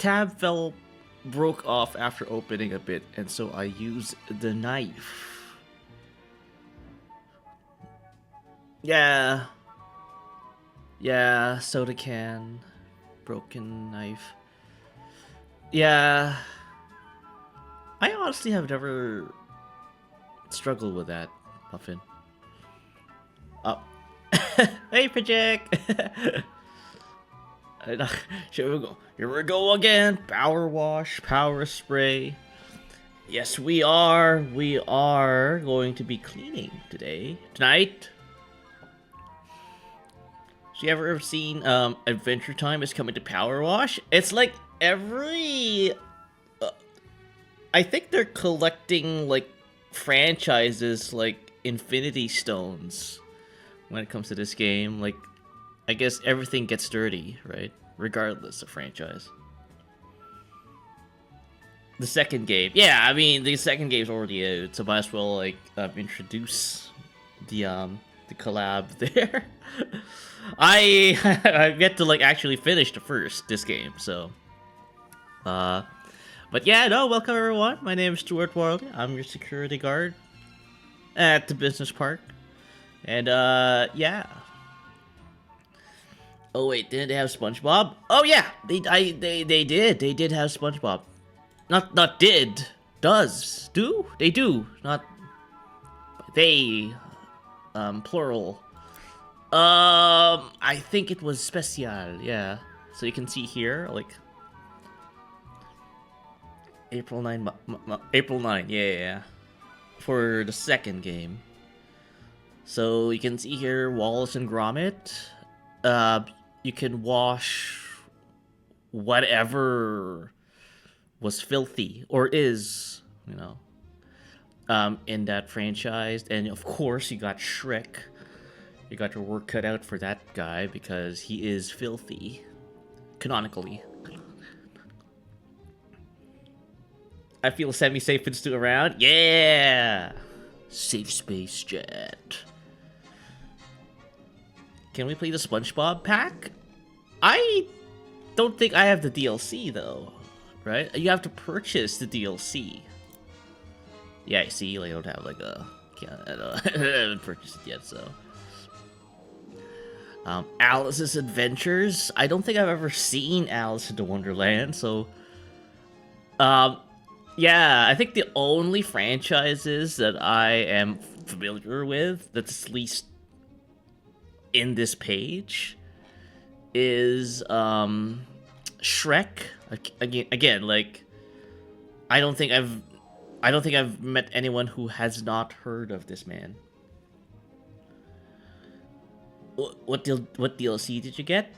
tab broke off after opening a bit, and so I used the knife. Yeah. Yeah, soda can. Broken knife. Yeah. I honestly have never struggled with that, Muffin. Oh. Hey, Project! Here we go. Here we go again. Power wash, power spray. Yes, we are. We are going to be cleaning tonight. So you ever seen Adventure Time is coming to Power Wash? It's like every... I think they're collecting like franchises like Infinity Stones when it comes to this game. Like, I guess everything gets dirty, right? Regardless of franchise. The second game. Yeah, I mean, the second game's already out, so might as well, like, introduce the collab there. I've yet to, like, actually finish this game, so... But yeah, no, welcome everyone. My name is Stuart Worley. I'm your security guard at the business park. And, yeah. Oh wait, didn't they have SpongeBob? Oh yeah, they did. They did have SpongeBob. Not did. Does. Do? They do. Not they. Plural. I think it was special, yeah. So you can see here, like April 9, April 9, yeah. For the second game. So you can see here Wallace and Gromit. You can wash whatever was filthy or is, you know, in that franchise. And of course, you got Shrek. You got your work cut out for that guy because he is filthy, canonically. I feel semi-safe and still around. Yeah, safe space jet. Can we play the SpongeBob pack? I don't think I have the DLC though, right? You have to purchase the DLC. Yeah, I see. I don't have like a. I haven't purchased it yet, so. Alice's Adventures. I don't think I've ever seen Alice in the Wonderland, so. Yeah, I think the only franchises that I am familiar with that's at least in this page is Shrek. Again, like I don't think I've met anyone who has not heard of this man. What DLC did you get?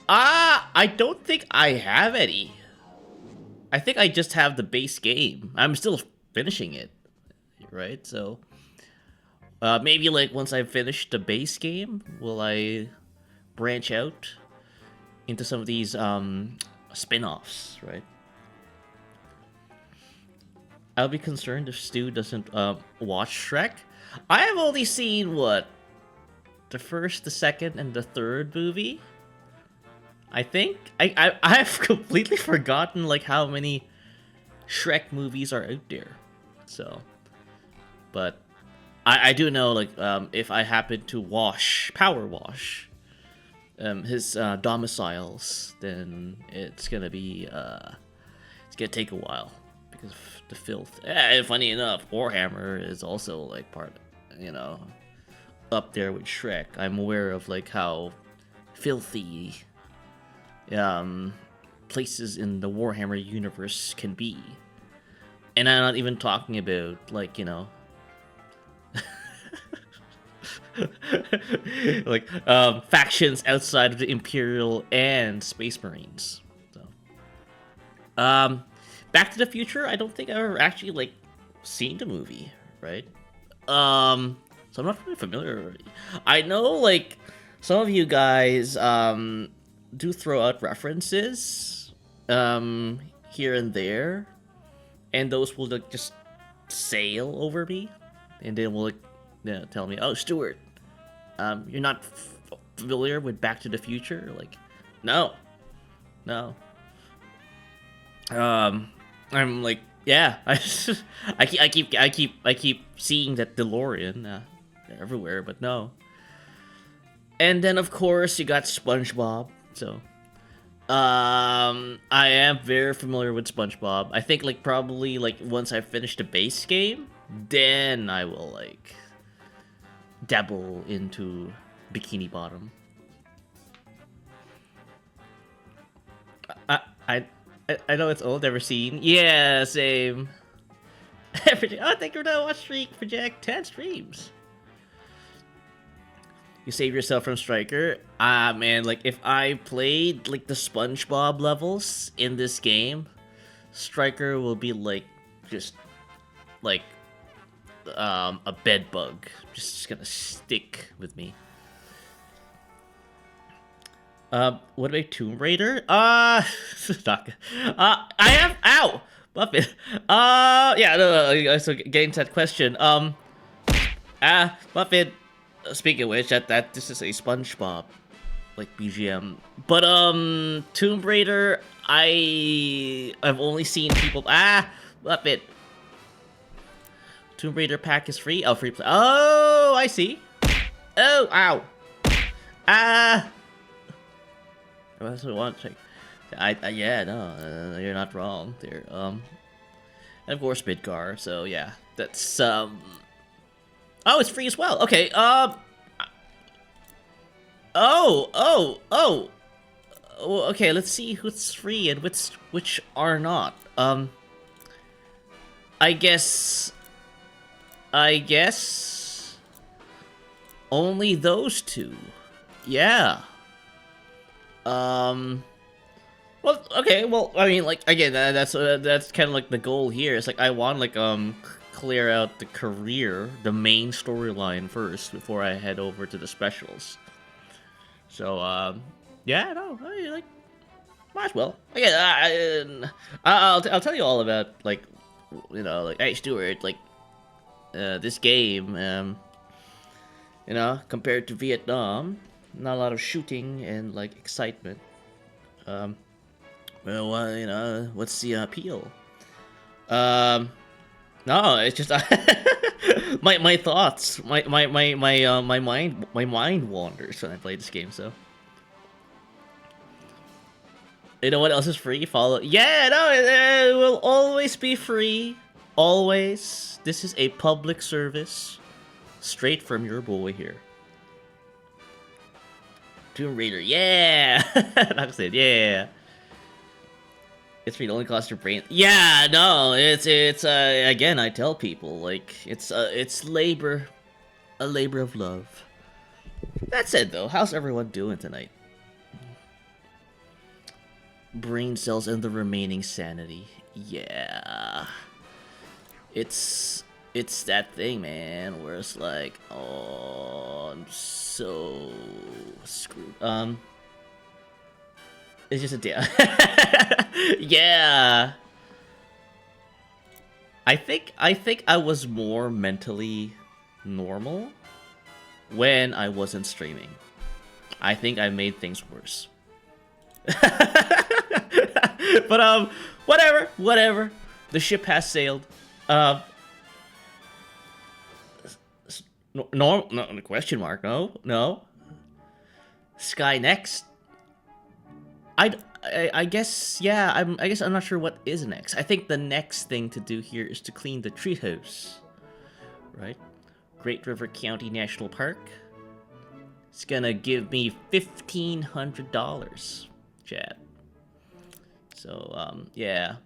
I don't think I have any. I think I just have the base game. I'm still finishing it, right? So maybe like once I finish the base game, will I branch out into some of these spin-offs, right? I'll be concerned if Stu doesn't watch Shrek. I have only seen what? The first, the second, and the third movie? I think I've completely forgotten like how many Shrek movies are out there. So, but I do know like if I happen to power wash his domiciles, then it's gonna take a while because of the filth. And funny enough, Warhammer is also like part, up there with Shrek. I'm aware of like how filthy places in the Warhammer universe can be. And I'm not even talking about like, like factions outside of the Imperial and Space Marines. So Back to the Future, I don't think I've ever actually like seen the movie, right? So I'm not really familiar. I know like some of you guys do throw out references here and there, and those will like just sail over me, and then will like tell me, "Oh, Stuart, you're not familiar with Back to the Future?" Like, no. I'm like, yeah, I keep seeing that DeLorean everywhere, but no. And then of course you got SpongeBob. So, I am very familiar with SpongeBob. I think like probably like once I finish the base game, then I will like dabble into Bikini Bottom. I I I know it's old. Never seen. Yeah, same. Everything. Oh, thank you for that watch streak. Project 10 streams. You save yourself from Striker. Ah, man, like if I played like the SpongeBob levels in this game, Striker will be like just like a bed bug, just gonna stick with me. What about Tomb Raider? Not, I have ow Muffin. Yeah, no, so getting to that question. Muffin. Speaking of which, that this is a SpongeBob like BGM, but Tomb Raider, I've only seen people Muffin. Tomb Raider pack is free. Oh, free play. Oh, I see. Oh, ow. That's what I want to check. Yeah, no, you're not wrong there. And of course Midgar. So yeah, that's Oh, it's free as well. Okay. Oh. Okay, let's see who's free and which are not. I guess only those two. Yeah. Well, okay. Well, I mean, like again, that's kind of like the goal here. It's like I want like clear out the career, the main storyline first before I head over to the specials. So yeah, no, I like might as well. Again, I'll tell you all about like like hey Stuart, like this game, compared to Vietnam, not a lot of shooting and like excitement. Well, what's the appeal? No, it's just my thoughts, my mind wanders when I play this game. So, you know what else is free? Follow. Yeah, no, it will always be free. Always. This is a public service, straight from your boy here. Tomb Raider, yeah. That's it, yeah. It's free. It only costs your brain. Yeah, no, it's again. I tell people like it's labor, a labor of love. That said, though, how's everyone doing tonight? Brain cells and the remaining sanity. Yeah, it's that thing, man. Where it's like, oh, I'm so screwed. It's just a deal. Yeah. I think I was more mentally normal when I wasn't streaming. I think I made things worse. But whatever. The ship has sailed. No, question mark. No. Sky next. I guess, yeah, I guess I'm not sure what is next. I think the next thing to do here is to clean the treehouse. Right? Great River County National Park. It's gonna give me $1,500, chat. So, yeah.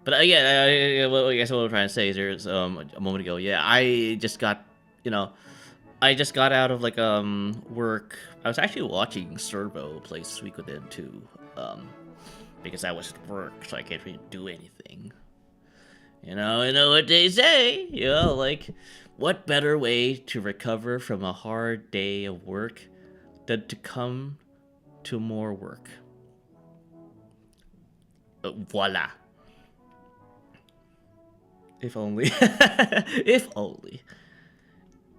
But again, I guess what I'm trying to say is there's, a moment ago, yeah, I just got out of like work. I was actually watching Servo play Suikoden 2, because I was at work, so I can't really do anything. You know what they say. Like, what better way to recover from a hard day of work than to come to more work? Voila. If only. If only.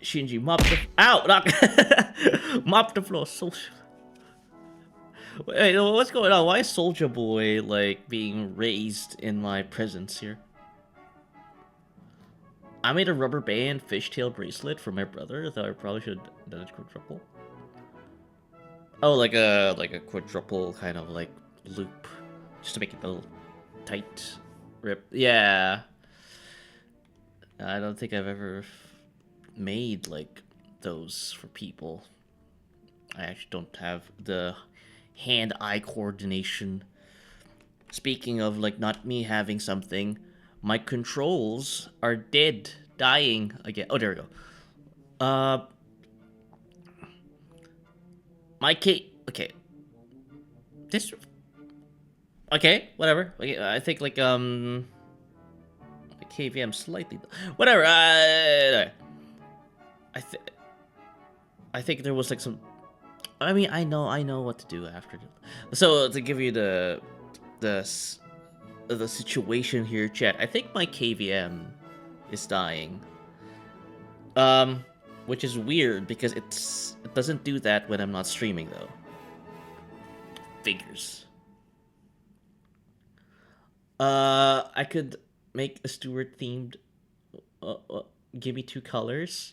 Shinji, mop the... Ow! Mop the floor. So... Wait, what's going on? Why is Soldier Boy like being raised in my presence here? I made a rubber band fishtail bracelet for my brother, though I probably should have done it quadruple. Oh, like a quadruple kind of like loop, just to make it a little tight rip. Yeah, I don't think I've ever made like those for people. I actually don't have the hand-eye coordination. Speaking of like not me having something, my controls are dead, dying again. Oh, there we go. My K. Okay. This. Okay, whatever. Okay, I think like the KVM slightly. Whatever. I think. I think there was like some. I mean, I know what to do after. So to give you the the situation here, chat. I think my KVM is dying. Which is weird because it doesn't do that when I'm not streaming though. Figures. I could make a Stuart themed. Give me 2 colors.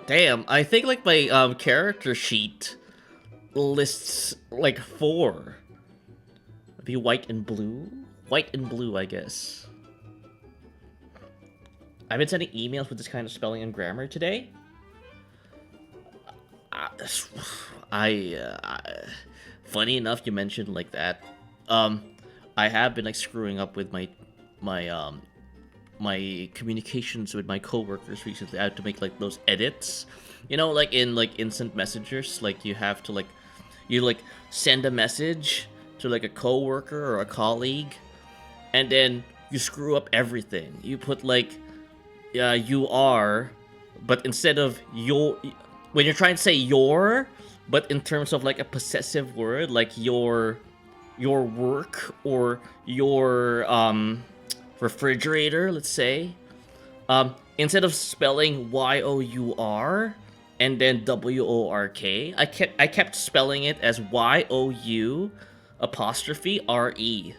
Damn. I think like my character sheet lists like 4. Maybe white and blue. White and blue, I guess. I've been sending emails with this kind of spelling and grammar today. Funny enough, you mentioned like that. I have been like screwing up with my my communications with my coworkers recently. I had to make like those edits, you know, like in like instant messengers. Like you have to like send a message to like a coworker or a colleague, and then you screw up everything. You put like you are, but instead of your, when you're trying to say your, but in terms of like a possessive word, like your work or your refrigerator, let's say, instead of spelling Y-O-U-R and then W-O-R-K, I kept spelling it as Y-O-U apostrophe R-E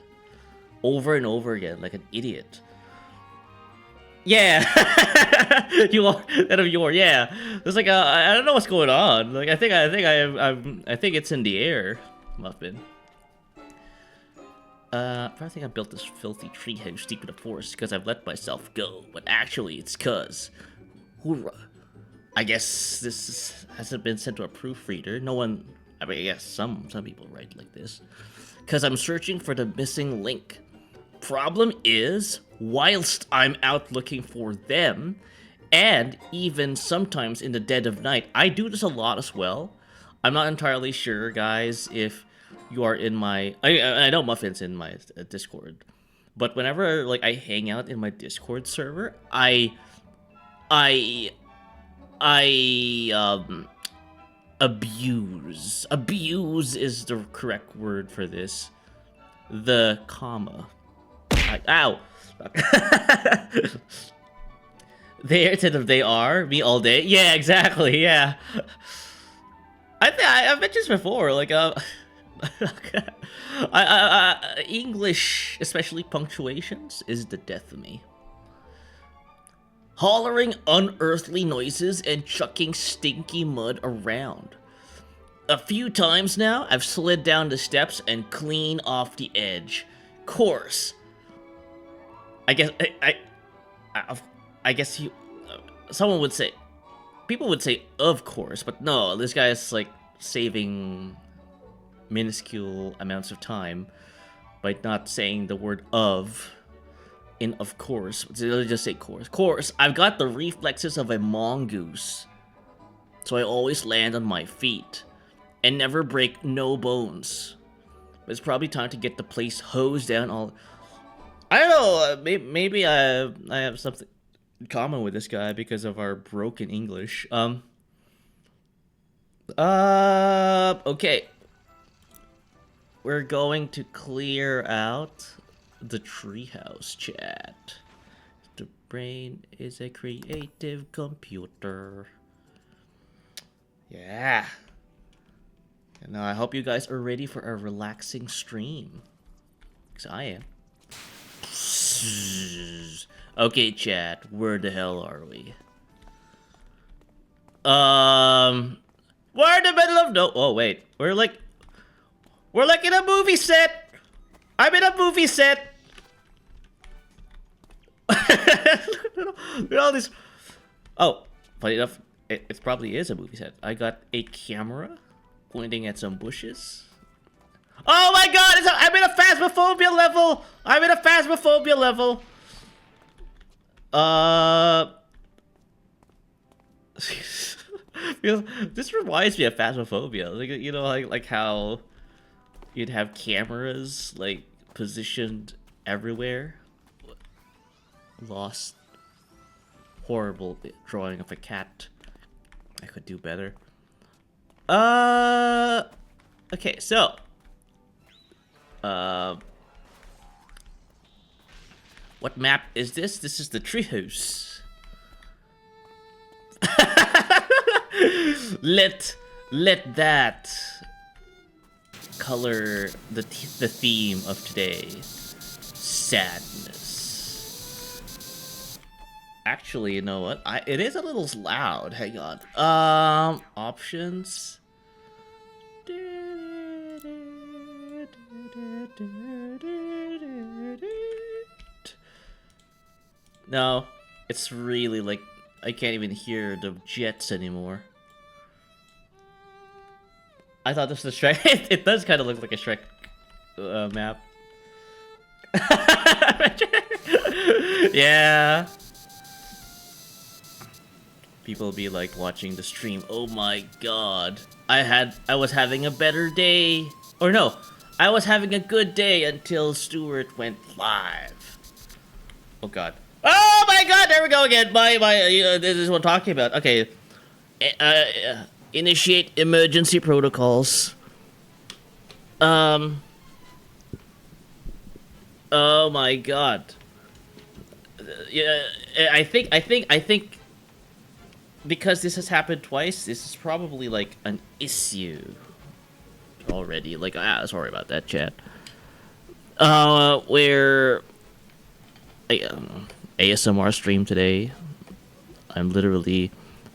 over and over again like an idiot. Yeah, you are that of your, yeah. There's like I don't know what's going on. Like I think it's in the air, Muffin. I think I built this filthy treehouse deep in the forest because I've let myself go, but actually it's cause, hoorah. I guess hasn't been sent to a proofreader. No one, I mean, I guess some people write like this. Cause I'm searching for the missing link. Problem is, whilst I'm out looking for them, and even sometimes in the dead of night, I do this a lot as well. I'm not entirely sure, guys, if you are in my... I know Muffin's in my Discord, but whenever like I hang out in my Discord server, I abuse. Abuse is the correct word for this. The comma. Ow! They are me all day. Yeah, exactly. Yeah, I've mentioned this before. Like English, especially punctuations, is the death of me. Hollering unearthly noises and chucking stinky mud around. A few times now, I've slid down the steps and clean off the edge. Course. I guess I guess you. Someone would say, people would say, of course, but no. This guy is like saving minuscule amounts of time by not saying the word of in of course. Let's just say course. Course. I've got the reflexes of a mongoose, so I always land on my feet and never break no bones. But it's probably time to get the place hosed down all. I don't know, maybe I have something in common with this guy because of our broken English. Okay. We're going to clear out the treehouse chat. The brain is a creative computer. Yeah. And now I hope you guys are ready for a relaxing stream. Because I am. Okay, chat. Where the hell are we? We're in the middle of no. Oh wait, we're like in a movie set. I'm in a movie set. Look at all these. Oh, funny enough, it probably is a movie set. I got a camera pointing at some bushes. Oh my god, I'm in a phasmophobia level! I'm in a phasmophobia level! This reminds me of phasmophobia. Like, you know, like how you'd have cameras, like, positioned everywhere. Lost. Horrible drawing of a cat. I could do better. Okay, so what map is this? This is the treehouse. Let that color the theme of today. Sadness. Actually, you know what? It is a little loud. Hang on. Options. No, it's really like I can't even hear the jets anymore. I thought this was a Shrek. It does kind of look like a Shrek map. Yeah. People be like watching the stream. Oh my god. I was having a better day. Or no, I was having a good day until Stuart went live. Oh god. Oh my god, there we go again. This is what I'm talking about. Okay. Initiate emergency protocols. Oh my god. Yeah, I think because this has happened twice, this is probably like an issue already. Like, sorry about that, chat. Where ASMR stream today. I'm literally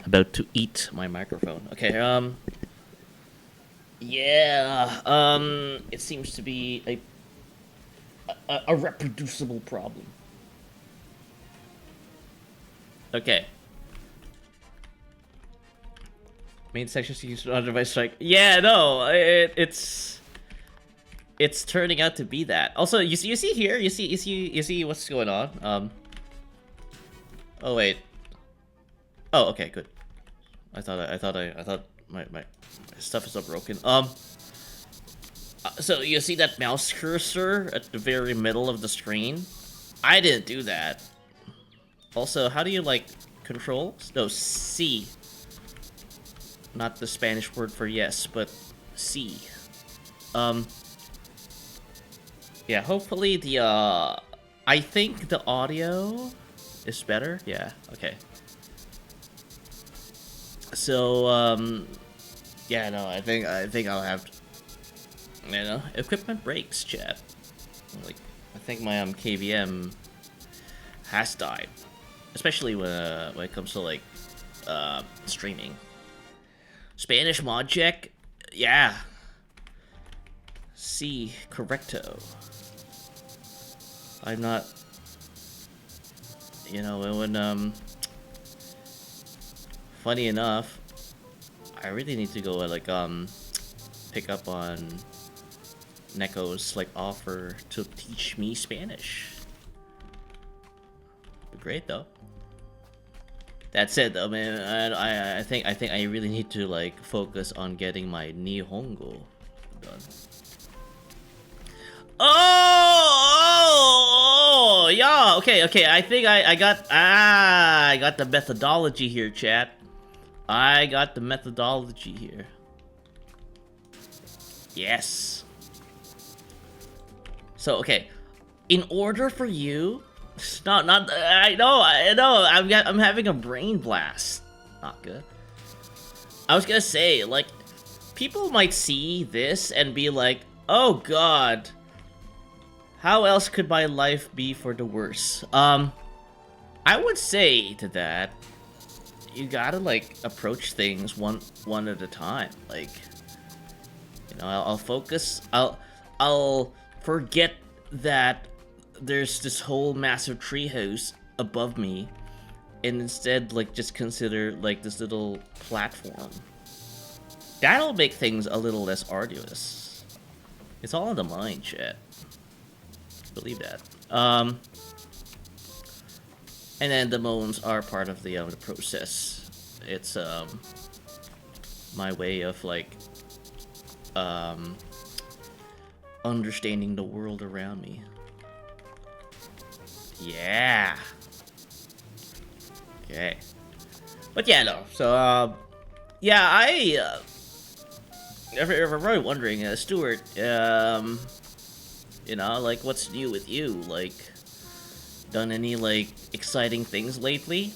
about to eat my microphone. Okay, yeah, it seems to be a reproducible problem. Okay. Main section used on device strike. Yeah, no, it's turning out to be that. Also, you see here, you see what's going on. Oh wait. Oh, okay, good. I thought my stuff is all broken. So you see that mouse cursor at the very middle of the screen? I didn't do that. Also, how do you like control? No, C. Not the Spanish word for yes, but C. Yeah, hopefully the I think the audio is better. Yeah, okay. So yeah, no, I think I'll have you know, equipment breaks, chat. Like, I think my KVM has died, especially when it comes to like streaming. Spanish mod check, yeah. C correcto. I'm not, you know, when funny enough, I really need to go like pick up on Neko's like offer to teach me Spanish. Great though. That said though, man, I think I really need to like focus on getting my Nihongo done. Oh, yeah, okay, I think I got the methodology here, chat. I got the methodology here. Yes. So, okay, in order for you, I know, I'm having a brain blast. Not good. I was gonna say, like, people might see this and be like, oh god, how else could my life be for the worse? I would say to that, you gotta, like, approach things one at a time. Like, you know, I'll focus, I'll forget that there's this whole massive treehouse above me, and instead, like, just consider, like, this little platform. That'll make things a little less arduous. It's all in the mind, chat. Believe that. And then the moans are part of the process. It's my way of, like, understanding the world around me. Yeah. Okay. But yeah, no. So, yeah, if you're really wondering, Stuart, you know, like, what's new with you? Like, done any, like, exciting things lately?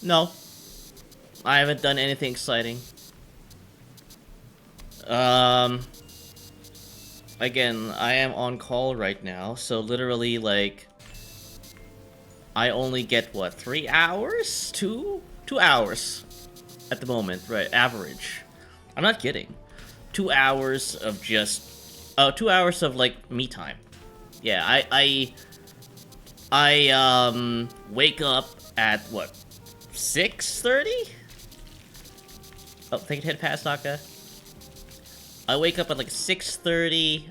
No. I haven't done anything exciting. Again, I am on call right now, so literally, like, I only get, what, 3 hours? 2 hours at the moment, right? Average. I'm not kidding. 2 hours of just, 2 hours of, like, me time. Yeah, I wake up at, what, 6:30? Oh, thank you, head pass, Naka. I wake up at, like, 6:30,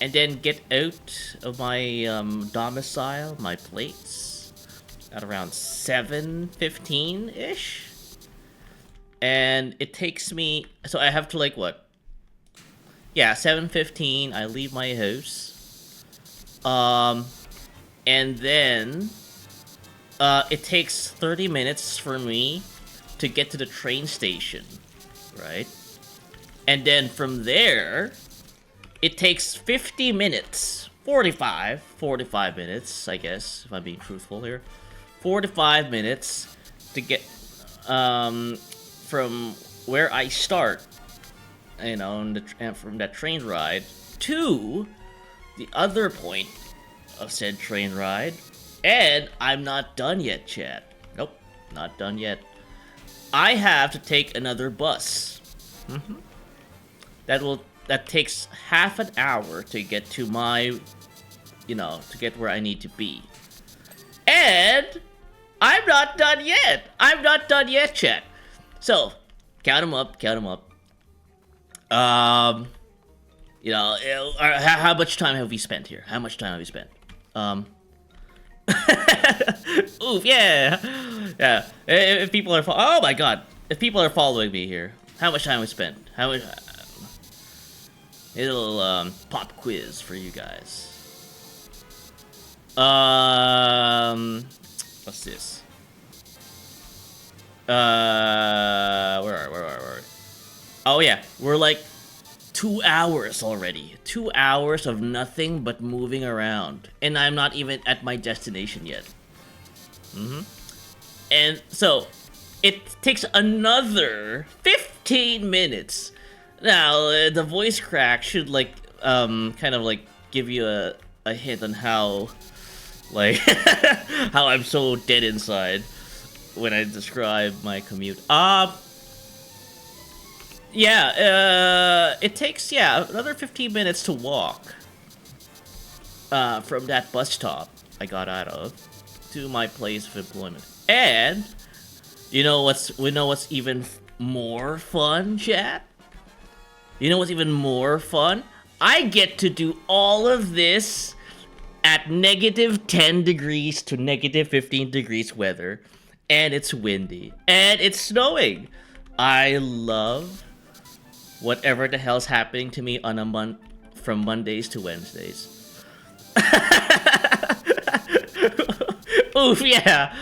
and then get out of my, domicile, my plates, at around 7:15-ish. And it takes me, so I have to, like, what? Yeah, 7:15, I leave my house. And then, it takes 30 minutes for me to get to the train station, right? And then from there, it takes 50 minutes, 45 minutes, I guess, if I'm being truthful here. 45 minutes to get, from where I start, you know, and from that train ride to the other point of said train ride. And I'm not done yet, chat. Nope, not done yet. I have to take another bus. That takes half an hour to get to my, you know, to get where I need to be. And I'm not done yet. I'm not done yet, chat. So, count them up. You know, how much time have we spent here? How much time have we spent? Oof, yeah. Yeah. If people are, oh my god. If people are following me here, how much time we spent? How much? A little pop quiz for you guys. What's this? Where are we? Oh yeah, we're like 2 hours already. 2 hours of nothing but moving around, and I'm not even at my destination yet. And so it takes another 15 minutes. Now, the voice crack should, like, kind of, like, give you a hint on how, like, how I'm so dead inside when I describe my commute. Yeah, it takes, yeah, another 15 minutes to walk, from that bus stop I got out of to my place of employment. And, we know what's even more fun, chat? You know what's even more fun? I get to do all of this at -10 degrees to -15 degrees weather, and it's windy, and it's snowing. I love whatever the hell's happening to me on a month from Mondays to Wednesdays. Oof, yeah.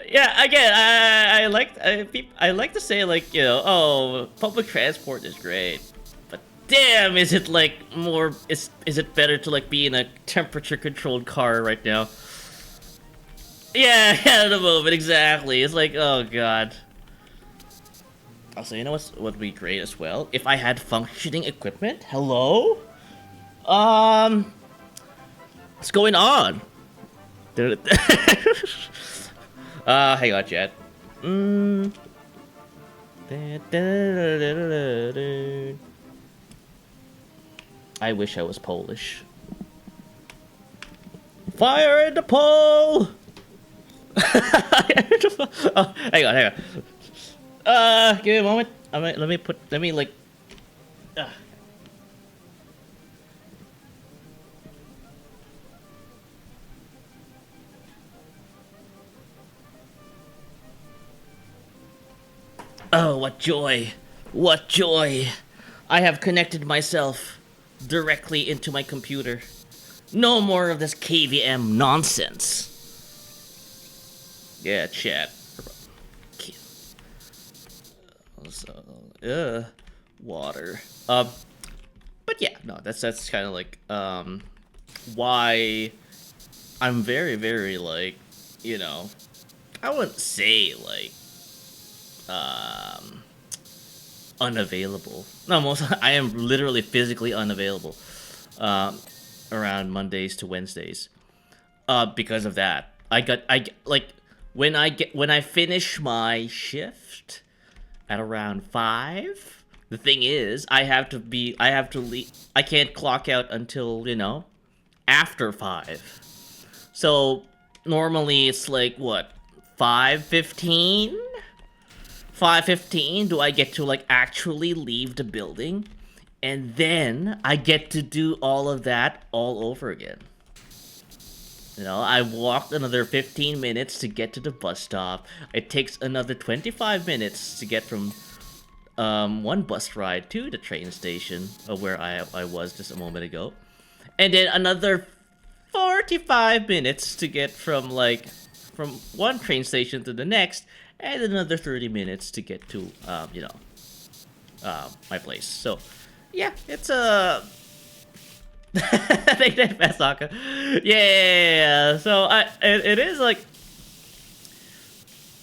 Yeah, again, I like to say, like, you know, oh, public transport is great, but damn, is it, like, more, is it better to, like, be in a temperature-controlled car right now? Yeah, at the moment, exactly. It's like, oh god. Also, you know what would be great as well? If I had functioning equipment. Hello? Um, what's going on? Hang on, Jet. I wish I was Polish. Fire in the pole! Oh, hang on. Give me a moment. Let me like. Oh, what joy! What joy! I have connected myself directly into my computer. No more of this KVM nonsense. Yeah, chat. So, water. But yeah, no, that's kind of like why I'm very like, you know, I wouldn't say like unavailable. No, I am literally physically unavailable around Mondays to Wednesdays. Because of that, like when I finish my shift at around 5. The thing is, I have to leave. I can't clock out until, you know, after 5. So normally it's like what, 5:15? 5:15 do I get to like actually leave the building, and then I get to do all of that all over again. You know, I walked another 15 minutes to get to the bus stop. It takes another 25 minutes to get from one bus ride to the train station where I was just a moment ago. And then another 45 minutes to get from one train station to the next, and another 30 minutes to get to my place. So yeah, it's a Thank that fast Sokka. Yeah. So it is like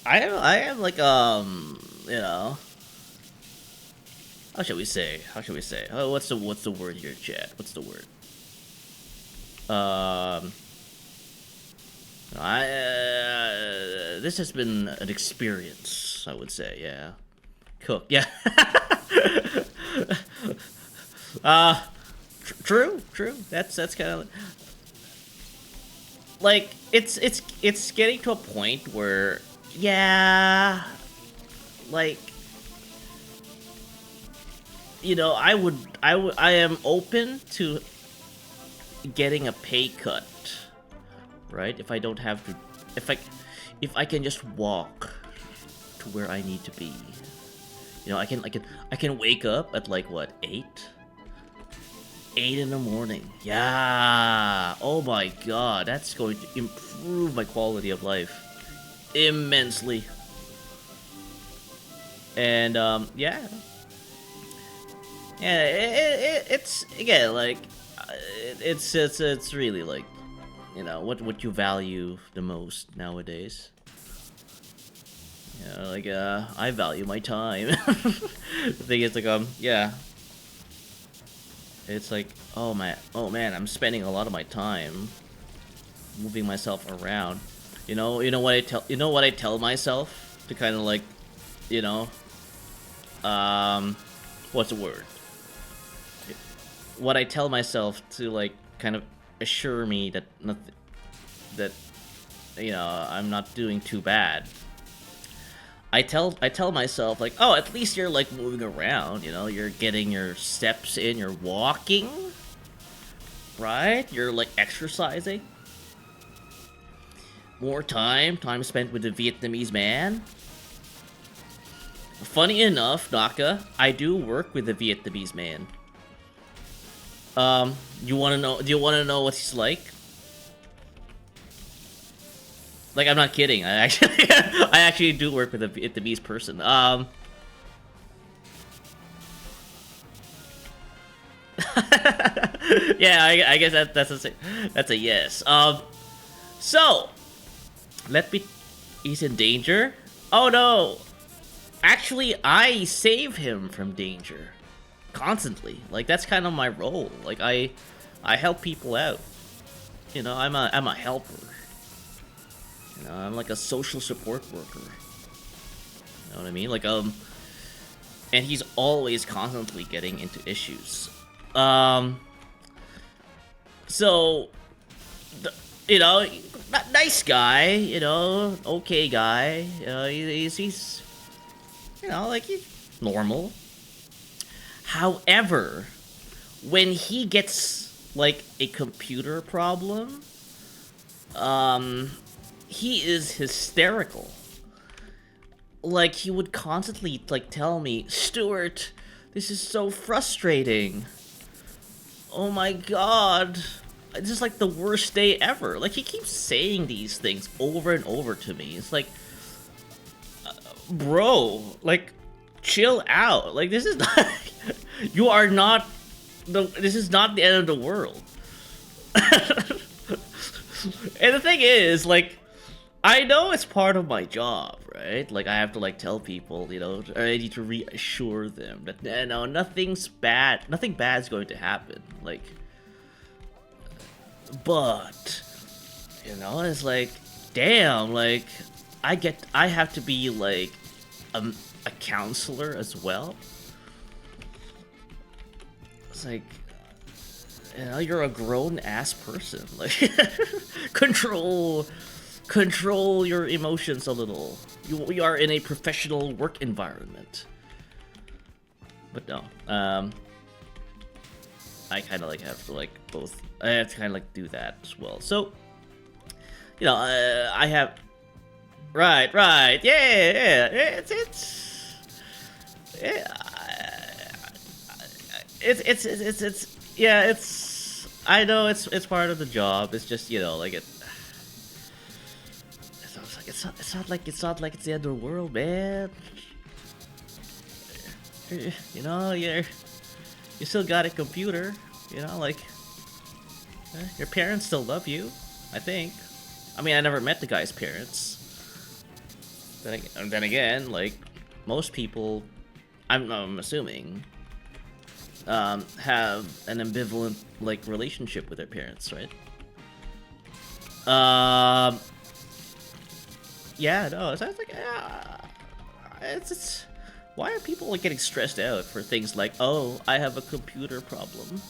I am like you know, how should we say? Oh, what's the word here, chat? What's the word? This has been an experience, I would say. Yeah. Cook. Yeah. True. That's kind of like it's getting to a point where, yeah, like, you know, I am open to getting a pay cut, right? If I don't have to, if I can just walk to where I need to be. You know, I can wake up at like what, 8 in the morning. Yeah. Oh my god, that's going to improve my quality of life immensely. And yeah, it's again like it's really like, you know, what you value the most nowadays. You know, like I value my time. The thing is, like, yeah, it's like, oh man, I'm spending a lot of my time moving myself around. You know what I tell myself to kind of like, you know, what's the word? What I tell myself to like kind of assure me that nothing, that, you know, I'm not doing too bad. I tell myself like, oh, at least you're like moving around, you know, you're getting your steps in, you're walking, right? You're like exercising. More time spent with the Vietnamese man. Funny enough, Naka, I do work with the Vietnamese man. Do you wanna know what he's like? Like, I'm not kidding. I actually do work with a Vietnamese person. Yeah, I guess that's a yes. So he's in danger. Oh no! Actually, I save him from danger constantly. Like that's kind of my role. Like I help people out. You know, I'm a helper. You know, I'm like a social support worker. You know what I mean? Like and he's always constantly getting into issues. So you know, nice guy, you know, okay guy. He's you know, like he's normal. However, when he gets like a computer problem, he is hysterical. Like he would constantly like tell me, "Stuart, this is so frustrating. Oh my god. This is like the worst day ever." Like he keeps saying these things over and over to me. It's like, bro, like chill out. Like this is not you are not this is not the end of the world. And the thing is, like, I know it's part of my job, right? Like I have to like tell people, you know, I need to reassure them that no, nothing bad's going to happen. Like, but you know, it's like, damn, like I have to be like a counselor as well. It's like, you know, you're a grown ass person. Like, control your emotions a little. We are in a professional work environment. But no, I kind of like have to like both. I have to kind of like do that as well. So, you know, I have. Right, yeah. It's I know it's part of the job. It's just, you know, like it's not like it's the end of the world, man. You know, you still got a computer, you know, like your parents still love you, I think. I mean, I never met the guy's parents. Then again, like most people, I'm assuming, have an ambivalent like relationship with their parents, right? Yeah, no, it's like, it's why are people like getting stressed out for things like, oh, I have a computer problem,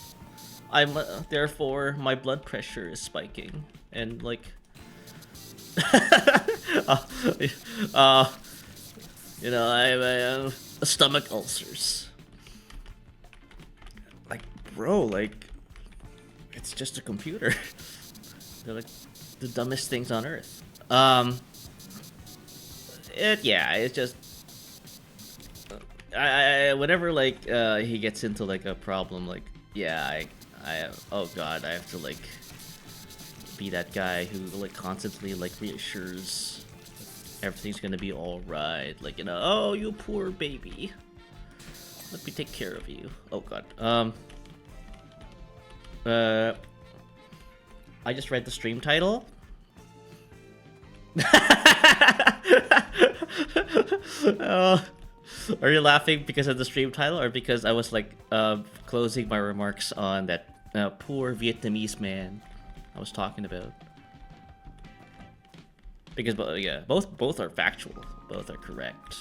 therefore my blood pressure is spiking, and like, you know, I have stomach ulcers. Like, bro, like, it's just a computer. They're like the dumbest things on earth. It's just, whenever like he gets into like a problem, like, yeah, oh god, I have to like be that guy who like constantly like reassures everything's gonna be all right. Like, you know, oh, you poor baby, let me take care of you. Oh god. I just read the stream title. Are you laughing because of the stream title, or because I was like closing my remarks on that poor Vietnamese man I was talking about? Because yeah, both are factual, both are correct.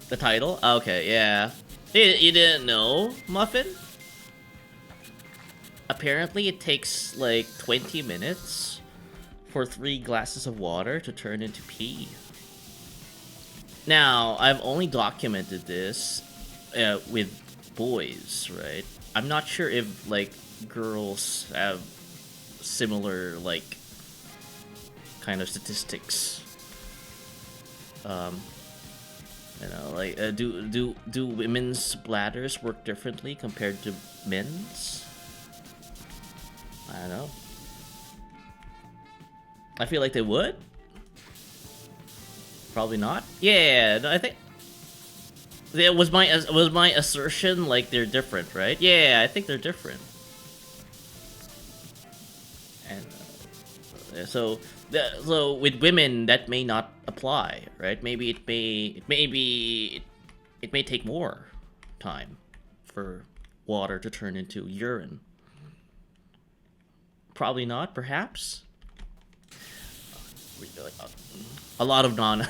The title? Okay, yeah. You didn't know, Muffin? Apparently it takes like 20 minutes for 3 glasses of water to turn into pee. Now, I've only documented this with boys, right? I'm not sure if like girls have similar like kind of statistics. You know, like do women's bladders work differently compared to men's? I don't know. I feel like they would. Probably not. Yeah, no, I think it was my assertion like they're different, right? Yeah, I think they're different. And So with women that may not apply, right? Maybe it may take more time for water to turn into urine. Probably not, perhaps. A lot of non.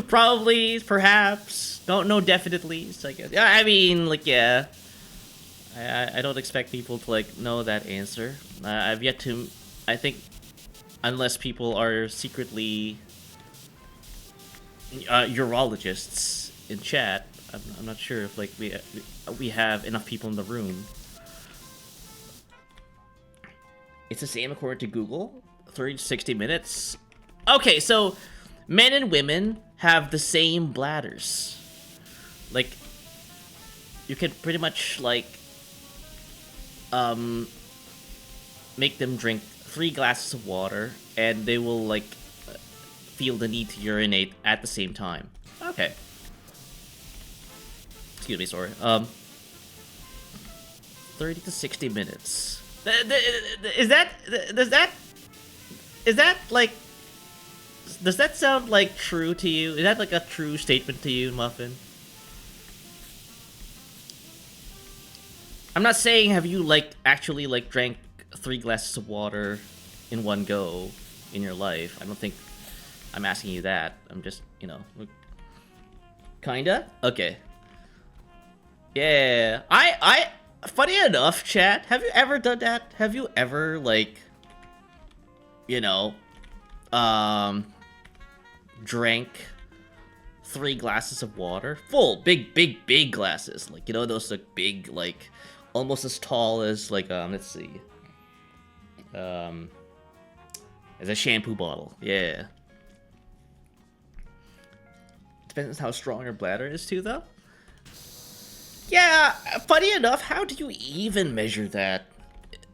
Probably, perhaps. Don't know definitely. So I guess. Yeah, I mean, like, yeah. I don't expect people to like know that answer. I've yet to. I think, unless people are secretly urologists in chat, I'm not sure if like we have enough people in the room. It's the same according to Google. 30 to 60 minutes. Okay, so men and women have the same bladders. Like, you can pretty much like make them drink 3 glasses of water, and they will like feel the need to urinate at the same time. Okay. Excuse me, sorry. 30 to 60 minutes. Is that like, does that sound like true to you? Is that like a true statement to you, Muffin? I'm not saying have you like actually like drank 3 glasses of water in one go in your life. I don't think I'm asking you that. I'm just, you know, kinda? Okay. Yeah. I funny enough, chat, have you ever done that? Have you ever like, you know, drank 3 glasses of water? Full, big glasses. Like, you know, those like big, like almost as tall as like let's see. As a shampoo bottle. Yeah. Depends how strong your bladder is too, though. Yeah, funny enough, how do you even measure that?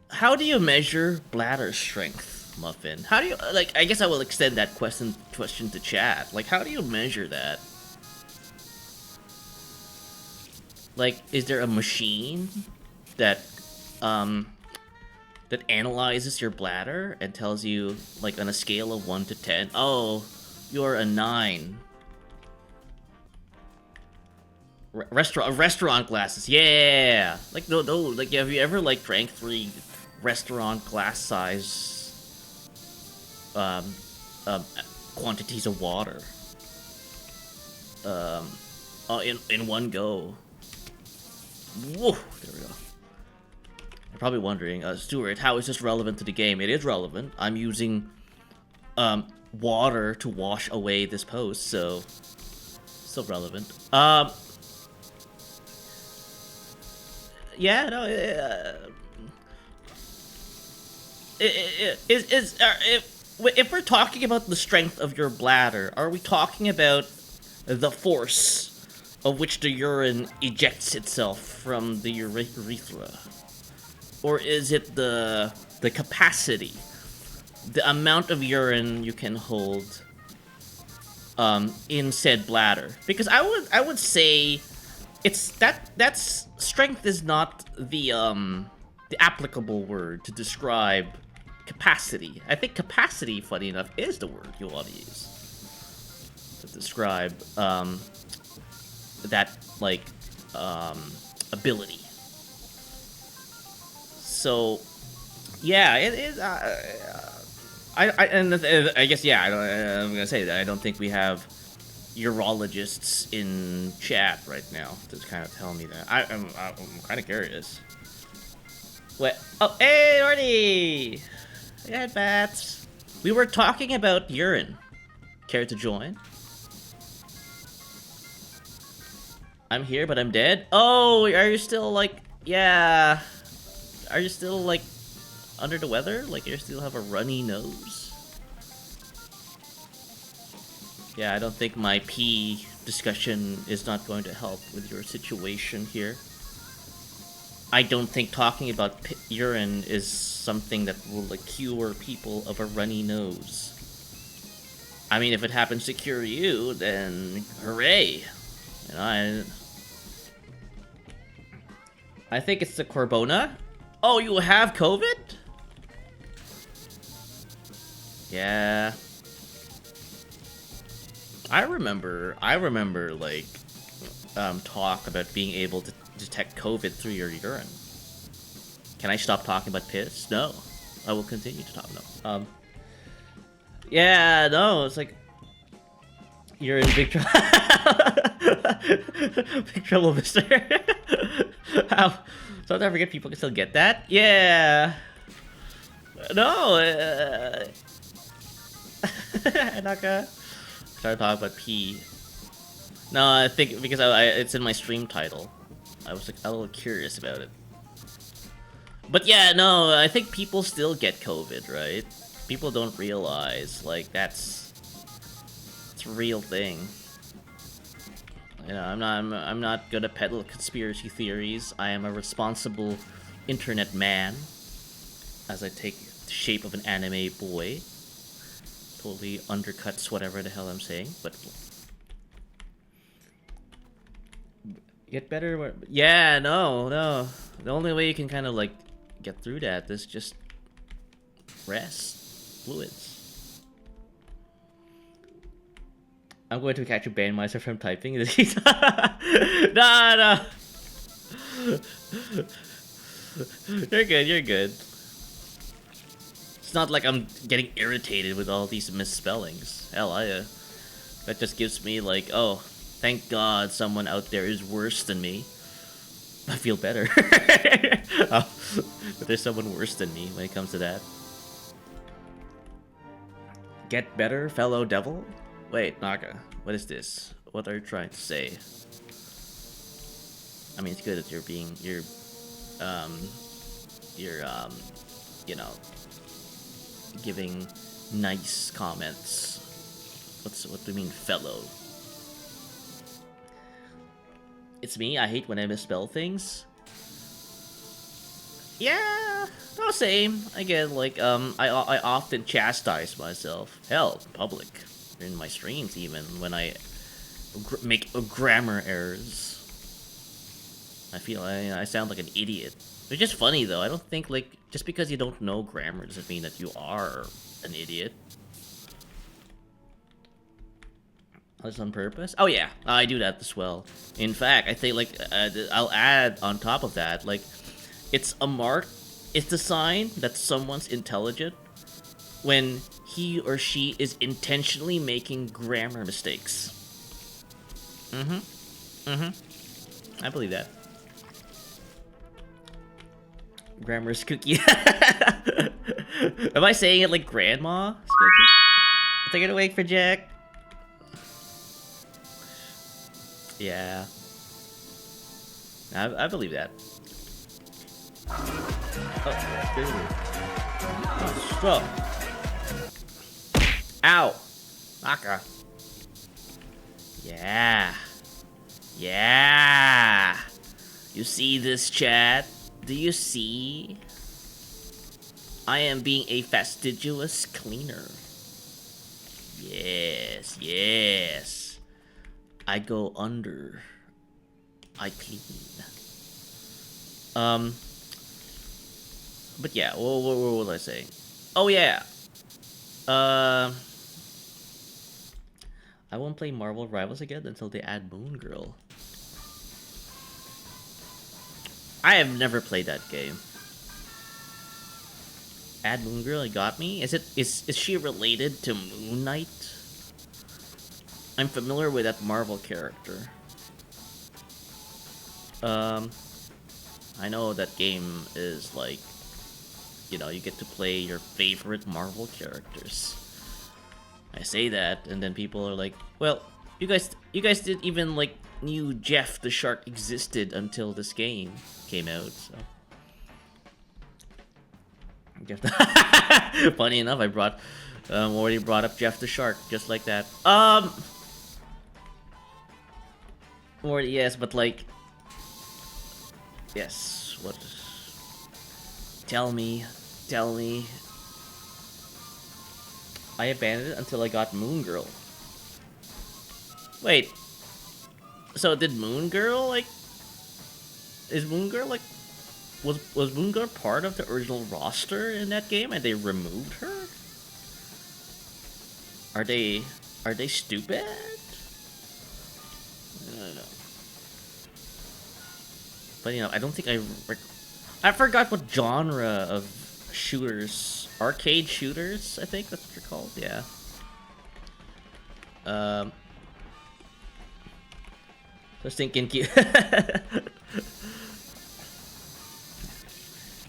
How do you measure bladder strength, Muffin? How do you, like, I guess I will extend that question to chat. Like, how do you measure that? Like, is there a machine that, that analyzes your bladder and tells you, like, on a scale of 1 to 10, oh, you're a 9. Restaurant glasses, yeah. Like no, like have you ever like drank 3 restaurant glass size quantities of water in one go? Whoa, there we go. You're probably wondering, Stuart, how is this relevant to the game? It is relevant. I'm using water to wash away this post, so still relevant. Yeah, no. If we're talking about the strength of your bladder, are we talking about the force of which the urine ejects itself from the urethra, or is it the capacity, the amount of urine you can hold in said bladder? Because I would say it's that's strength is not the applicable word to describe capacity. I think capacity, funny enough, is the word you want to use to describe that like ability. So yeah, it is. I guess yeah. I'm gonna say that I don't think we have urologists in chat right now to kind of tell me that. I'm kind of curious. What? Oh, hey, Orny! Yeah, bats. We were talking about urine. Care to join? I'm here, but I'm dead. Oh, are you still like? Yeah. Are you still like under the weather? Like you still have a runny nose? Yeah, I don't think my pee discussion is not going to help with your situation here. I don't think talking about urine is something that will like cure people of a runny nose. I mean, if it happens to cure you, then hooray! You know, I think it's the Corbona. Oh, you have COVID? Yeah. I remember, like, talk about being able to detect COVID through your urine. Can I stop talking about piss? No. I will continue to talk. No. Yeah, no, it's like, you're in big trouble. Big trouble, mister. How? Sometimes I forget people can still get that? Yeah. No, I'm not gonna start talking about pee. No, I think because it's in my stream title. I was like a little curious about it. But yeah, no, I think people still get COVID, right? People don't realize, like, it's a real thing. You know, I'm not gonna peddle conspiracy theories. I am a responsible internet man, as I take the shape of an anime boy. Totally undercuts whatever the hell I'm saying, but get better. Yeah, no. The only way you can kind of like get through that is just rest, fluids. I'm going to catch a ban myself from typing. No. You're good. You're good. It's not like I'm getting irritated with all these misspellings. Hell, that just gives me like, oh, thank God someone out there is worse than me. I feel better. Oh, but there's someone worse than me when it comes to that. Get better, fellow devil? Wait, Naga, what is this? What are you trying to say? I mean, it's good that you're you know, giving nice comments. What do you mean, fellow? It's me. I hate when I misspell things. Yeah, no, same. Again, like I often chastise myself. Hell, public, in my streams even when I make grammar errors. I feel I sound like an idiot. It's just funny though. I don't think like just because you don't know grammar doesn't mean that you are an idiot. That's on purpose? Oh yeah, I do that as well. In fact, I think like I'll add on top of that, like it's a mark, it's a sign that someone's intelligent when he or she is intentionally making grammar mistakes. I believe that. Grammar's cookie. Am I saying it like grandma's cookies? Take it away for Jack. Yeah. I believe that. Oh, stop. Ow. Naka. Yeah. Yeah. You see this, chat? Do you see? I am being a fastidious cleaner. Yes, yes. I go under. I clean. But yeah, what was I saying? Oh yeah. I won't play Marvel Rivals again until they add Moon Girl. I have never played that game. Add Moon Girl, it got me. Is she related to Moon Knight? I'm familiar with that Marvel character. I know that game is like, you know, you get to play your favorite Marvel characters. I say that, and then people are like, well, you guys didn't even like knew Jeff the Shark existed until this game came out, so. Funny enough, I already brought up Jeff the Shark, just like that. Or yes, but like, yes, what? Tell me. I abandoned it until I got Moon Girl. Wait. So did Moon Girl like? Is Moon Girl like? Was Moon Girl part of the original roster in that game, and they removed her? Are they stupid? I don't know. But you know, I don't think I forgot what genre of shooters. Arcade shooters, I think that's what they're called. Yeah. Just thinking.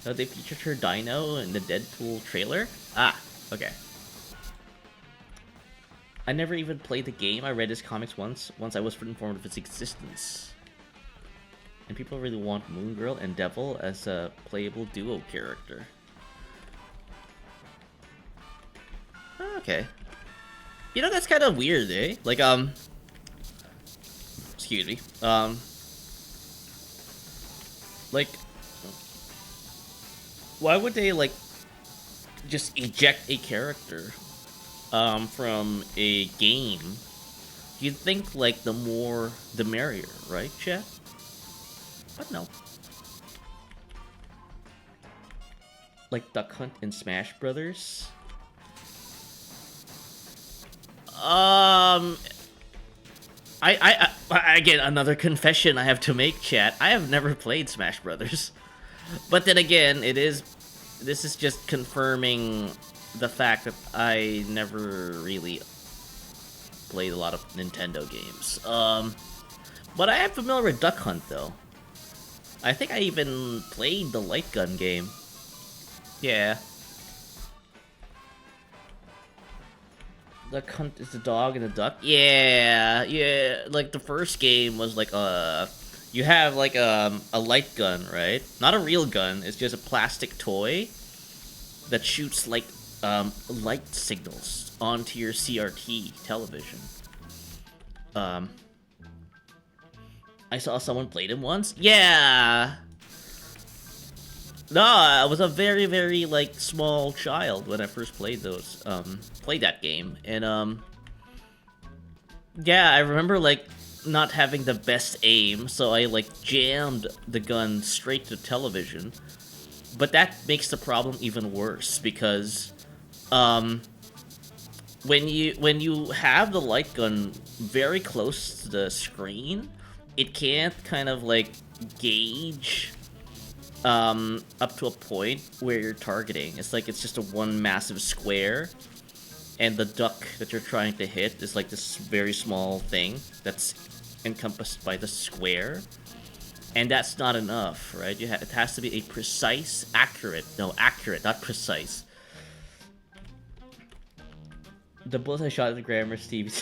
Oh, they featured her dino in the Deadpool trailer? Ah, okay. I never even played the game. I read his comics once I was informed of its existence. And people really want Moon Girl and Devil as a playable duo character. Okay. You know, that's kind of weird, eh? Like, excuse me. Like, why would they, like, just eject a character from a game? You'd think, like, the more, the merrier, right, chat? But no. Like Duck Hunt in Smash Brothers? I again, another confession I have to make, chat. I have never played Smash Brothers. But then again, this is just confirming the fact that I never really played a lot of Nintendo games. But I am familiar with Duck Hunt, though. I think I even played the light gun game. Yeah. Duck Hunt is the dog and the duck? Yeah, yeah. Like, the first game was like, you have like a light gun, right? Not a real gun, it's just a plastic toy that shoots like light signals onto your CRT television. I saw someone played it once. Yeah. No, I was a very, very like small child when I first played that game, and yeah, I remember like not having the best aim, so I like jammed the gun straight to television. But that makes the problem even worse because when you have the light gun very close to the screen, it can't kind of like gauge up to a point where you're targeting. It's like it's just a one massive square, and the duck that you're trying to hit is like this very small thing that's encompassed by the square, and that's not enough, right? It has to be a precise, accurate, not precise. The bullets I shot at the grammar, Steve.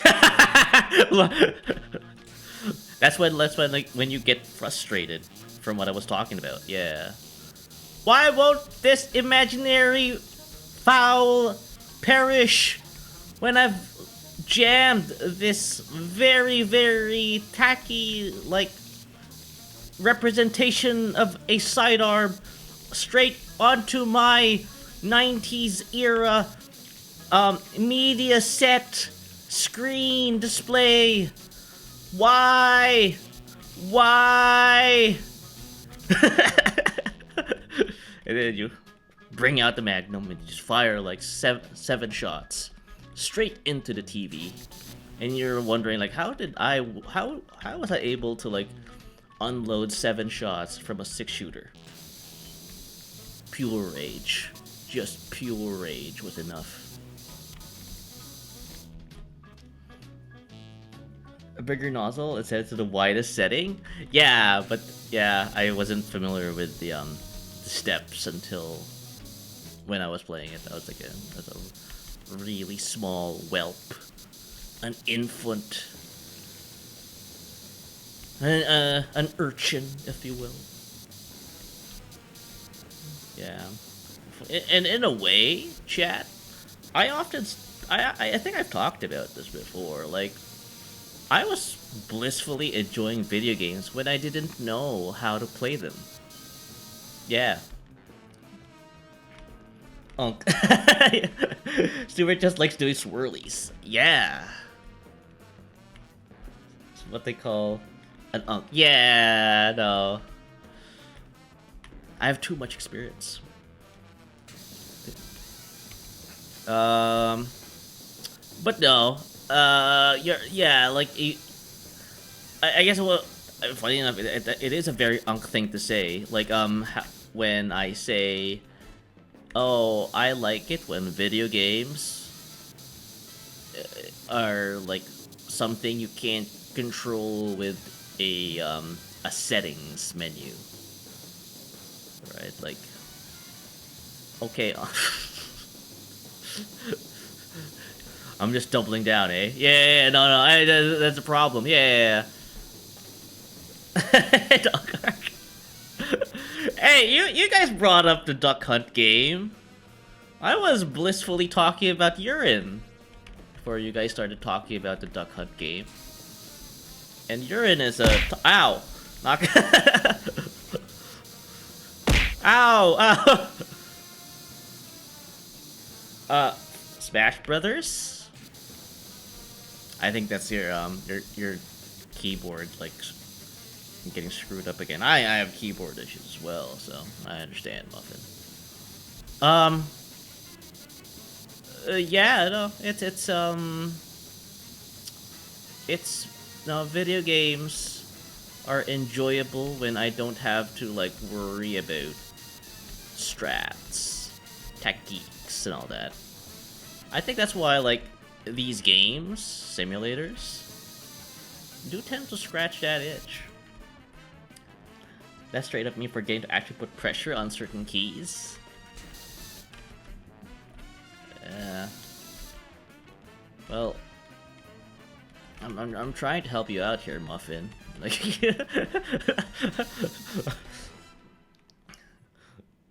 That's when like when you get frustrated from what I was talking about. Yeah. Why won't this imaginary fowl perish when I've jammed this very, very tacky, like, representation of a sidearm straight onto my 90s era media set screen display? Why? And then you bring out the Magnum and you just fire like seven shots straight into the TV, and you're wondering like, how was I able to like unload 7 shots from a 6-shooter? Pure rage, just pure rage was enough. A bigger nozzle, it says to the widest setting. Yeah, but yeah, I wasn't familiar with the steps until when I was playing it. I was like a really small whelp, an infant, an urchin, if you will. Yeah, and in a way, chat, I think I've talked about this before. Like, I was blissfully enjoying video games when I didn't know how to play them. Yeah. Stuart just likes doing swirlies. Yeah. It's what they call an unk. Yeah, no. I have too much experience. But no, yeah, like I guess what. Funny enough, it is a very unk thing to say. Like when I say, "Oh, I like it when video games are like something you can't control with a settings menu," right? Like, okay. I'm just doubling down, eh? Yeah, no, that's a problem. Yeah. Duck Hunt. Hey, you guys brought up the Duck Hunt game. I was blissfully talking about urine before you guys started talking about the Duck Hunt game. And urine is a ow, knock. Ow, ow. Smash Brothers. I think that's your keyboard like getting screwed up again. I have keyboard issues as well, so I understand, Muffin. Yeah, no, no, video games are enjoyable when I don't have to like worry about strats, techniques, and all that. I think that's why like these games, simulators, do tend to scratch that itch. That's straight up me for game to actually put pressure on certain keys. Yeah. Well, I'm trying to help you out here, Muffin. Like,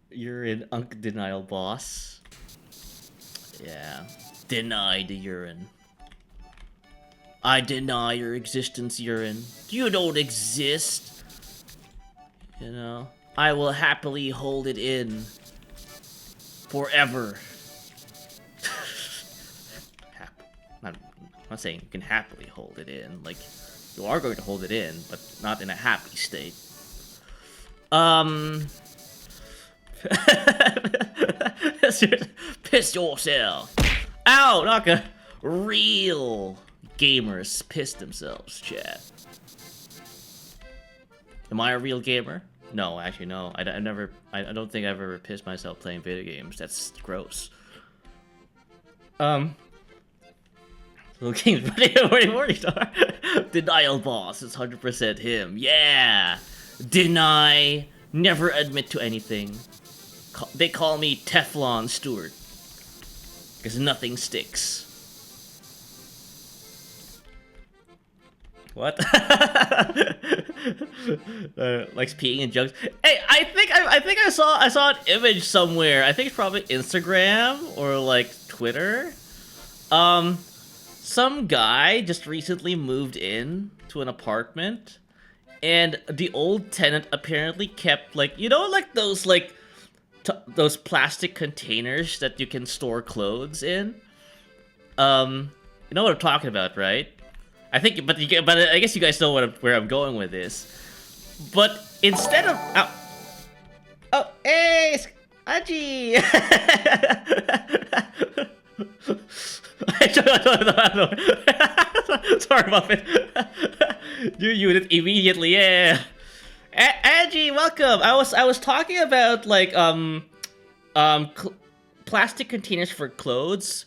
you're an unk denial boss. Yeah. Deny the urine. I deny your existence, urine. You don't exist. You know, I will happily hold it in forever. I'm not saying you can happily hold it in. Like, you are going to hold it in, but not in a happy state. Piss yourself. Ow, Naka. Real gamers piss themselves, chat. Am I a real gamer? No, actually, no. I don't think I've ever pissed myself playing video games. That's gross. Little games, Denial boss is 100% him. Yeah! Deny. Never admit to anything. They call me Teflon Stuward. Because nothing sticks. What? Likes peeing in jugs. Hey, I think I saw an image somewhere. I think it's probably Instagram or like Twitter. Some guy just recently moved in to an apartment, and the old tenant apparently kept like, you know, like those like those plastic containers that you can store clothes in. You know what I'm talking about, right? I think, but I guess you guys know where I'm going with this. But instead of oh, hey, Aji. Sorry, Muffin. You muted immediately, yeah. Angie, welcome. I was talking about like plastic containers for clothes,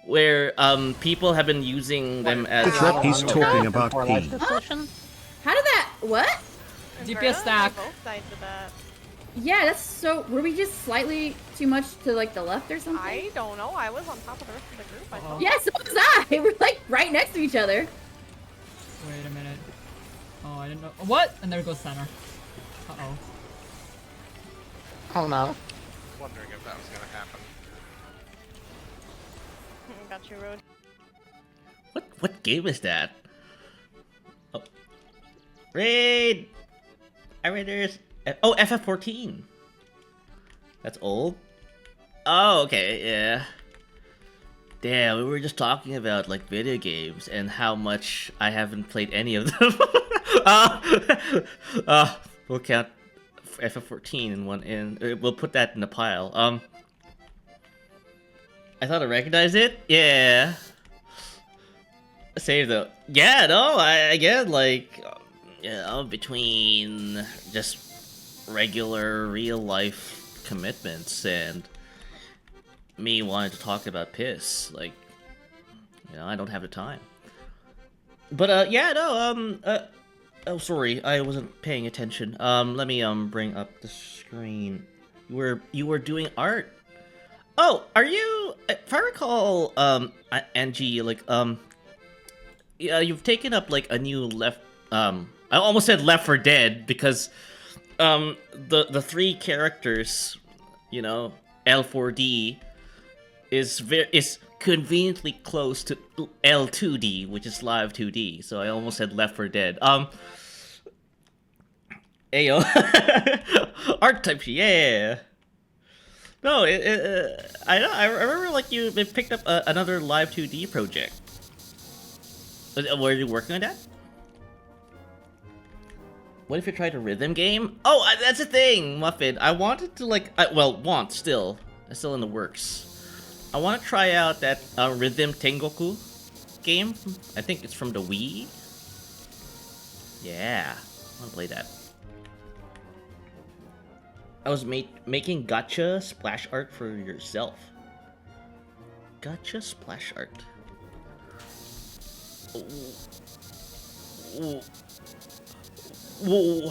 where people have been using them as. He's talking about pee. How did that? What? DPS stack. Both sides of that. Yeah, that's so. Were we just slightly too much to like the left or something? I don't know. I was on top of the rest of the group. I thought. Yeah, so was I. We're like right next to each other. Wait a minute. Oh, I didn't know. What? And there goes center. Uh-oh. Oh no. Wondering if that was gonna happen. Got you, Road. What game is that? Oh. Raid! Raiders. Oh, FF14. That's old. Oh, okay, yeah. Damn, we were just talking about like video games and how much I haven't played any of them. We'll count FF14 in one. We'll put that in the pile. I thought I recognized it. Yeah. Save though. Yeah, no, I again like, between just regular real life commitments and me wanting to talk about piss, like, I don't have the time. But yeah, no, oh sorry, I wasn't paying attention. Let me bring up the screen. You were doing art. Oh, are you? If I recall, Angie, like, yeah, you've taken up like a new I almost said Left 4 Dead because, the three characters, L4D is conveniently close to L2D, which is live 2D. So I almost said Left 4 Dead. Ayo, art type, yeah. No, I remember like you picked up another live 2D project. Were you working on that? What if you tried a rhythm game? Oh, that's a thing, Muffin. I wanted to like, still. It's still in the works. I want to try out that Rhythm Tengoku game. I think it's from the Wii. Yeah, I want to play that. I was making gacha splash art for yourself. Gacha splash art.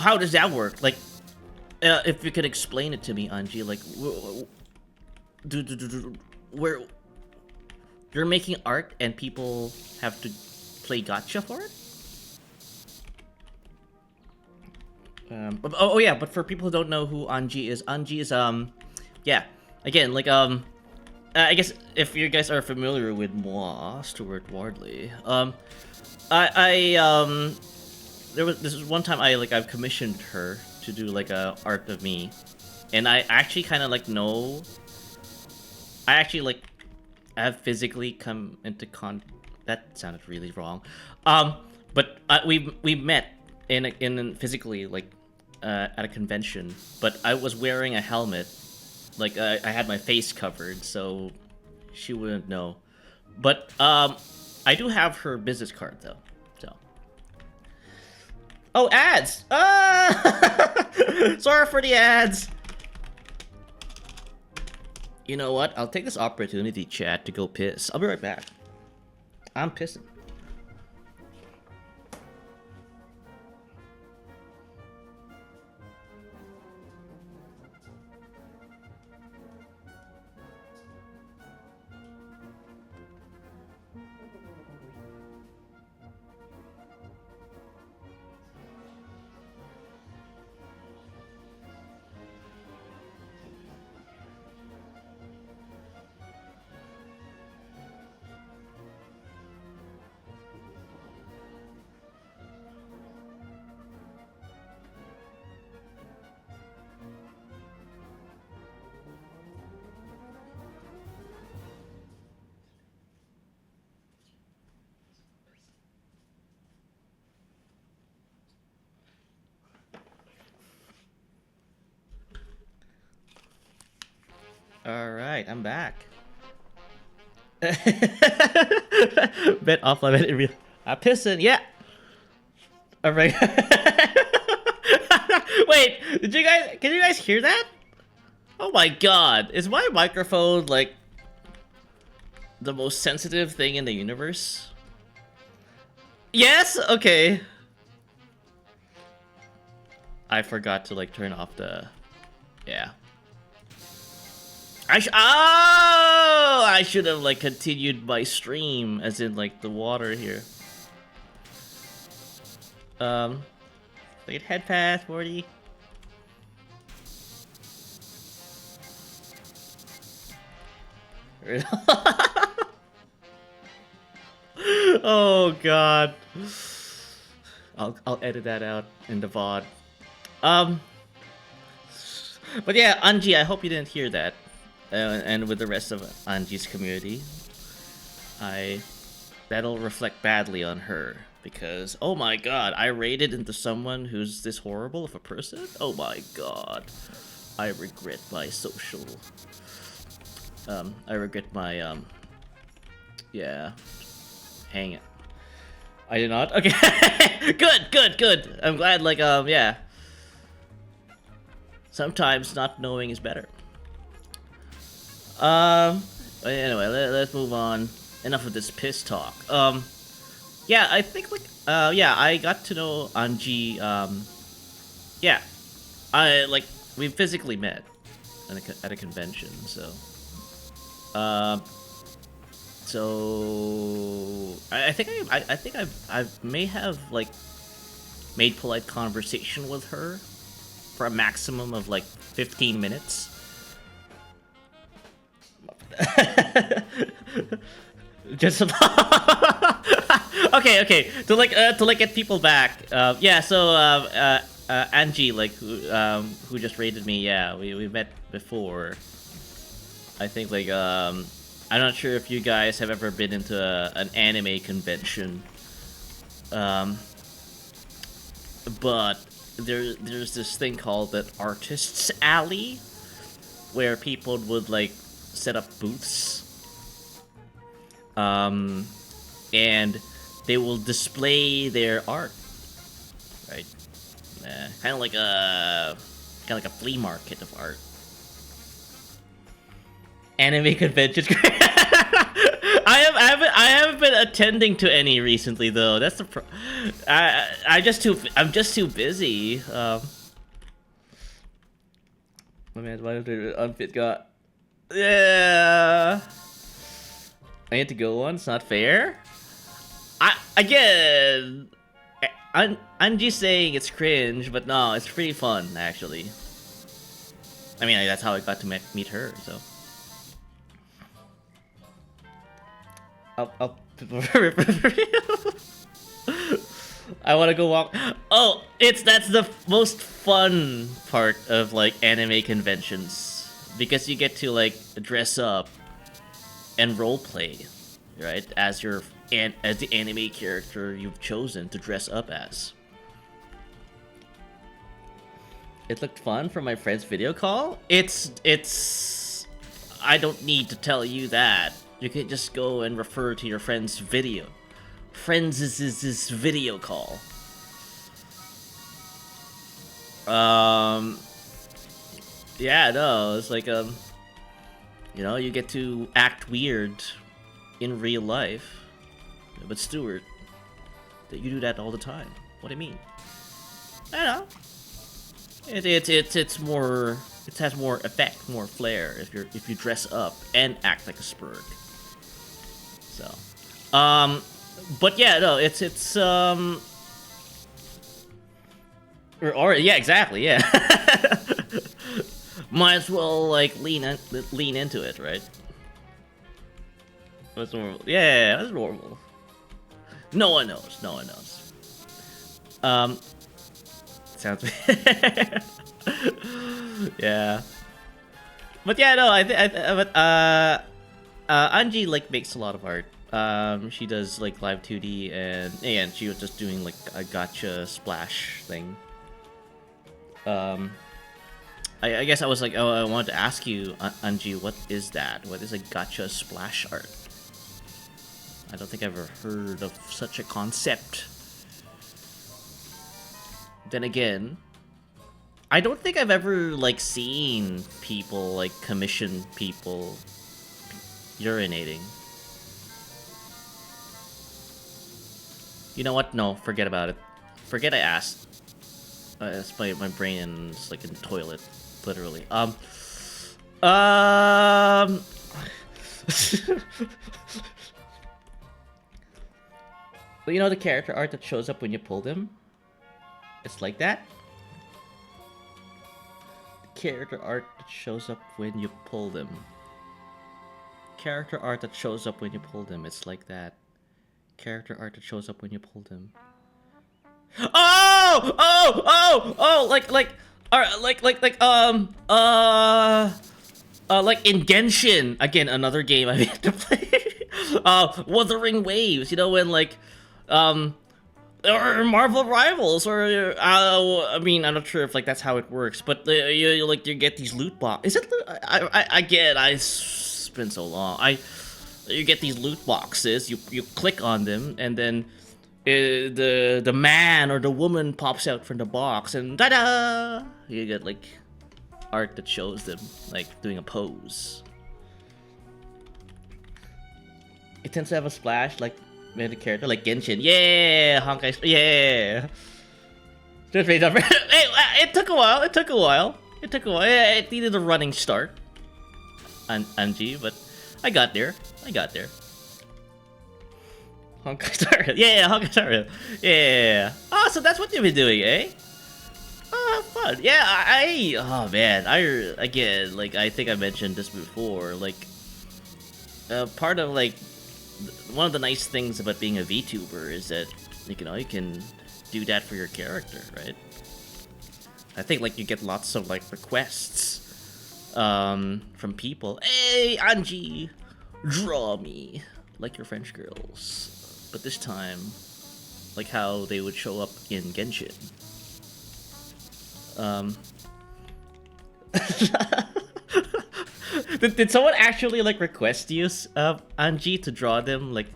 How does that work? Like, if you could explain it to me, Anji. Like, where you're making art and people have to play gacha for it? Oh yeah, but for people who don't know who Anji is yeah, again, like, I guess if you guys are familiar with moi, Stuart Wardley, this is one time I've commissioned her to do like a art of me, and I actually kind of like I have physically come into that sounded really wrong, but we met in physically, like, at a convention, but I was wearing a helmet, like, I had my face covered, so she wouldn't know. But I do have her business card though, so. Oh, ads! Sorry for the ads. You know what? I'll take this opportunity, chat, to go piss. I'll be right back. I'm pissing. Alright, I'm back. Bet offline, bet in real. I'm pissing, yeah! Alright. Wait, can you guys hear that? Oh my god, is my microphone like the most sensitive thing in the universe? Yes? Okay. I forgot to like turn off the... Yeah. I should have like continued my stream, as in like the water here. Like head path, Morty. Oh god. I'll edit that out in the VOD. But yeah, Anji, I hope you didn't hear that. And with the rest of Anji's community, that'll reflect badly on her, because oh my god, I raided into someone who's this horrible of a person. Oh my god, I regret my social. I regret my yeah, hang it. I did not. Okay. Good. I'm glad. Like yeah. Sometimes not knowing is better. Anyway, let's move on. Enough of this piss talk. Yeah, I think like yeah, I got to know Anji. Yeah, we physically met at a convention. So, I think I may have like made polite conversation with her for a maximum of like 15 minutes. Just okay. To get people back. Yeah. So Angie, like who just raided me. Yeah, we met before. I think like I'm not sure if you guys have ever been into an anime convention. But there's this thing called the Artists Alley, where people would like set up booths. And they will display their art, right? Kind of like a flea market of art. Anime conventions. I haven't been attending to any recently though. That's the I'm just too busy. My man, why did unfit got? Yeah. I had to go one. It's not fair. I'm just saying it's cringe, but no, it's pretty fun actually. I mean, that's how I got to meet her. So I'll I want to go walk. Oh, that's the most fun part of like anime conventions because you get to like dress up and roleplay, right? As the anime character you've chosen to dress up as. It looked fun from my friend's video call. It's. I don't need to tell you that. You can just go and refer to your friend's video. Friends is this video call. Yeah, no, it's like you know, you get to act weird in real life. But Stuart, you do that all the time. What do you mean? I don't know. It's more. It has more effect, more flair if you dress up and act like a spurg. So, but yeah, no, it's or yeah, exactly, yeah. Might as well like lean into it, right? That's normal. Yeah, that's normal. No one knows. No one knows. Sounds. Yeah. But yeah, no, but Anji like makes a lot of art. She does like live 2D and she was just doing like a gacha splash thing. I guess I was like, oh, I wanted to ask you, Anji, what is that? What is a gacha splash art? I don't think I've ever heard of such a concept. Then again, I don't think I've ever like seen people like commission people urinating. You know what? No, forget about it. Forget I asked. That's my brain is like in the toilet, literally. But you know the character art that shows up when you pull them? It's like that. The character art that shows up when you pull them. Character art that shows up when you pull them. It's like that. Character art that shows up when you pull them. Oh! Like in Genshin, again, another game I had to play. Wuthering Waves, you know, when like, or Marvel Rivals, or I mean, I'm not sure if like that's how it works, but you get these loot boxes. Is it? It's been so long. You get these loot boxes. You click on them, and then the man or the woman pops out from the box and ta-da! You get like art that shows them like doing a pose. It tends to have a splash like made a character like Genshin. Yeah, Honkai. Yeah. Just made up. It took a while. It took a while. Yeah, it needed a running start. Anji, but I got there. Honkai Star Rail. Yeah, Honkai Star Rail. Yeah. Oh, so that's what you've been doing, eh? Oh, fun. Yeah, oh man, again, like, I think I mentioned this before, like, part of, like, one of the nice things about being a VTuber is that, you know, you can do that for your character, right? I think, like, you get lots of, like, requests, from people. Hey, Anji, draw me like your French girls. But this time, like how they would show up in Genshin. Did someone actually like request you, Anji, to draw them like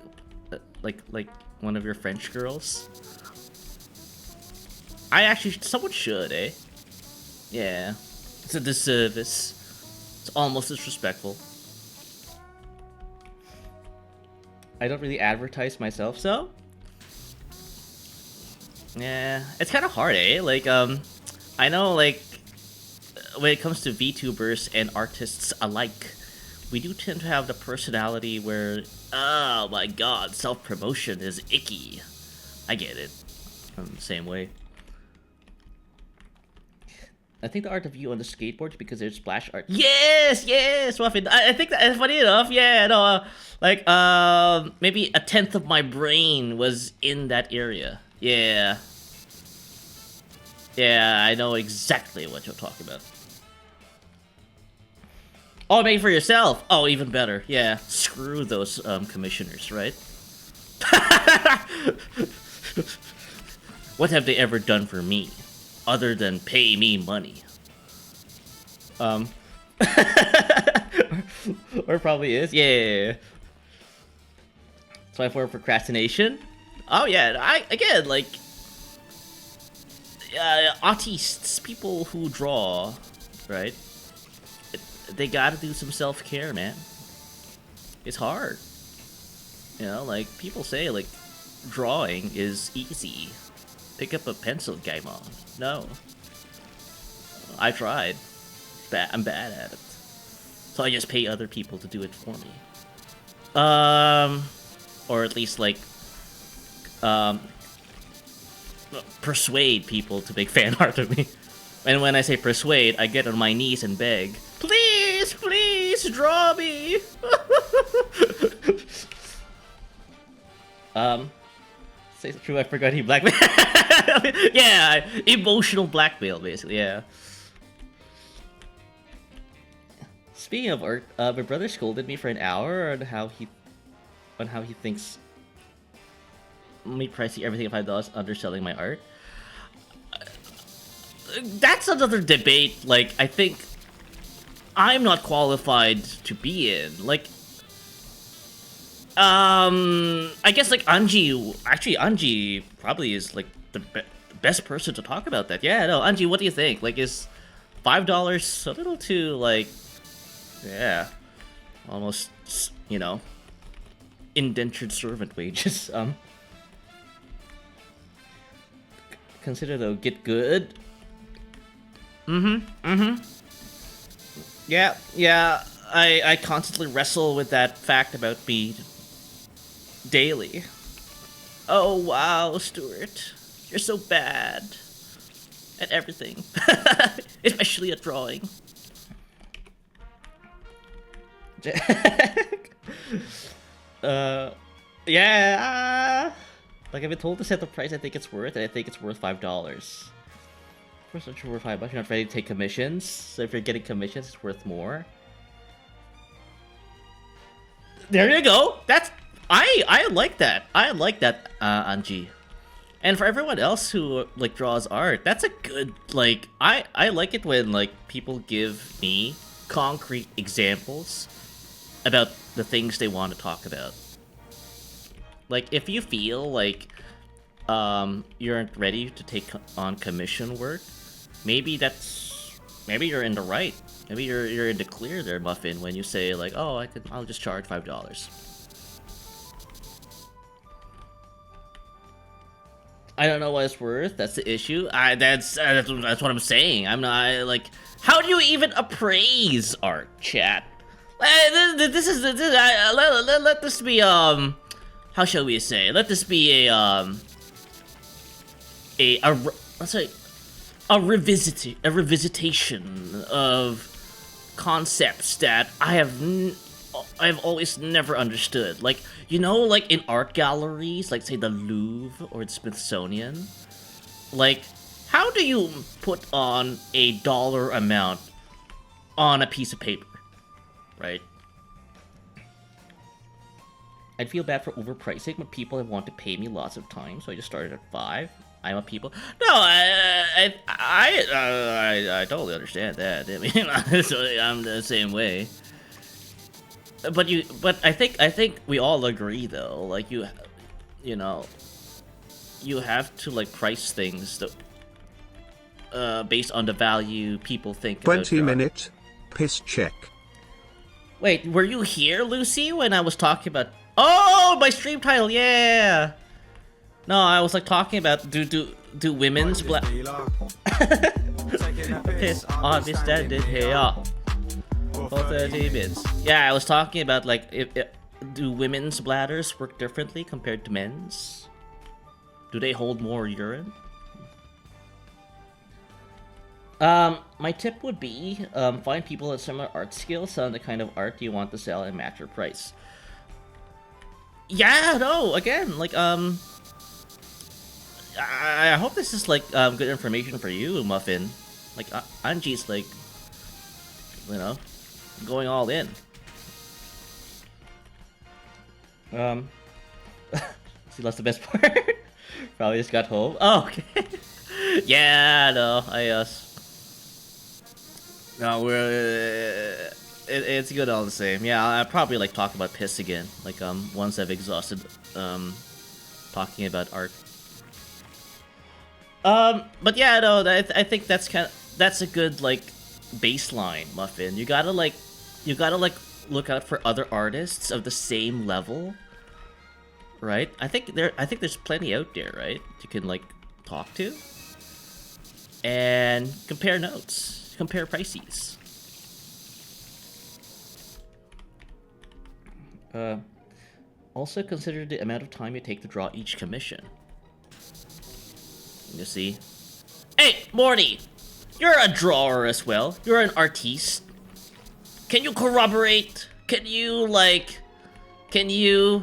one of your French girls? Someone should, eh? Yeah, it's a disservice. It's almost disrespectful. I don't really advertise myself, so yeah, it's kind of hard, eh? Like, I know, like, when it comes to VTubers and artists alike, we do tend to have the personality where, oh my god, self-promotion is icky. I get it. I'm the same way. I think the art of you on the skateboard because there's splash art. Yes, Muffin. I think that, funny enough, yeah, no, like, maybe a tenth of my brain was in that area. Yeah, I know exactly what you're talking about. Oh, make it for yourself. Oh, even better. Yeah, screw those commissioners, right? What have they ever done for me? Other than pay me money. Or probably is. Yeah. So for procrastination. Oh yeah, again, like, artists, people who draw, right? They gotta do some self-care, man. It's hard. You know, like, people say, like, drawing is easy. Pick up a pencil, Gaimon. No. I tried. I'm bad at it. So I just pay other people to do it for me. Or at least, like, persuade people to make fan art of me. And when I say persuade, I get on my knees and beg, please, draw me! Say it's true, I forgot he blackmailed. Yeah, emotional blackmail, basically, yeah. Speaking of art, my brother scolded me for an hour on how he thinks me pricing everything at $5 underselling my art. That's another debate, like, I think I'm not qualified to be in. Like, I guess, like, Anji probably is, like, the best person to talk about that. Yeah, no, Anji, what do you think? Like, is $5 a little too, like, yeah, almost, you know, indentured servant wages? Consider, though, get good. Yeah, I constantly wrestle with that fact about me daily. Oh wow, Stuart, you're so bad at everything, especially at drawing. Yeah. Like, I've been told to set the price I think it's worth, and I think it's worth $5. First, I'm sure worth $5. You're not ready to take commissions, so if you're getting commissions, it's worth more. There you go. That's I like that. I like that, Anji. And for everyone else who, like, draws art, that's a good, like, I like it when, like, people give me concrete examples about the things they want to talk about. Like, if you feel like you aren't ready to take on commission work, maybe you're in the right. Maybe you're in the clear there, Muffin, when you say like, oh, I'll just charge $5. I don't know what it's worth. That's the issue. That's what I'm saying. I'm not like, how do you even appraise art, chat? Let this be how shall we say? Let this be let's say a revisitation of concepts that I've always never understood. Like, you know, like in art galleries, like say the Louvre or the Smithsonian, like how do you put on a dollar amount on a piece of paper, right? I'd feel bad for overpricing, but people have wanted to pay me lots of time, so I just started at 5. I'm a people. No, I totally understand that. I mean, honestly, I'm the same way. But I think we all agree though. Like you know, you have to like price things that, based on the value people think. 20-minute piss check. Wait, were you here, Lucy, when I was talking about? Oh, my stream title, yeah. No, I was like talking about do women's black piss on this standard here for 30 minutes. Yeah, I was talking about like do women's bladders work differently compared to men's? Do they hold more urine? My tip would be find people with similar art skills, sell the kind of art you want to sell and match your price. Yeah, no, again, like I hope this is like good information for you, Muffin. Like Anji's like, you know, going all in. See, that's the best part. Probably just got home. Oh, okay. Yeah, no, no, it's good all the same. Yeah, I'll probably like talk about piss again. Like once I've exhausted talking about art. But yeah, no, I think that's a good like baseline, Muffin. You gotta like look out for other artists of the same level, right? I think there's plenty out there, right? You can like talk to and compare notes, compare prices. Also consider the amount of time you take to draw each commission. You see? Hey, Morty! You're a drawer as well. You're an artiste. Can you corroborate? Can you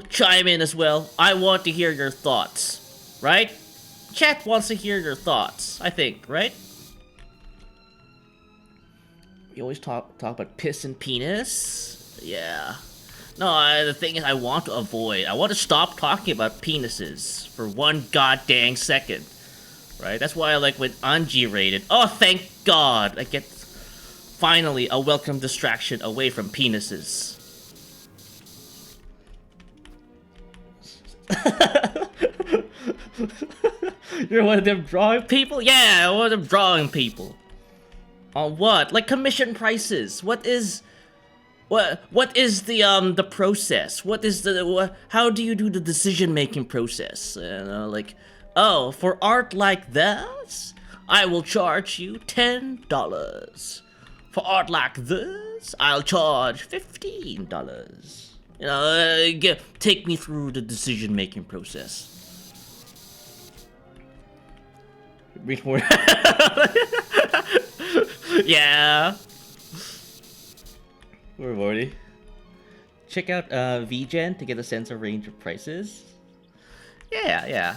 chime in as well? I want to hear your thoughts, right? Chat wants to hear your thoughts, I think, right? We always talk about piss and penis. Yeah. No, the thing is, I want to stop talking about penises for one goddamn second. Right? That's why I like when Anji rated. Oh, thank God! I get finally a welcome distraction away from penises. You're one of them drawing people? Yeah, one of them drawing people. On what? Like commission prices. What is the process? How do you do the decision-making process? Like, oh, for art like this, I will charge you $10. For art like this, I'll charge $15. You know, take me through the decision-making process. Reach more. Yeah. We're Morty. Check out VGen to get a sense of range of prices. Yeah.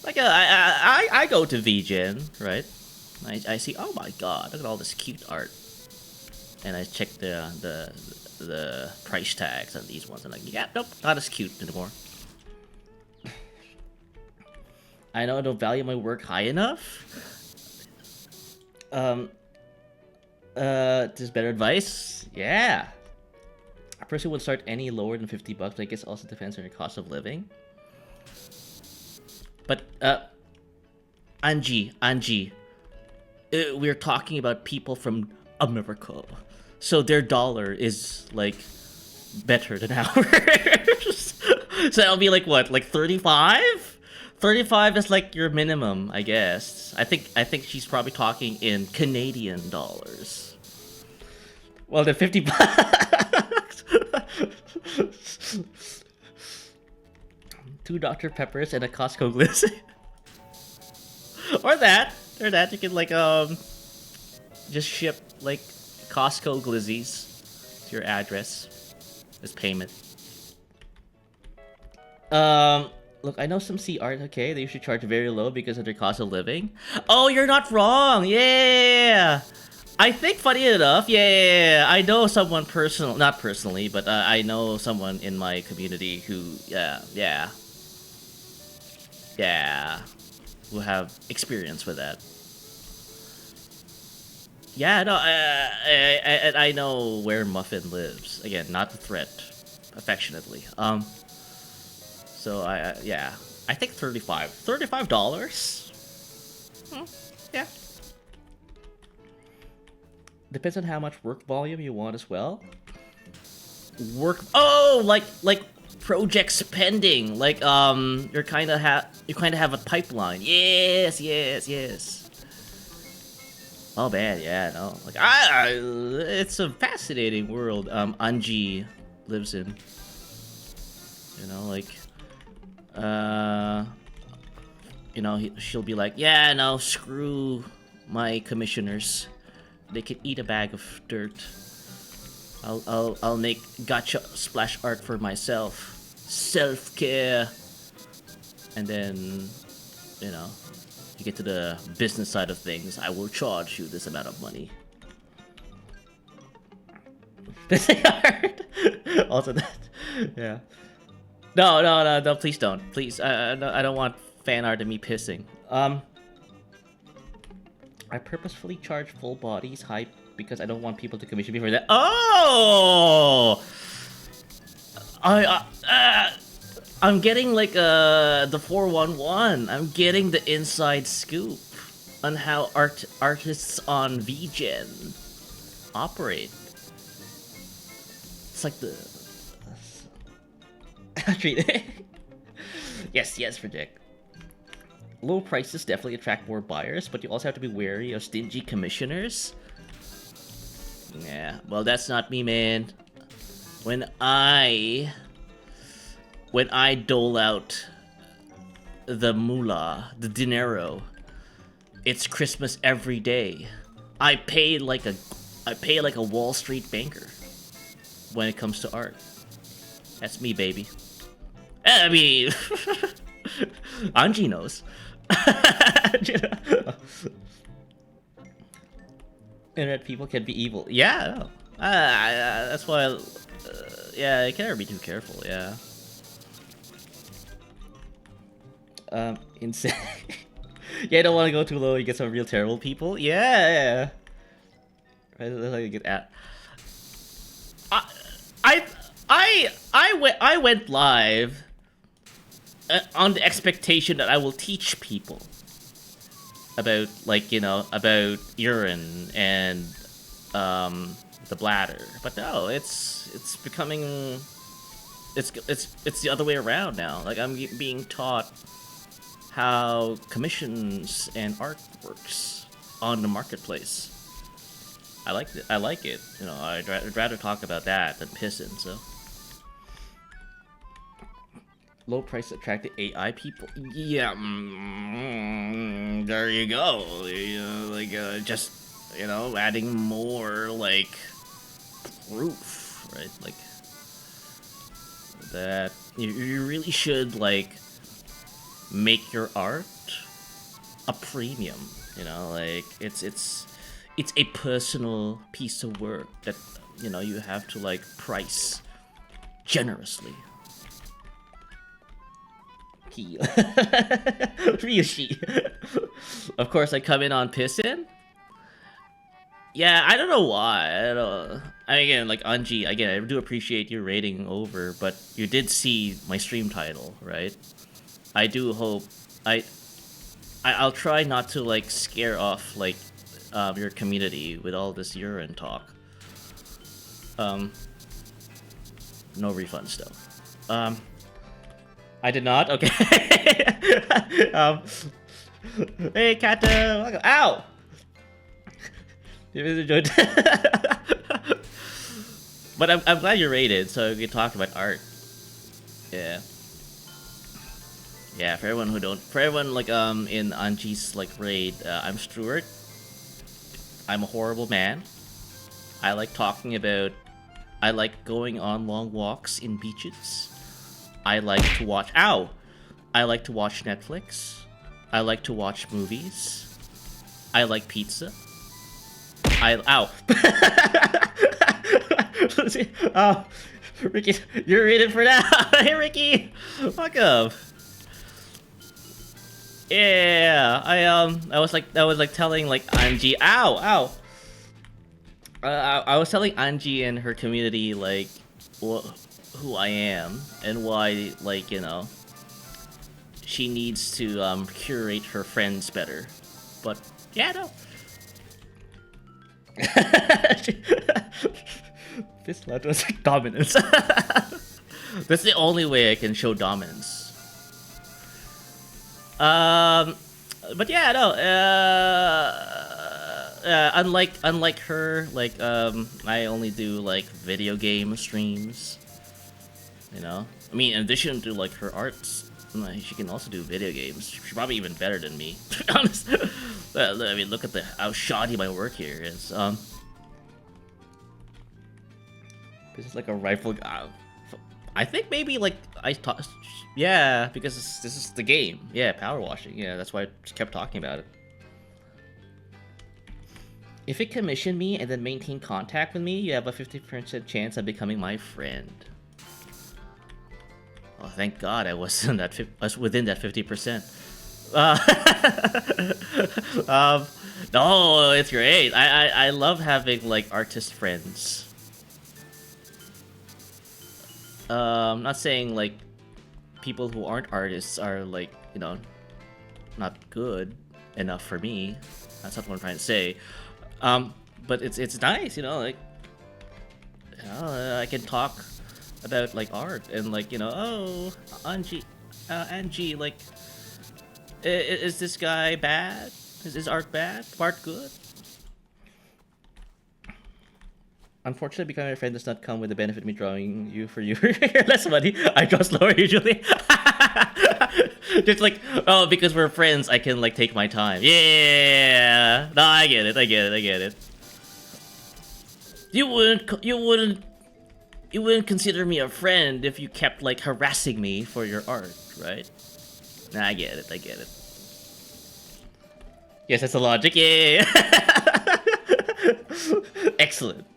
Like I go to VGen, right? I see, oh my god, look at all this cute art, and I check the price tags on these ones, and like, yeah, nope, not as cute anymore. I know I don't value my work high enough. Just better advice? Yeah. A person would start any lower than $50, but I guess also depends on your cost of living. But Angie, we're talking about people from America, so their dollar is like better than ours. So that'll be like what, like 35? 35 is like your minimum, I guess. I think she's probably talking in Canadian dollars. Well, then 50 bucks. 2 Dr. Peppers and a Costco glizzy. Or that you can like just ship like Costco glizzies to your address as payment. Look, I know some sea art, okay? They usually charge very low because of their cost of living. Oh, you're not wrong! Yeah! I think, funny enough, yeah, I know someone not personally, but I know someone in my community who, yeah, who have experience with that. Yeah, no, I know where Muffin lives. Again, not the threat, affectionately. So yeah, I think $35. Yeah. Depends on how much work volume you want as well. Oh, like project spending. Like you kind of have a pipeline. Yes. Oh man, yeah, no. Like it's a fascinating world Angie lives in. You know, like she'll be like, yeah, no, screw my commissioners. They can eat a bag of dirt. I'll make gotcha splash art for myself. Self-care. And then, you get to the business side of things. I will charge you this amount of money. Pissing art. Also that. Yeah. No, please don't. Please, I don't want fan art of me pissing. I purposefully charge full bodies hype because I don't want people to commission me for that. Oh! I'm getting like the 411. I'm getting the inside scoop on how artists on VGen operate. It's like the yes, predict. Low prices definitely attract more buyers, but you also have to be wary of stingy commissioners. Yeah, well, that's not me, man. When I dole out the moolah, the dinero, it's Christmas every day. I pay like a Wall Street banker when it comes to art. That's me, baby. I mean, Angie knows. Internet people can be evil. Yeah, no. That's why. Yeah, you can't ever be too careful. Yeah. Insane. Yeah, I don't want to go too low. You get some real terrible people. Yeah. Right, that's how you get at. I went live on the expectation that I will teach people about, like, about urine and the bladder. But no, it's becoming it's the other way around now. Like, I'm being taught how commissions and art works on the marketplace. I like it. I'd rather talk about that than pissing. So. Low price attracted AI people. Yeah, there you go. Just adding more like proof, right? Like that you really should like make your art a premium. Like it's a personal piece of work that you have to like price generously. Ryushi. Of course, I come in on pissin'. Yeah, I don't know why. Again, like Anji, again, I do appreciate your rating over, but you did see my stream title, right? I do hope I'll try not to like scare off like your community with all this urine talk. No refunds though. I did not. Okay. Hey, Kata. Welcome. Ow. You really enjoyed. But I'm glad you rated, so we can talk about art. Yeah. Yeah, for everyone like in Anji's like raid, I'm Stuart. I'm a horrible man. I like talking about. I like going on long walks in beaches. I like to watch. Ow! I like to watch Netflix. I like to watch movies. I like pizza. Ow! Oh, Ricky, you're rated for that. Hey, Ricky, welcome. Yeah, I was like telling like Anji. Ow! I was telling Anji and her community like who I am and why, like, you know, she needs to curate her friends better. But yeah, no. This lad was like dominance. That's the only way I can show dominance. But yeah, no. Unlike her, like I only do like video game streams. You know, I mean, in addition to like her arts, she can also do video games. She's probably even better than me, to be honest. I mean, look at how shoddy my work here is. This is like a rifle. I think maybe like I thought. Yeah, because this is the game. Yeah, power washing. Yeah, that's why I just kept talking about it. If it commissioned me and then maintain contact with me, you have a 50% chance of becoming my friend. Oh, thank God I was in that. I was within that 50%. No, it's great. I love having like artist friends. I'm not saying like people who aren't artists are like, you know, not good enough for me. That's not what I'm trying to say. But it's nice, you know, like, you know, I can talk about like art and like, you know, oh, Angie, like, is this guy bad? Is his art bad? Art good? Unfortunately, becoming a friend does not come with the benefit of me drawing you for you. Less money. I draw slower usually. Just like, oh, because we're friends, I can like take my time. Yeah. No, I get it. You wouldn't consider me a friend if you kept like harassing me for your art, right? Nah, I get it. Yes, that's the logic. Yeah. Excellent.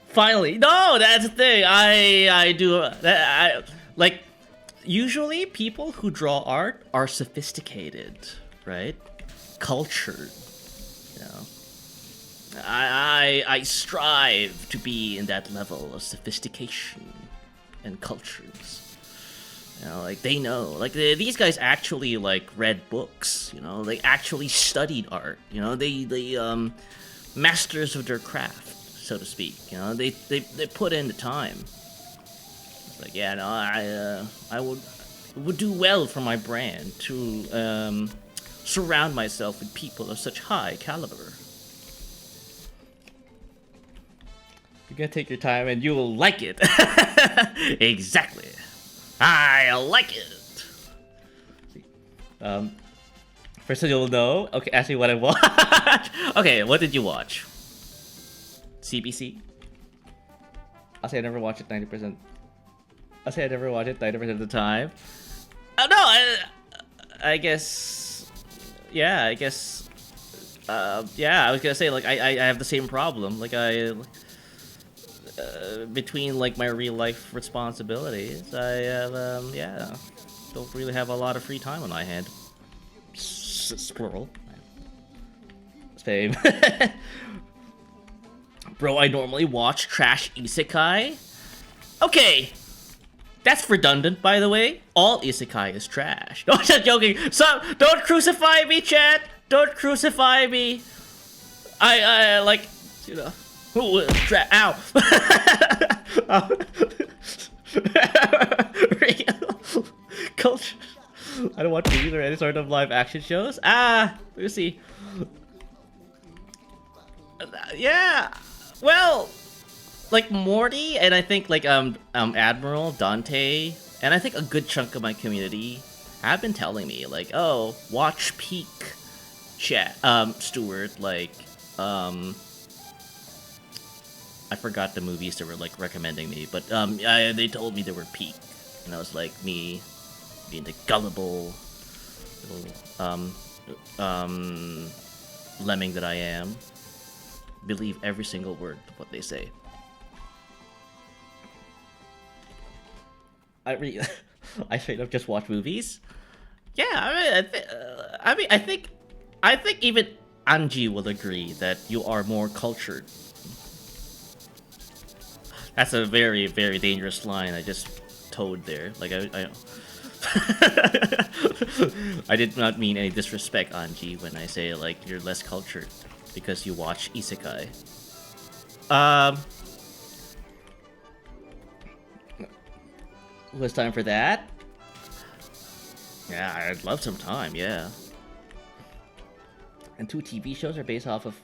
Finally, no, that's the thing. I do. Like, usually people who draw art are sophisticated, right? Cultured. You know, I strive to be in that level of sophistication and cultures. You know, like they know, like these guys actually like read books. You know, they actually studied art. You know, they masters of their craft, so to speak. You know, they put in the time. It's like, yeah, no, I would do well for my brand to surround myself with people of such high caliber. You gotta take your time and you will like it. Exactly. I like it. First you'll know. Okay, ask me what I watched. Okay, what did you watch? CBC? I'll say I never watch it 90%. I'll say I never watch it 90% of the time. Oh no, I guess. Yeah, I guess. Yeah, I was gonna say like I have the same problem. Like between like my real life responsibilities, I have yeah, don't really have a lot of free time on my hand. Squirrel. Same. Bro, I normally watch trash isekai. Okay, That's redundant, by the way. All isekai is trash. No, I'm just joking. So, don't crucify me, chat. Don't crucify me. I like, you know. Ow. Real culture. I don't watch movies or any sort of live action shows. Let's see. Yeah. Well, like Morty, and I think like Admiral Dante, and I think a good chunk of my community have been telling me like, oh, watch Peak, chat, Stuward, like, I forgot the movies they were like recommending me, but they told me they were Peak, and I was like, me being the gullible little lemming that I am, believe every single word of what they say. I straight up just watch movies. Yeah, I think even Anji will agree that you are more cultured. That's a very, very dangerous line I just toed there. Like I I did not mean any disrespect, Anji, when I say like you're less cultured because you watch isekai. Was time for that? Yeah, I'd love some time, yeah. And 2 TV shows are based off of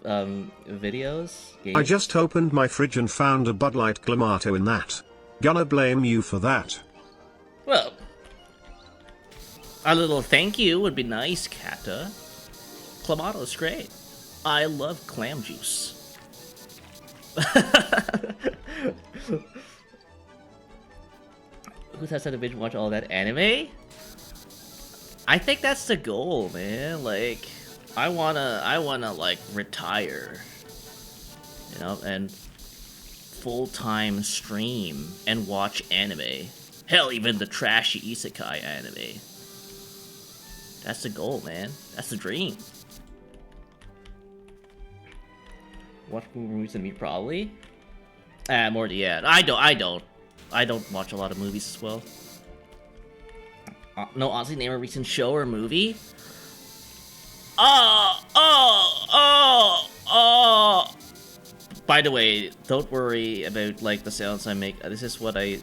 videos. Games. I just opened my fridge and found a Bud Light Clamato in that. Gonna blame you for that. Well, a little thank you would be nice, Kata. Clamato's great. I love clam juice. Who has to binge watch all that anime? I think that's the goal, man. Like, I wanna like retire, you know, and full-time stream and watch anime. Hell, even the trashy isekai anime. That's the goal, man. That's the dream. Watch more movies than me, probably. Morty, yeah. I don't watch a lot of movies as well. No, honestly, name a recent show or movie. By the way, don't worry about like the sounds I make. This is what I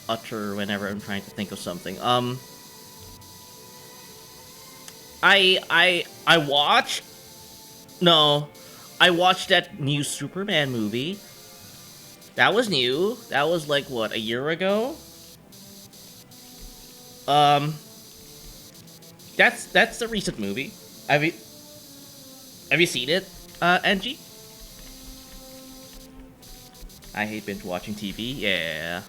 utter whenever I'm trying to think of something. I watched. No, I watched that new Superman movie. That was new. That was like what, a year ago? That's the recent movie. Have you seen it, Angie? I hate binge watching TV. Yeah.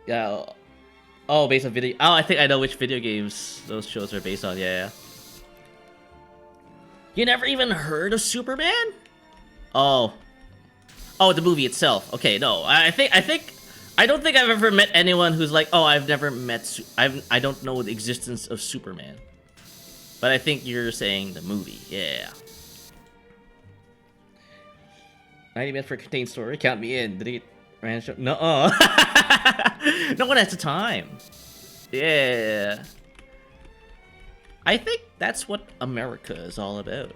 Yeah. Oh, based on video. Oh, I think I know which video games those shows are based on. Yeah. You never even heard of Superman? Oh. Oh, the movie itself. Okay, no. I don't think I've ever met anyone who's like, oh, I've never met. I don't know the existence of Superman. But I think you're saying the movie. Yeah. 90 minutes for a contained story. Count me in. Delete. Random show. No. No one has the time. Yeah. I think that's what America is all about.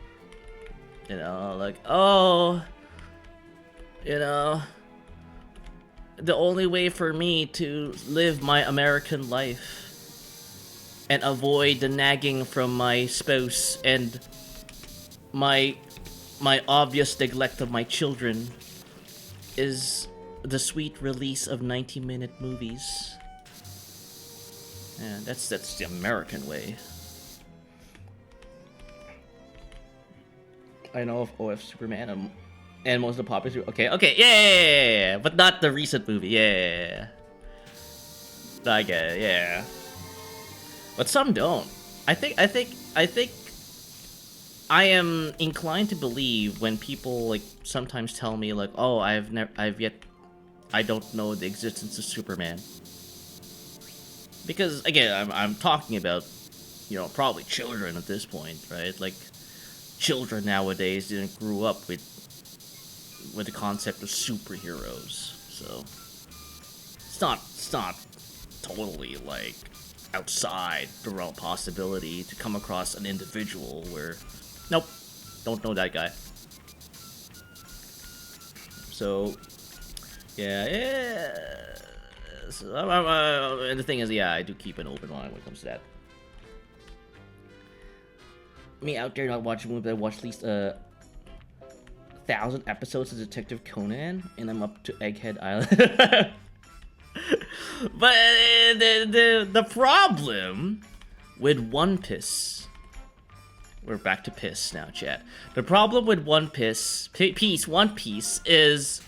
You know, like, oh, you know, the only way for me to live my American life and avoid the nagging from my spouse and my obvious neglect of my children is the sweet release of 90-minute movies. Yeah, that's the American way. I know of OF Superman and most of the popular. Okay, yeah, but not the recent movie. Yeah, I get it. Yeah, but some don't. I think I am inclined to believe when people like sometimes tell me like, oh, I don't know the existence of Superman. Because again, I'm talking about, you know, probably children at this point, right? Like, children nowadays didn't grow up with the concept of superheroes, so It's not totally like outside the realm of possibility to come across an individual where, nope, don't know that guy. So, yeah. So, and the thing is, yeah, I do keep an open mind when it comes to that. Me out there not watching movies, I watched at least 1,000 episodes of Detective Conan, and I'm up to Egghead Island. But the problem with One Piece, we're back to Piss now, chat. The problem with One Piece is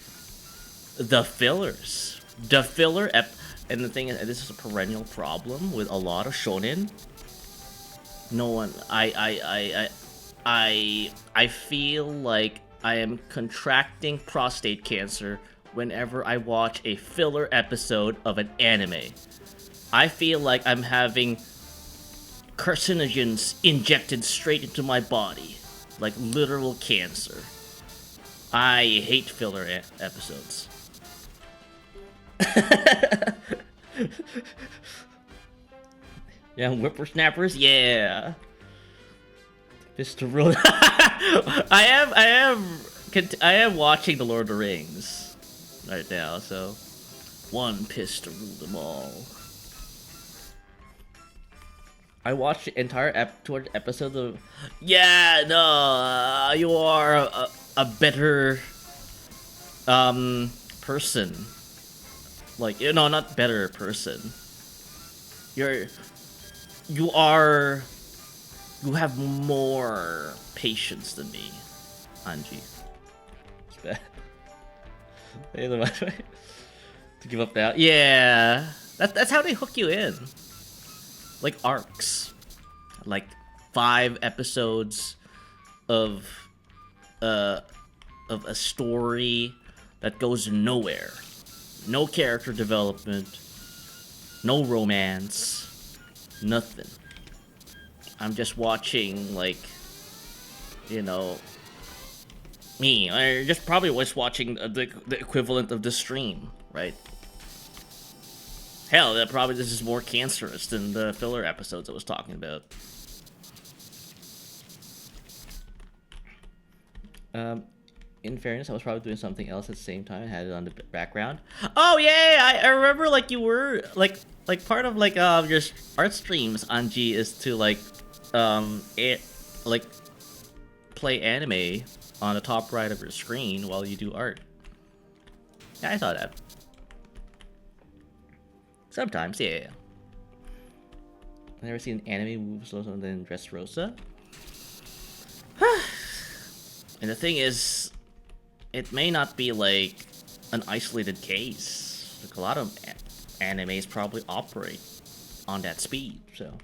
the fillers. The filler and the thing is, this is a perennial problem with a lot of shonen. No one, I feel like I am contracting prostate cancer whenever I watch a filler episode of an anime. I feel like I'm having carcinogens injected straight into my body, like literal cancer. I hate filler episodes. Yeah, whippersnappers, yeah. Mr. Rule. I am watching The Lord of the Rings right now, so one piss to rule them all. I watched the entire episode of. Yeah, no, you are a better person. Like, you know, not better person. You have more patience than me, Anji. It's bad. To give up now. Yeah, that's how they hook you in. Like arcs, like 5 episodes of a story that goes nowhere. No character development, no romance, nothing. I'm just watching, like, you know, me. I just probably was watching the equivalent of the stream, right? Hell, that probably this is more cancerous than the filler episodes I was talking about. In fairness, I was probably doing something else at the same time. I had it on the background. Oh yeah, I remember like you were like part of like your art streams, Anji, is to like play anime on the top right of your screen while you do art. Yeah, I saw that. Sometimes, yeah. I've never seen an anime move slower than Dressrosa. And the thing is, it may not be like an isolated case. Like a lot of animes probably operate on that speed, so.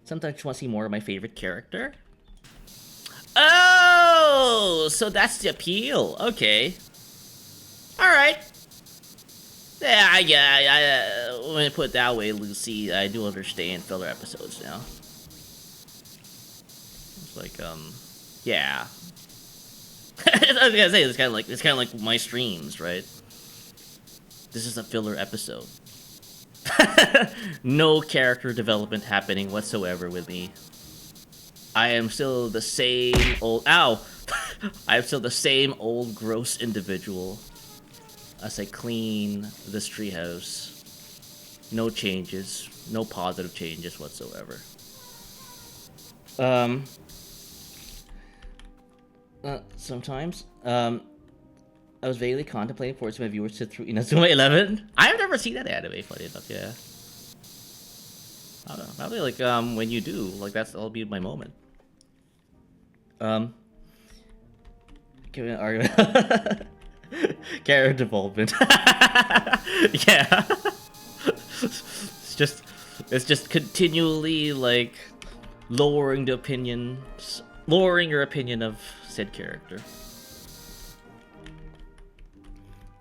Sometimes I just want to see more of my favorite character. Oh, so that's the appeal. Okay. Alright. Yeah, when I put it that way, Lucy, I do understand filler episodes now. It's like, yeah. I was gonna say, it's kind of like my streams, right? This is a filler episode. No character development happening whatsoever with me. I am still the same old. Ow! I am still the same old gross individual. As I clean this treehouse. No changes. No positive changes whatsoever. Sometimes. I was vaguely contemplating forcing my viewers to sit through Inazuma 11. I've never seen that anime, funny enough, yeah. I don't know. Probably like when you do, like that'll be my moment. Give me an argument. Character development. Yeah. It's just continually like lowering your opinion of said character.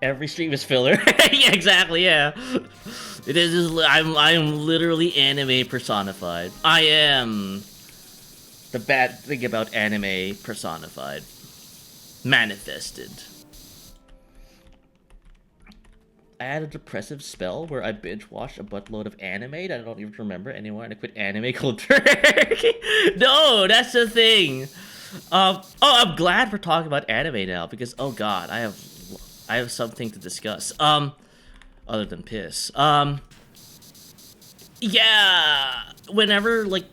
Every stream is filler. Yeah, exactly, yeah. It is I'm literally anime personified. I am the bad thing about anime personified. Manifested. I had a depressive spell where I binge watched a buttload of anime that I don't even remember anymore, and I quit anime cold turkey. No, that's the thing. Oh, I'm glad we're talking about anime now because oh god, I have something to discuss. Other than piss. Yeah. Whenever like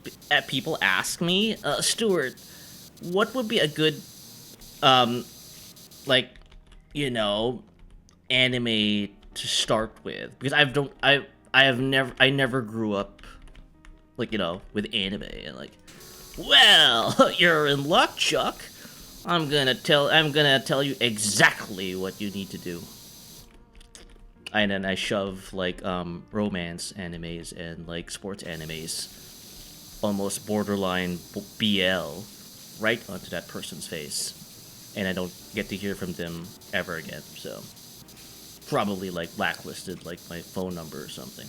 people ask me, Stuart, what would be a good, like, you know, anime to start with? Because I never grew up, like, you know, with anime and like. Well, you're in luck, Chuck. I'm gonna tell you exactly what you need to do. And then I shove like romance animes and like sports animes, almost borderline BL, right onto that person's face, and I don't get to hear from them ever again. So probably like blacklisted, like my phone number or something.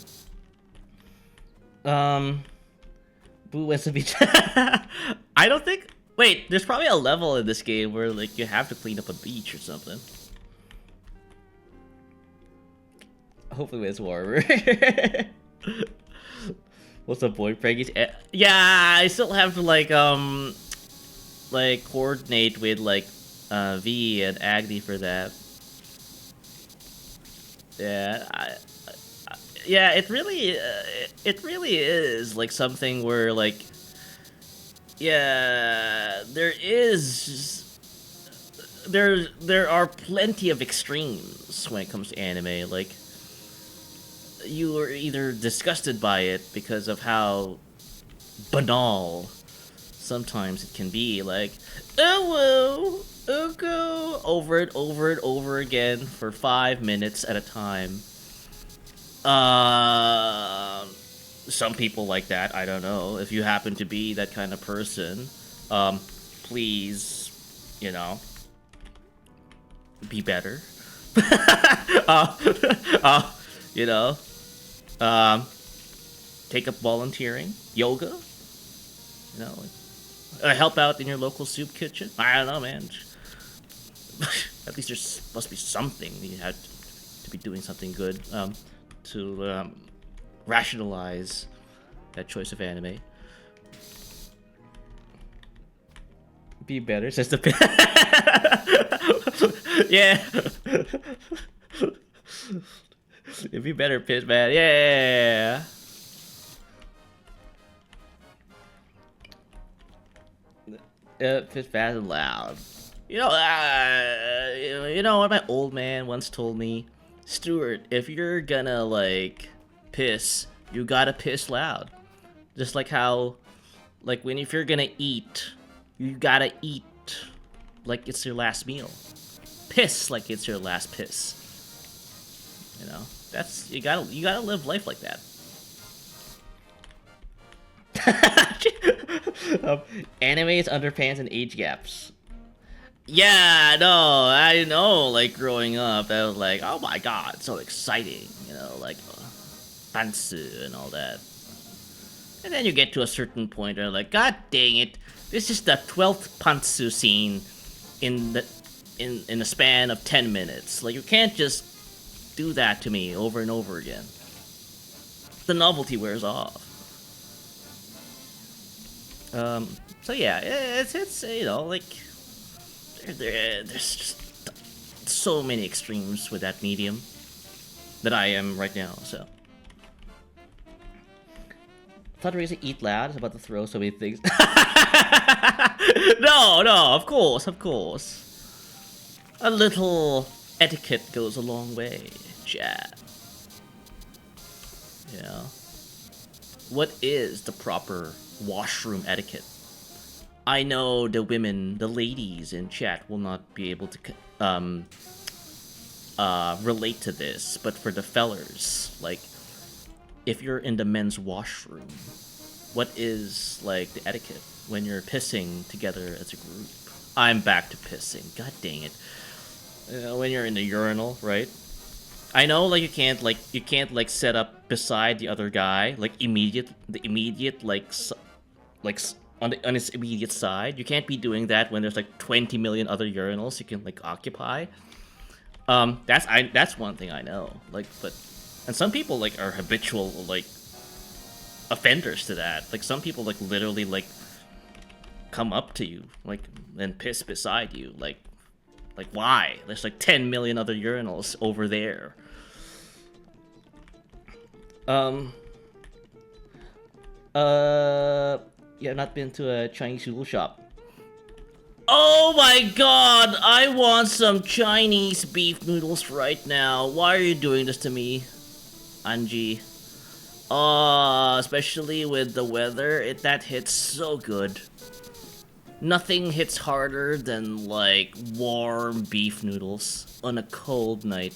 Boo wants to be. I don't think. Wait, there's probably a level in this game where like you have to clean up a beach or something. Hopefully it's warmer. What's up, boy? Preggies? Yeah, I still have to like coordinate with like V and Agni for that. Yeah, yeah, it really is like something where like, yeah, there are plenty of extremes when it comes to anime. Like, you are either disgusted by it because of how banal sometimes it can be, like, oh whoa, oh go, over and over and over again for 5 minutes at a time. Some people like that. I don't know. If you happen to be that kind of person, please, you know, be better. You know, take up volunteering, yoga. You know, like, help out in your local soup kitchen. I don't know, man. At least there must be something you have to be doing something good. To rationalize that choice of anime. Be better, says the yeah. It'd be better, Piss Man. Yeah. Piss fast and loud. You know what my old man once told me? Stuart, if you're gonna like piss, you gotta piss loud. Just like how, like if you're gonna eat, you gotta eat like it's your last meal. Piss like it's your last piss. You know, that's you gotta live life like that. Animes, underpants, and age gaps. Yeah, no, I know, like, growing up, I was like, oh my god, so exciting, you know, like, pantsu and all that. And then you get to a certain point where, like, god dang it, this is the 12th pantsu scene in the span of 10 minutes. Like, you can't just do that to me over and over again. The novelty wears off. So yeah, it's you know, like, there's just so many extremes with that medium that I am right now, so. Thought Razer eat loud is about to throw so many things. No, of course. A little etiquette goes a long way, chat. Yeah. What is the proper washroom etiquette? I know the women, the ladies in chat will not be able to relate to this, but for the fellers, like, if you're in the men's washroom, what is, like, the etiquette when you're pissing together as a group? I'm back to pissing. God dang it. When you're in the urinal, right? I know, like, you can't set up beside the other guy, like, on its immediate side. You can't be doing that when there's like 20 million other urinals you can like occupy. That's one thing I know. Like, but and some people like are habitual like offenders to that. Like some people like literally like come up to you like and piss beside you. Like why? There's like 10 million other urinals over there. Yeah, not been to a Chinese noodle shop. Oh my god, I want some Chinese beef noodles right now. Why are you doing this to me, Anji? Especially with the weather, that hits so good. Nothing hits harder than, like, warm beef noodles on a cold night.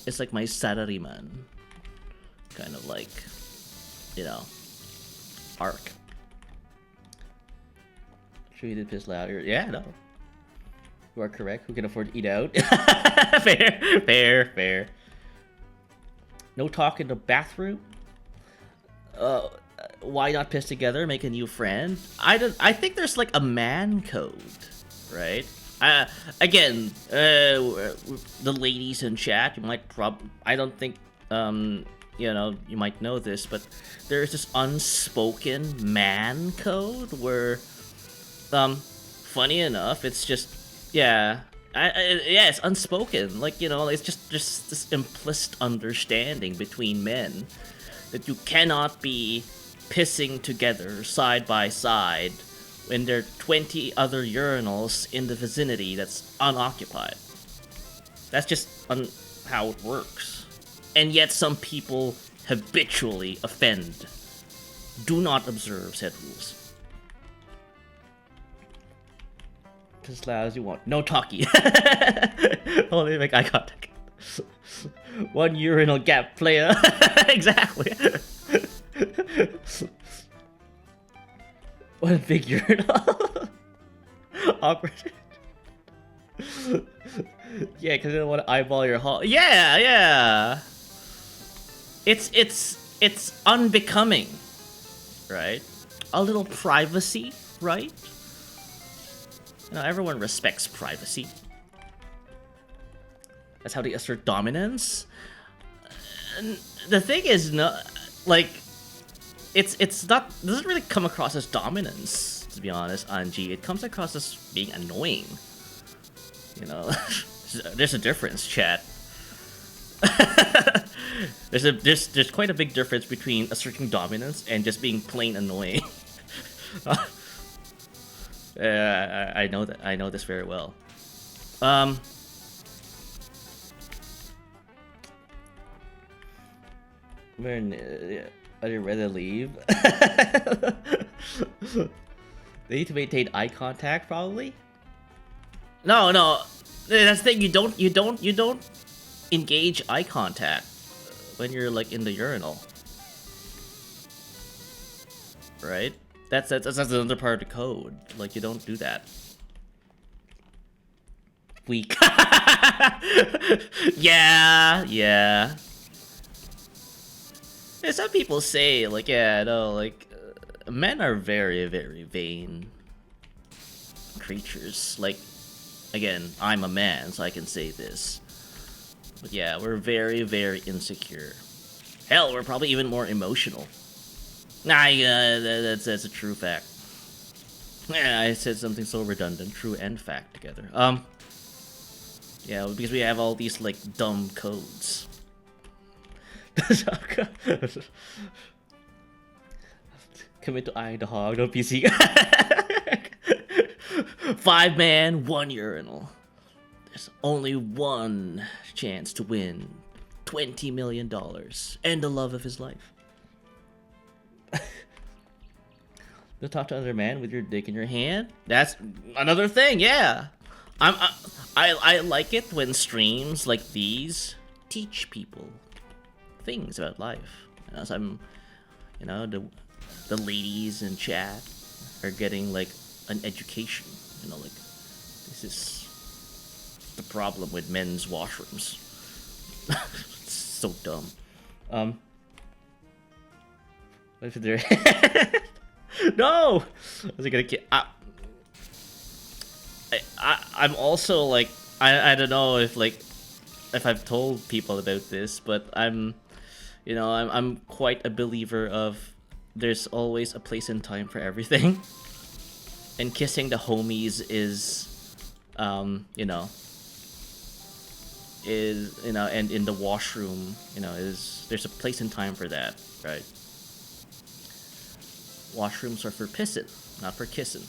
It's like my salaryman. Kind of like, you know, arc. Sure you did piss louder. Yeah, no. You are correct. Who can afford to eat out? Fair. No talk in the bathroom? Why not piss together? Make a new friend? I think there's like a man code, right? Again, the ladies in chat, you might I don't think, you know, you might know this, but there's this unspoken man code where, funny enough, it's just, yeah, it's unspoken. Like, you know, it's just this implicit understanding between men that you cannot be pissing together side by side when there are 20 other urinals in the vicinity that's unoccupied. That's just how it works. And yet some people habitually offend, do not observe said rules. As loud as you want. No talkie. Only make eye contact. One urinal gap player. Exactly. One big urinal. Awkward. Yeah, because I don't want to eyeball your hall. Yeah. It's unbecoming, right? A little privacy, right? You know, everyone respects privacy. That's how they assert dominance. And the thing is, no, like, it's not, it doesn't really come across as dominance, to be honest, Anji. It comes across as being annoying. You know, there's a difference, chat. There's quite a big difference between asserting dominance and just being plain annoying. I know that. I know this very well. Are you ready to leave? They need to maintain eye contact, probably. No. That's the thing. You don't engage eye contact when you're like in the urinal, right? That's another part of the code. Like, you don't do that. Weak. Yeah. Yeah, some people say, like, yeah, no, like, men are very, very vain creatures. Like, again, I'm a man, so I can say this. But yeah, we're very, very insecure. Hell, we're probably even more emotional. Nah, that's a true fact. Yeah, I said something so redundant. True and fact together. Yeah, because we have all these, like, dumb codes. Commit to eyeing the hog, no PC. 5 man, 1 urinal. There's only one chance to win $20 million and the love of his life. Don't talk to another man with your dick in your hand. That's another thing. Yeah, I like it when streams like these teach people things about life. As I'm, you know, the ladies in chat are getting like an education. You know, like, this is the problem with men's washrooms. It's so dumb. What if they're no? Was it gonna get? I'm also like I don't know if like if I've told people about this, but I'm I'm quite a believer of there's always a place and time for everything. And kissing the homies is and in the washroom, there's a place and time for that, right? Washrooms are for pissing, not for kissing.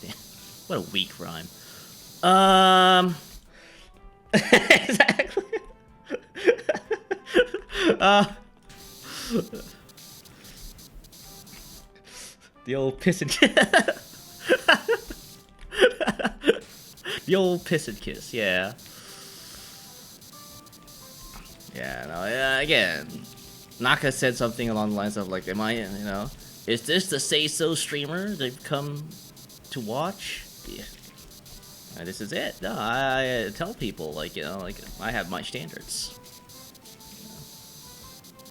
Damn, what a weak rhyme. Exactly. The old pissing the old piss and kiss, yeah. Yeah, no, yeah, again, Naka said something along the lines of like, am I, is this the Say So streamer they've come to watch? Yeah. This is it. No, I tell people, like, I have my standards.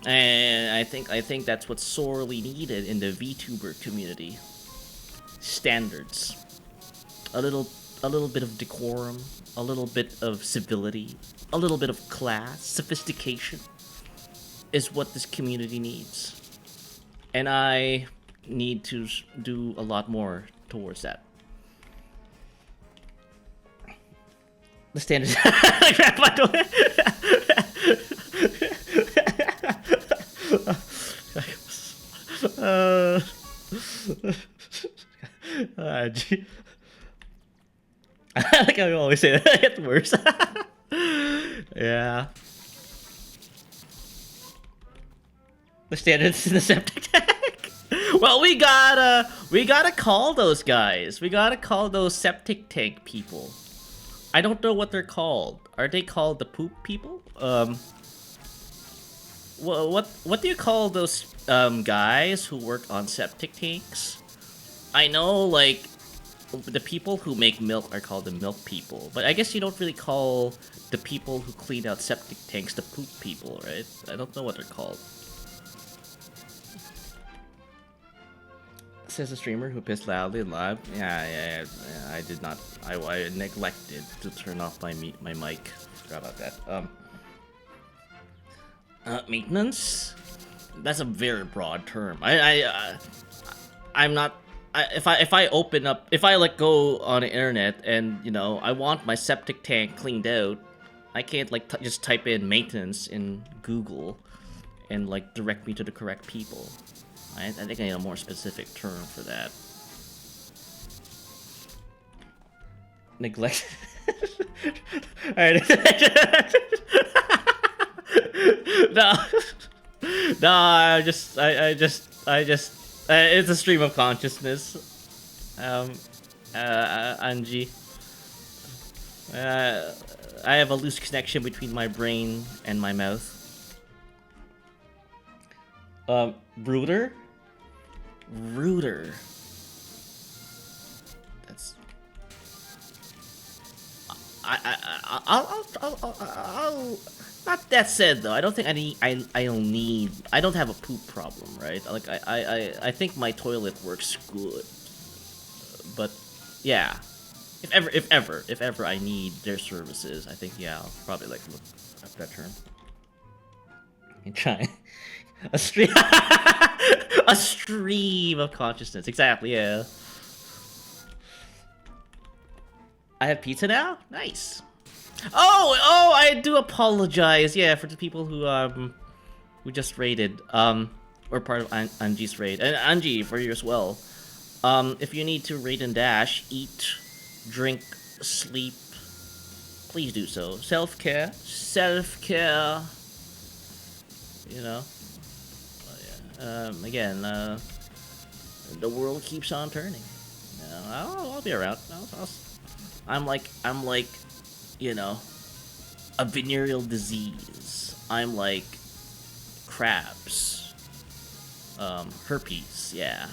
And I think that's what's sorely needed in the VTuber community. Standards. A little bit of decorum, a little bit of civility, a little bit of class, sophistication is what this community needs. And I need to do a lot more towards that. The standards. Gee. I like how you always say that. It gets worse. Yeah. The standards in the septic tank. Well, we gotta call those guys. We gotta call those septic tank people. I don't know what they're called. Are they called the poop people? What do you call those guys who work on septic tanks? I know, like, the people who make milk are called the milk people, but I guess you don't really call the people who clean out septic tanks the poop people, right? I don't know what they're called. Says a streamer who pissed loudly live. Yeah, I did not. I neglected to turn off my mic. Forgot about that. Maintenance? That's a very broad term. I'm not. If I like go on the internet and I want my septic tank cleaned out, I can't like just type in maintenance in Google and like direct me to the correct people. I think I need a more specific term for that. Neglect. Alright. No, I just it's a stream of consciousness. Anji. I have a loose connection between my brain and my mouth. Brooder? Rooter. That's. I'll. Not that said though. I don't think I'll need. I don't have a poop problem, right? Like I think my toilet works good. But yeah, if ever I need their services, I think yeah, I'll probably like look up that term. And try. A stream, a stream of consciousness. Exactly, yeah. I have pizza now. Nice. Oh, I do apologize. Yeah, for the people who just raided. Or part of Anji's raid, and Anji for you as well. If you need to raid and dash, eat, drink, sleep, please do so. Self-care. Again, the world keeps on turning. I'll be around. I'm like, a venereal disease. I'm like crabs, herpes. Yeah,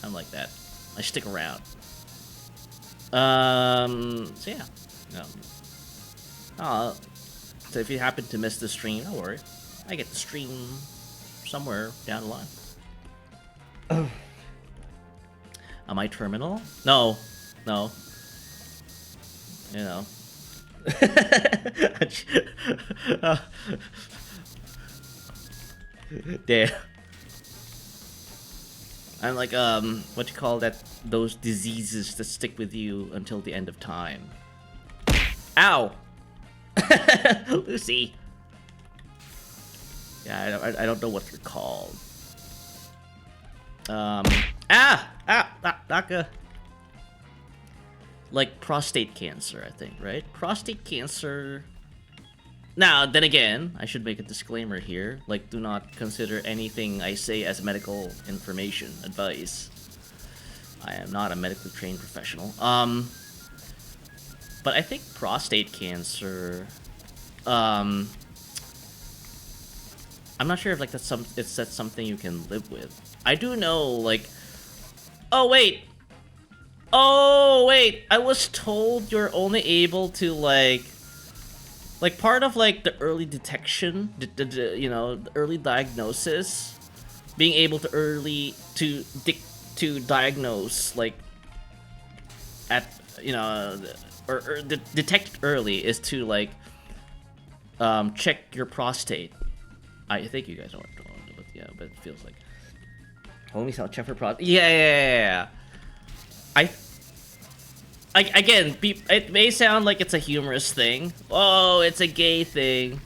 I'm like that. I stick around. So yeah. So if you happen to miss the stream, don't worry. I get the stream somewhere down the line. Am I terminal? No. You know. uh, Damn. I'm like, what you call that? Those diseases that stick with you until the end of time. Ow! Lucy! Yeah, I don't know what they're called. Naka. Like prostate cancer, I think, right? Prostate cancer. Now, then again, I should make a disclaimer here. Like, do not consider anything I say as medical information, advice. I am not a medically trained professional. But I think prostate cancer. I'm not sure if like that's something you can live with. I do know like. Oh wait, I was told you're only able to like part of like the early detection, you know, the early diagnosis, being able to to diagnose like at, you know, or detect early is to like check your prostate. I think you guys don't know, but yeah, but it feels like homies, I'll check for prostate. Yeah. Again, it may sound like it's a humorous thing. Oh, it's a gay thing.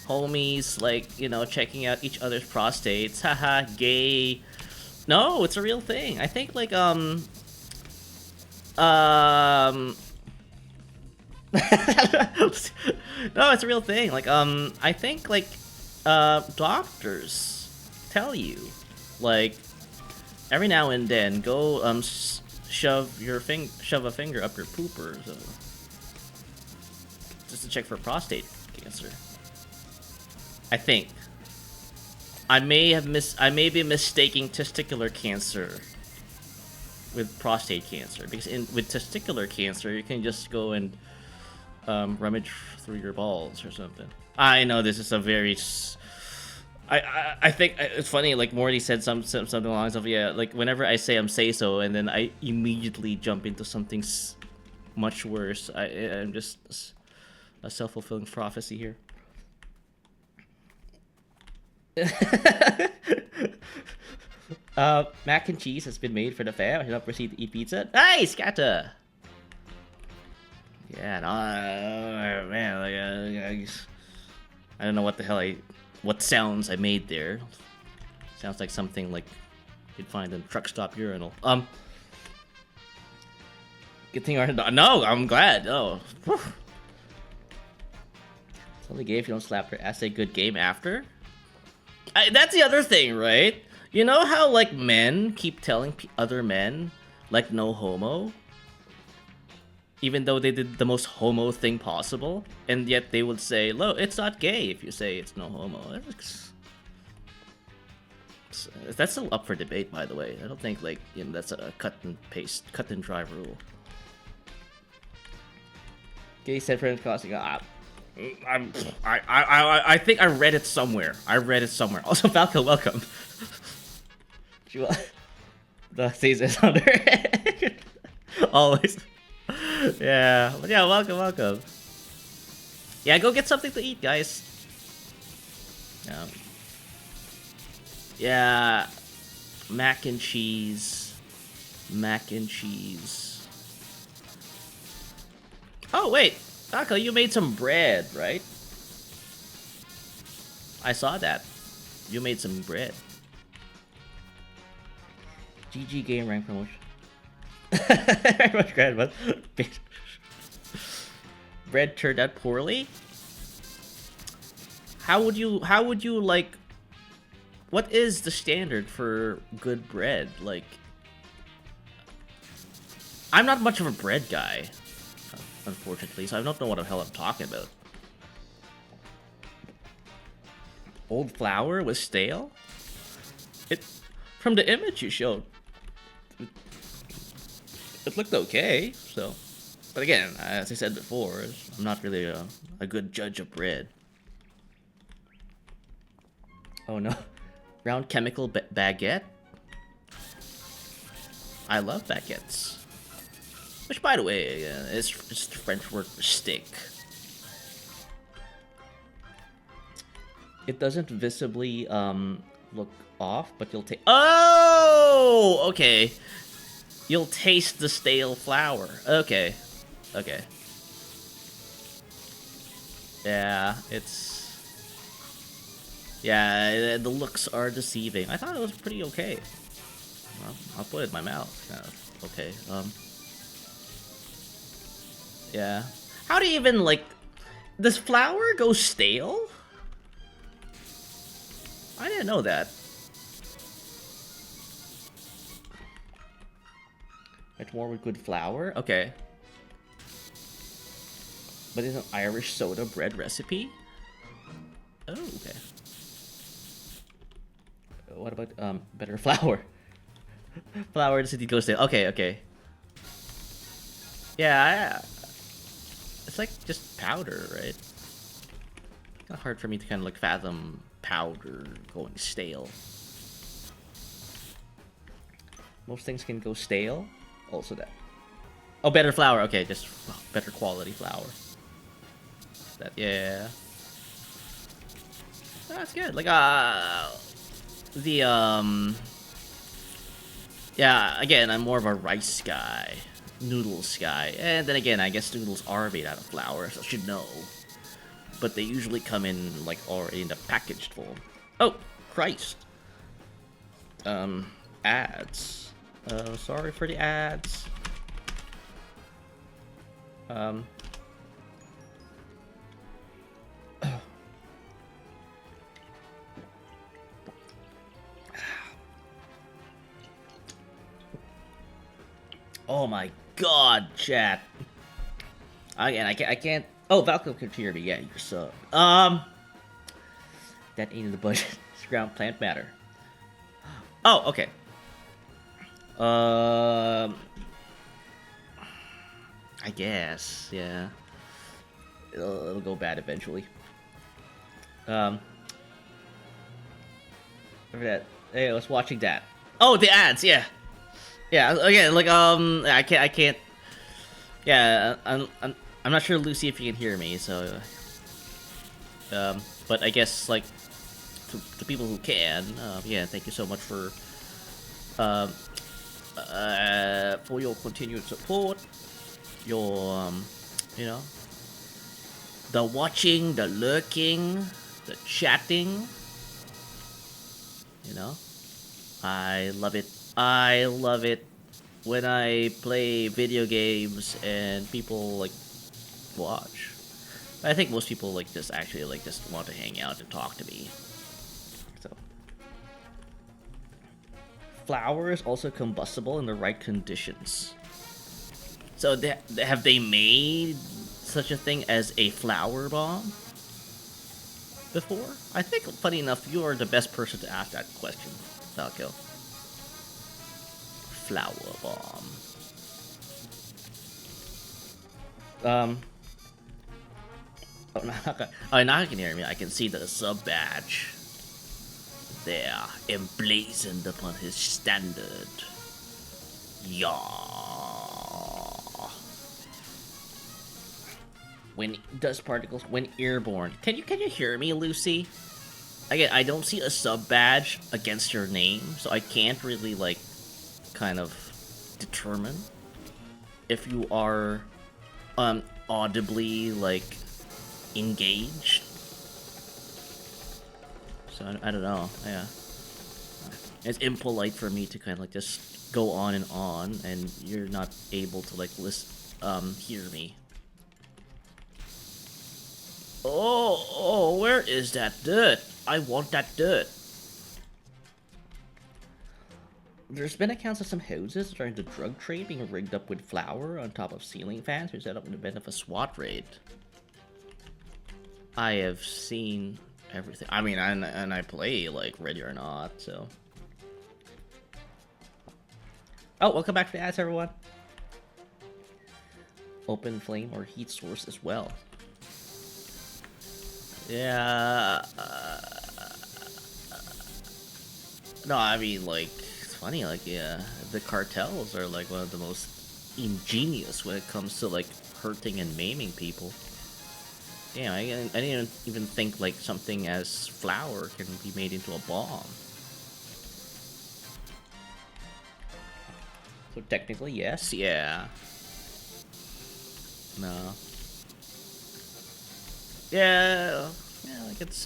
Homies, like, you know, checking out each other's prostates. Haha, gay. No, it's a real thing. I think, like, no, it's a real thing. Like, I think, like, doctors tell you, like, every now and then, go, shove a finger up your pooper, so just to check for prostate cancer. I think I may be mistaking testicular cancer with prostate cancer, because with testicular cancer you can just go and rummage through your balls or something. I know this is a very I think it's funny, like Morty said something along the lines of, yeah, like whenever I say say so and then I immediately jump into something much worse. I'm just a self-fulfilling prophecy here. Mac and cheese has been made for the fam. I should not proceed to eat pizza. Nice, Kata! Yeah, no, man, like, I don't know what the hell what sounds I made there. Sounds like something like you'd find in a truck stop urinal. Good thing no, I'm glad. Oh, whew. It's only gay if you don't slap her ass. A good game after. That's the other thing, right? You know how like men keep telling other men like no homo, even though they did the most homo thing possible, and yet they would say, "Look, it's not gay if you say it's no homo." That's still up for debate, by the way. I don't think like, you know, that's a cut and dry rule. Gay said friends causing. I think I read it somewhere. Also, Falco, welcome. The season is under. Always. Yeah, welcome. Yeah, go get something to eat, guys. Yeah, mac and cheese. Oh wait, Taka, you made some bread, right? I saw that. You made some bread. GG game rank promotion. Very much grandma. Bread turned out poorly. How would you like? What is the standard for good bread? Like, I'm not much of a bread guy, unfortunately, so I don't know what the hell I'm talking about. Old flour was stale? From the image you showed, it looked okay, so. But again, as I said before, I'm not really a good judge of bread. Oh no. Round chemical baguette? I love baguettes. Which, by the way, is the French word for stick. It doesn't visibly look off, but you'll take. Oh, okay. You'll taste the stale flour. Okay, okay. Yeah, it's. Yeah, the looks are deceiving. I thought it was pretty okay. Well, I'll put it in my mouth. Okay. Yeah. How do you even like? Does flour go stale? I didn't know that. It's more with good flour? Okay. But it's an Irish soda bread recipe? Oh, okay. What about better flour? Flour the city goes stale. Okay, okay. Yeah, it's like just powder, right? It's not hard for me to kind of like fathom powder going stale. Most things can go stale. Also that. Oh, better flour. Okay, just better quality flour. That, yeah. That's good. Like yeah, again, I'm more of a rice guy, noodles guy, and then again, I guess noodles are made out of flour, so I should know. But they usually come in like already in the packaged form. Oh, Christ. Ads. Sorry for the ads. Oh my God, chat. Again, I can't. Oh, Valko can hear me. Yeah, you're sub. That ain't in the budget. It's ground plant matter. Oh, okay. I guess, yeah. It'll go bad eventually. Remember that? Hey, I was watching that. Oh, the ads, yeah. Yeah, again, like, I can't. Yeah, I'm not sure, Lucy, if you can hear me, so. But I guess, like, to people who can, yeah, thank you so much for your continued support, your, you know, the watching, the lurking, the chatting, you know, I love it. I love it when I play video games and people, like, watch. I think most people, like, just actually, like, just want to hang out and talk to me. So. Flour is also combustible in the right conditions. So have they made such a thing as a flour bomb before? I think, funny enough, you are the best person to ask that question, Falco. Flour bomb. Oh, now you can hear me. I can see the sub badge there, emblazoned upon his standard. Yeah. When dust particles, when airborne. Can you hear me, Lucy? Again, I don't see a sub badge against your name, so I can't really, like, kind of determine if you are audibly, like, engaged. So I don't know. Yeah, it's impolite for me to kind of like just go on, and you're not able to like hear me. Oh, where is that dirt? I want that dirt. There's been accounts of some houses during the drug trade being rigged up with flour on top of ceiling fans to set up in the event of a SWAT raid. I have seen everything. I mean, and I play, like, Ready or Not, so. Oh, welcome back to the ads, everyone. Open flame or heat source as well. Yeah. No, I mean, like, it's funny, like, yeah, the cartels are, like, one of the most ingenious when it comes to like hurting and maiming people. Damn, I didn't even think like something as flour can be made into a bomb. So technically, yes, yeah. No. Yeah, like it's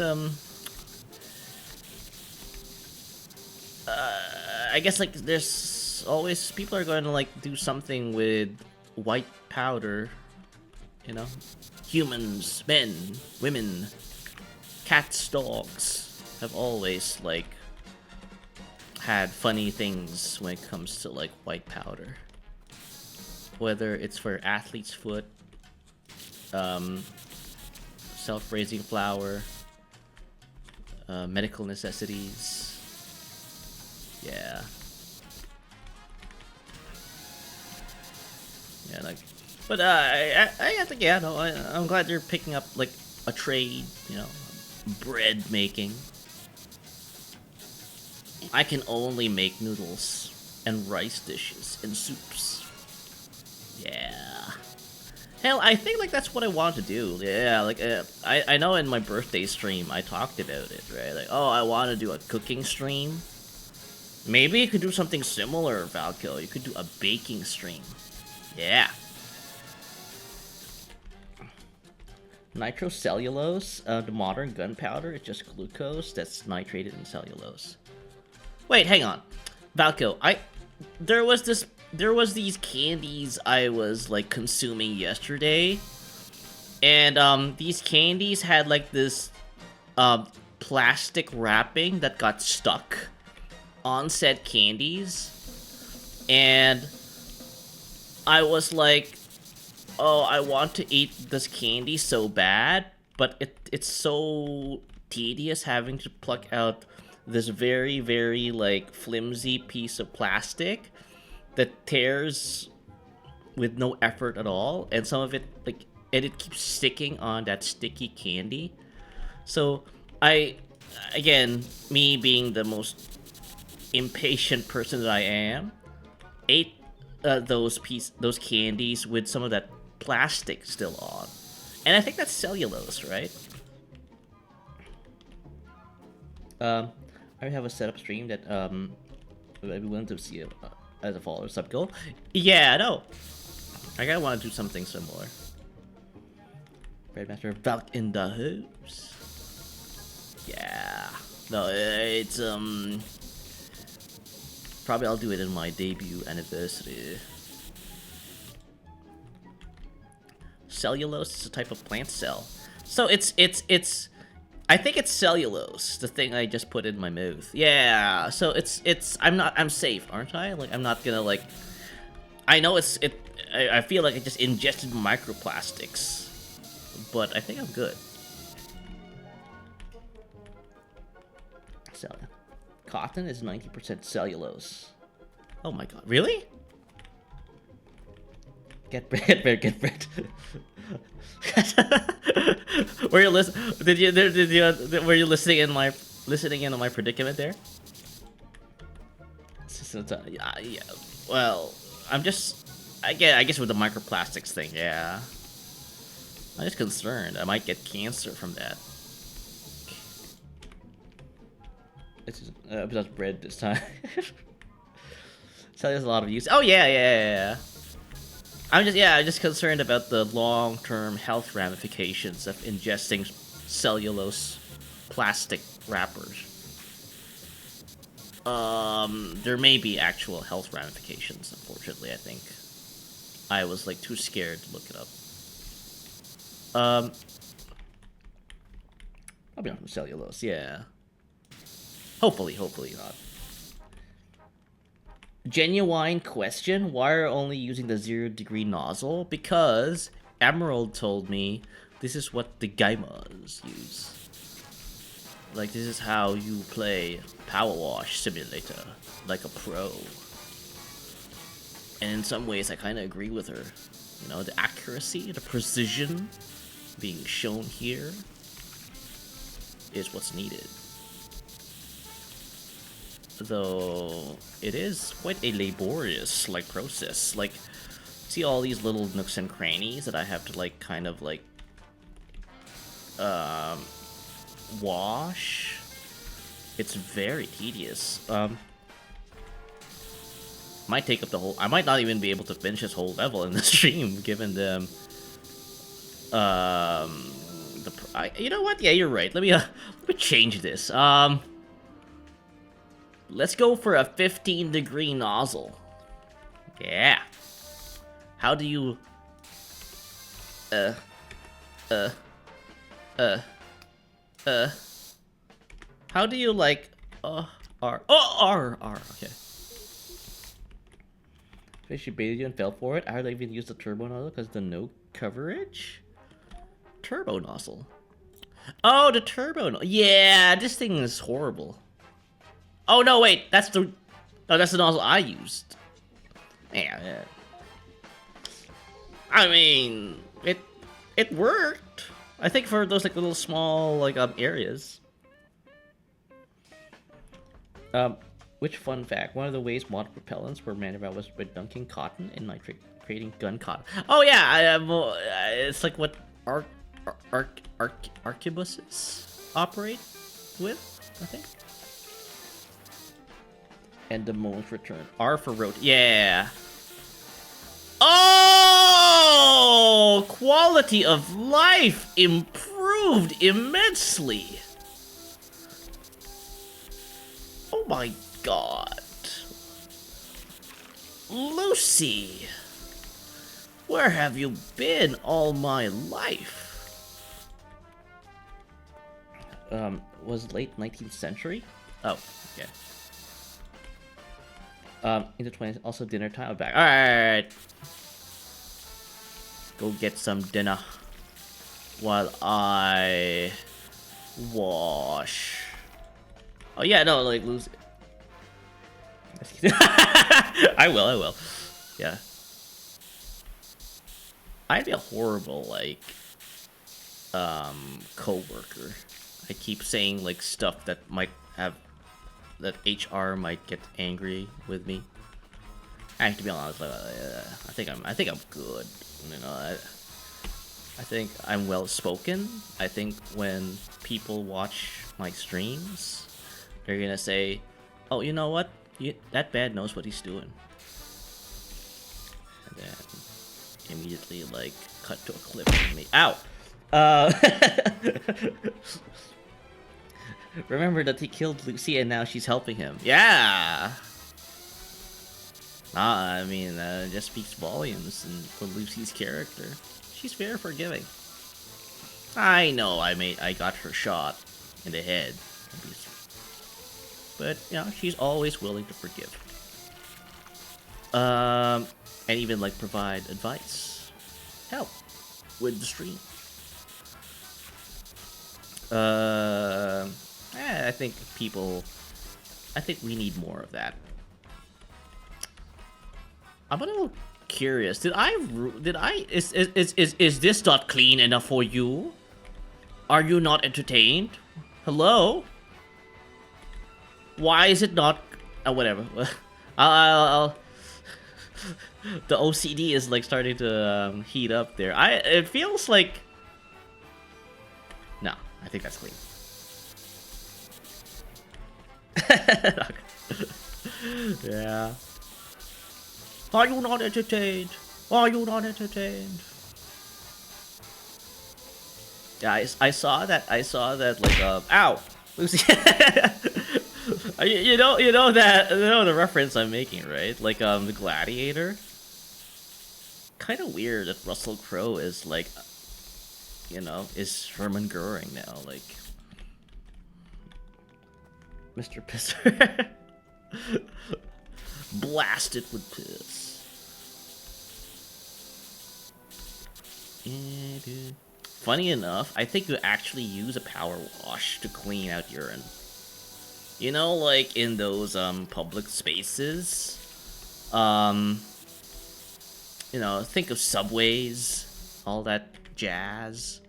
I guess like there's always people are going to like do something with white powder, you know? Humans, men, women, cats, dogs have always like had funny things when it comes to like white powder. Whether it's for athlete's foot, self-raising flour, medical necessities. Yeah. Yeah, like, but I think, yeah, no, I'm glad you're picking up like a trade, you know, bread making. I can only make noodles and rice dishes and soups. Yeah. Hell, I think like that's what I want to do. Yeah, like I know in my birthday stream I talked about it, right? Like, oh, I want to do a cooking stream. Maybe you could do something similar, Valkyl. You could do a baking stream. Yeah. Nitrocellulose, the modern gunpowder is just glucose that's nitrated in cellulose. Wait, hang on. Valkyl, there was these candies I was like consuming yesterday. And these candies had like this plastic wrapping that got stuck on said candies, and I was like, oh, I want to eat this candy so bad, but it's so tedious having to pluck out this very, very like flimsy piece of plastic that tears with no effort at all, and some of it like, and it keeps sticking on that sticky candy. So again, me being the most impatient person that I am, ate those candies with some of that plastic still on, and I think that's cellulose, right? I have a setup stream that I'd be willing to see as a follower sub goal. Yeah, no, I gotta want to do something similar. Breadmaster Valk in the hoops. Yeah, no, it's probably I'll do it in my debut anniversary. Cellulose is a type of plant cell. So it's I think it's cellulose, the thing I just put in my mouth. Yeah, so I'm safe, aren't I? Like, I'm not gonna like, I know I feel like I just ingested microplastics, but I think I'm good. So, cotton is 90% cellulose. Oh my god, really? Get bread. Were you were you listening in my predicament there? Yeah. Well, I guess with the microplastics thing, yeah. I'm just concerned I might get cancer from that. It's just bread this time. So there's a lot of use. Oh yeah. I'm just concerned about the long-term health ramifications of ingesting cellulose plastic wrappers. There may be actual health ramifications, unfortunately, I think. I was like too scared to look it up. I'll be on some cellulose, yeah. Hopefully not. Genuine question, why are only using the 0-degree nozzle? Because Emerald told me this is what the gamers use. Like, this is how you play Powerwash Simulator, like a pro. And in some ways, I kind of agree with her. You know, the accuracy, the precision being shown here is what's needed. Though it is quite a laborious like process. Like, See all these little nooks and crannies that I have to like kind of like wash. It's very tedious. Might take up the whole. I might not even be able to finish this whole level in the stream, given the. You know what? Yeah, you're right. Let me change this. Let's go for a 15-degree nozzle. Yeah. How do you? How do you like? R. Okay. She baited you and fell for it. I hardly even used the turbo nozzle because the no coverage. Turbo nozzle. Oh, the turbo. Yeah, this thing is horrible. Oh no, wait, that's the. No, that's the nozzle I used. Yeah. I mean, it worked. I think for those like little small like areas. Which fun fact? One of the ways modern propellants were manufactured was by dunking cotton in nitric, creating gun cotton. Oh yeah, it's like what arquebuses operate with, I think. And the mole's return. R for road. Yeah. Oh, quality of life improved immensely. Oh my God. Lucy, where have you been all my life? Was late 19th century? Oh, okay. In the 20s, also dinner time. I'm back. Alright. Go get some dinner while I wash. Oh yeah, no, like lose. I will. Yeah. I'd be a horrible like co-worker. I keep saying like stuff that might have that HR might get angry with me. I have to be honest, like, I think I'm good. You know, I think I'm well spoken. I think when people watch my streams, they're gonna say, "Oh, you know what? That bad knows what he's doing," and then immediately like cut to a clip of me. Ow! Remember that he killed Lucy and now she's helping him. Yeah. I mean, just speaks volumes for Lucy's character. She's very forgiving. I know I got her shot in the head. But, you know, she's always willing to forgive. And even, like, provide advice. Help with the stream. I think we need more of that. I'm a little curious. Is this not clean enough for you? Are you not entertained? Hello? Why is it not? Whatever. I'll the OCD is like starting to heat up there. It feels like. No, I think that's clean. Yeah. Are you not entertained? Are you not entertained? Yeah, I saw that. Like, ow, Lucy. you know the reference I'm making, right? Like, the Gladiator. Kind of weird that Russell Crowe is like, is Hermann Goering now, like. Mr. Pisser. Blasted with piss. Yeah, dude. Funny enough, I think you actually use a power wash to clean out urine. You know, like in those public spaces. Think of subways, all that jazz.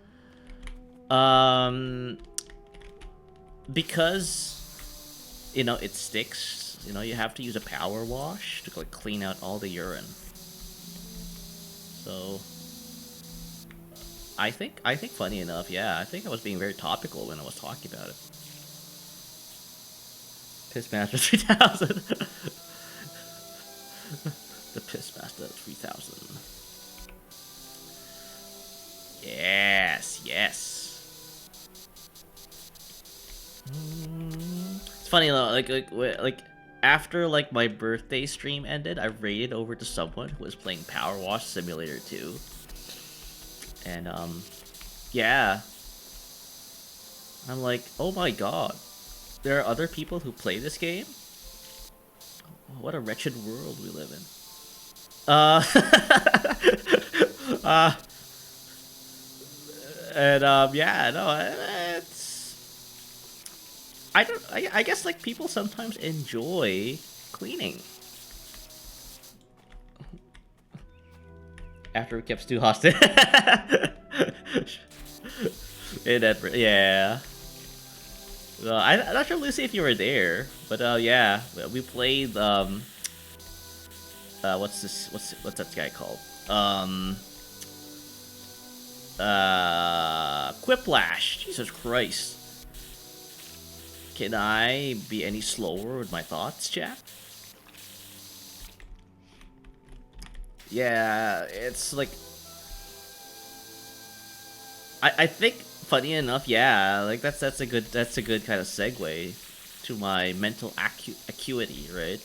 Because it sticks. You have to use a power wash to like clean out all the urine. So I think funny enough, yeah, I think I was being very topical when I was talking about it. Pissmaster 3000. The Pissmaster 3000. Yes, yes. It's funny though, like after like my birthday stream ended, I raided over to someone who was playing Powerwash Simulator 2. And yeah. I'm like, oh my god. There are other people who play this game? What a wretched world we live in. And yeah, no, it's I guess like people sometimes enjoy cleaning. After it kept Stu hostage. Yeah. Well, I'm not sure, Lucy, if you were there, but yeah, we played what's that guy called? Quiplash. Jesus Christ. Can I be any slower with my thoughts, chat? Yeah, it's like I think funny enough, yeah, like that's a good kind of segue to my mental acuity, right?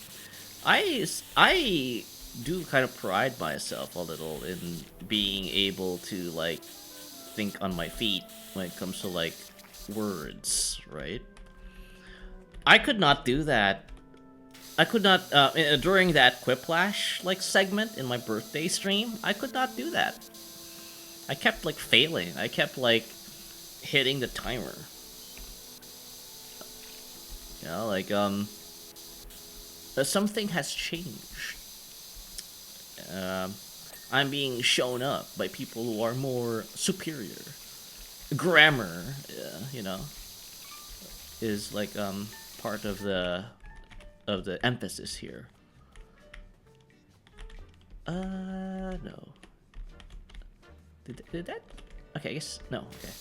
I do kind of pride myself a little in being able to like think on my feet when it comes to like words, right? I could not do that. I could not during that Quiplash like segment in my birthday stream. I could not do that. I kept like failing. I kept like hitting the timer. You know, like something has changed. I'm being shown up by people who are more superior. Grammar, you know, is like part of the emphasis here. No. Did that? Okay, I guess no. Okay.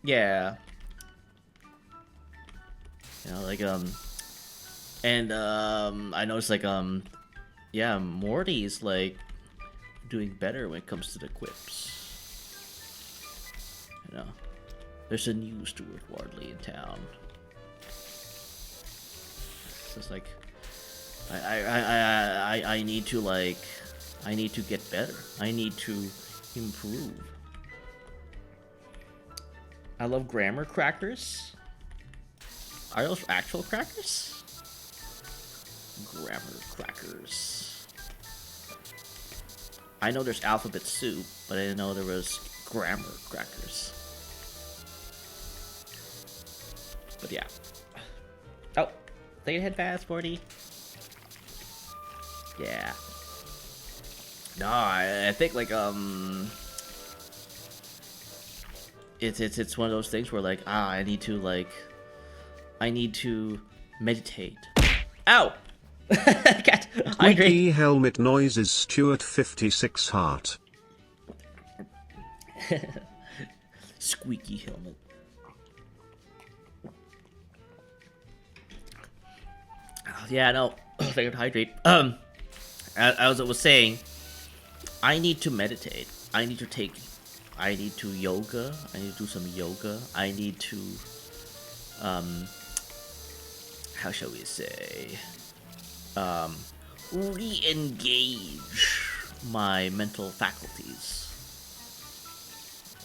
Yeah. You know, like and I noticed like yeah, Morty's like doing better when it comes to the quips. You know, there's a new Stuart Wardley in town. So it's like I need to like I need to get better. I need to improve. I love grammar crackers. Are those actual crackers? Grammar crackers. I know there's alphabet soup, but I didn't know there was grammar crackers. But yeah. Oh, they head fast, 40. Yeah. No, I think like it's one of those things where like I need to meditate. Ow! Cat. Squeaky helmet noises Stuart 56 heart. Squeaky helmet. Yeah, no. I gotta hydrate. As I was saying, I need to meditate. I need to yoga. I need to do some yoga. I need to, how shall we say, re-engage my mental faculties.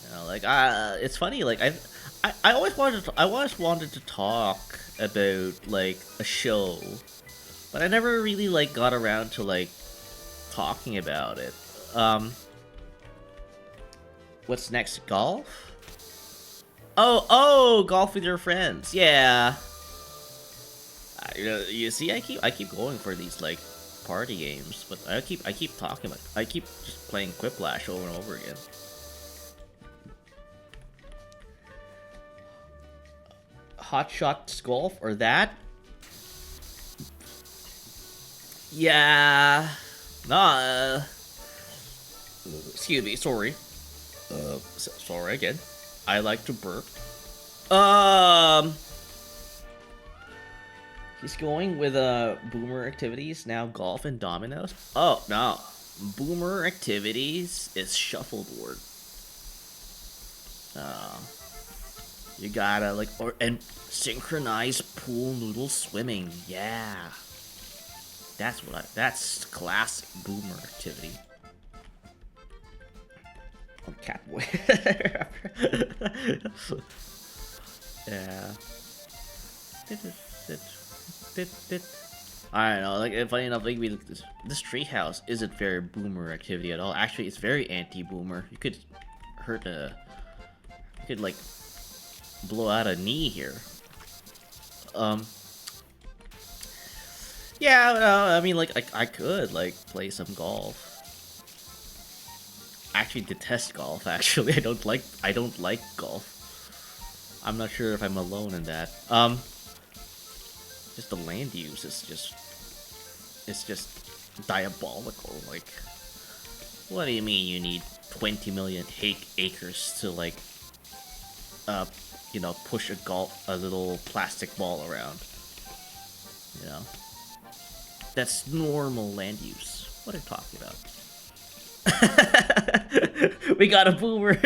You know, like, it's funny, like, I always wanted to talk about, like, a show, but I never really, like, got around to, like, talking about it. What's next? Golf? Oh, golf with your friends. Yeah. You see, I keep going for these like party games, but I keep talking about. I keep just playing Quiplash over and over again. Hot Shots Golf or that? Yeah. Nah, excuse me, sorry. Sorry again. I like to burp. He's going with boomer activities now. Golf and dominoes. Oh no, boomer activities is shuffleboard. You gotta like and synchronize pool noodle swimming. Yeah, that's classic boomer activity. Oh, Catboy. Yeah. I don't know, like, funny enough, like, this treehouse isn't very boomer activity at all. Actually, it's very anti-boomer. You could like, blow out a knee here. Yeah, I mean, like, I could, like, play some golf. I actually detest golf, actually. I don't like golf. I'm not sure if I'm alone in that. Just the land use is just diabolical. Like, what do you mean you need 20 million acres to, like, you know, push a little plastic ball around? You know, that's normal land use. What are you talking about? We got a boomer.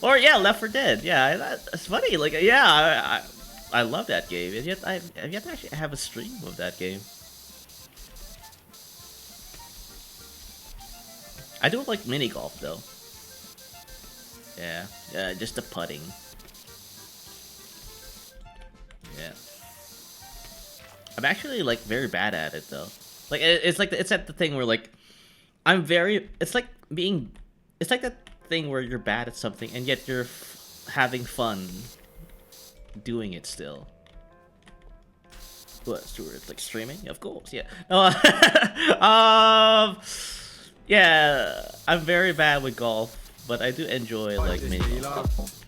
Or yeah, Left 4 Dead. Yeah, that's funny. Like, yeah, I love that game. And yet I've yet to actually have a stream of that game. I don't like mini golf though. Yeah, just the putting. Yeah, I'm actually like very bad at it though. Like it's like it's at the thing where like I'm very. It's like being. It's like that thing where you're bad at something and yet you're having fun doing it still. What, Stuart? Like streaming? Of course, yeah. No, yeah, I'm very bad with golf, but I do enjoy like mini golf.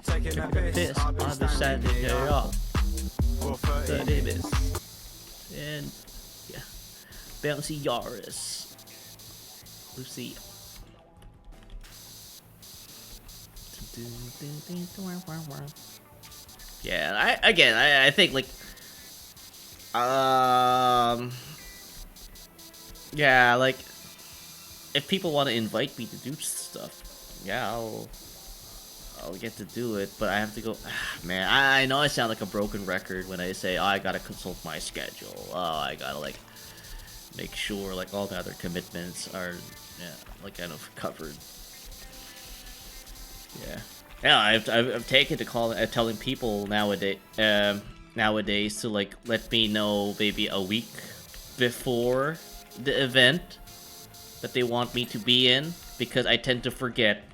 Take a piss on the Saturday off. 30 minutes. And yeah, bouncy Yaris. Lucy. Yeah, I think like yeah, like if people want to invite me to do stuff, yeah, I'll get to do it, but I have to go. Man, I know I sound like a broken record when I say, oh, I gotta consult my schedule. Oh, I gotta like make sure like all the other commitments are, yeah, like kind of covered. Yeah, I've taken to telling people nowadays to like let me know maybe a week before the event that they want me to be in, because I tend to forget.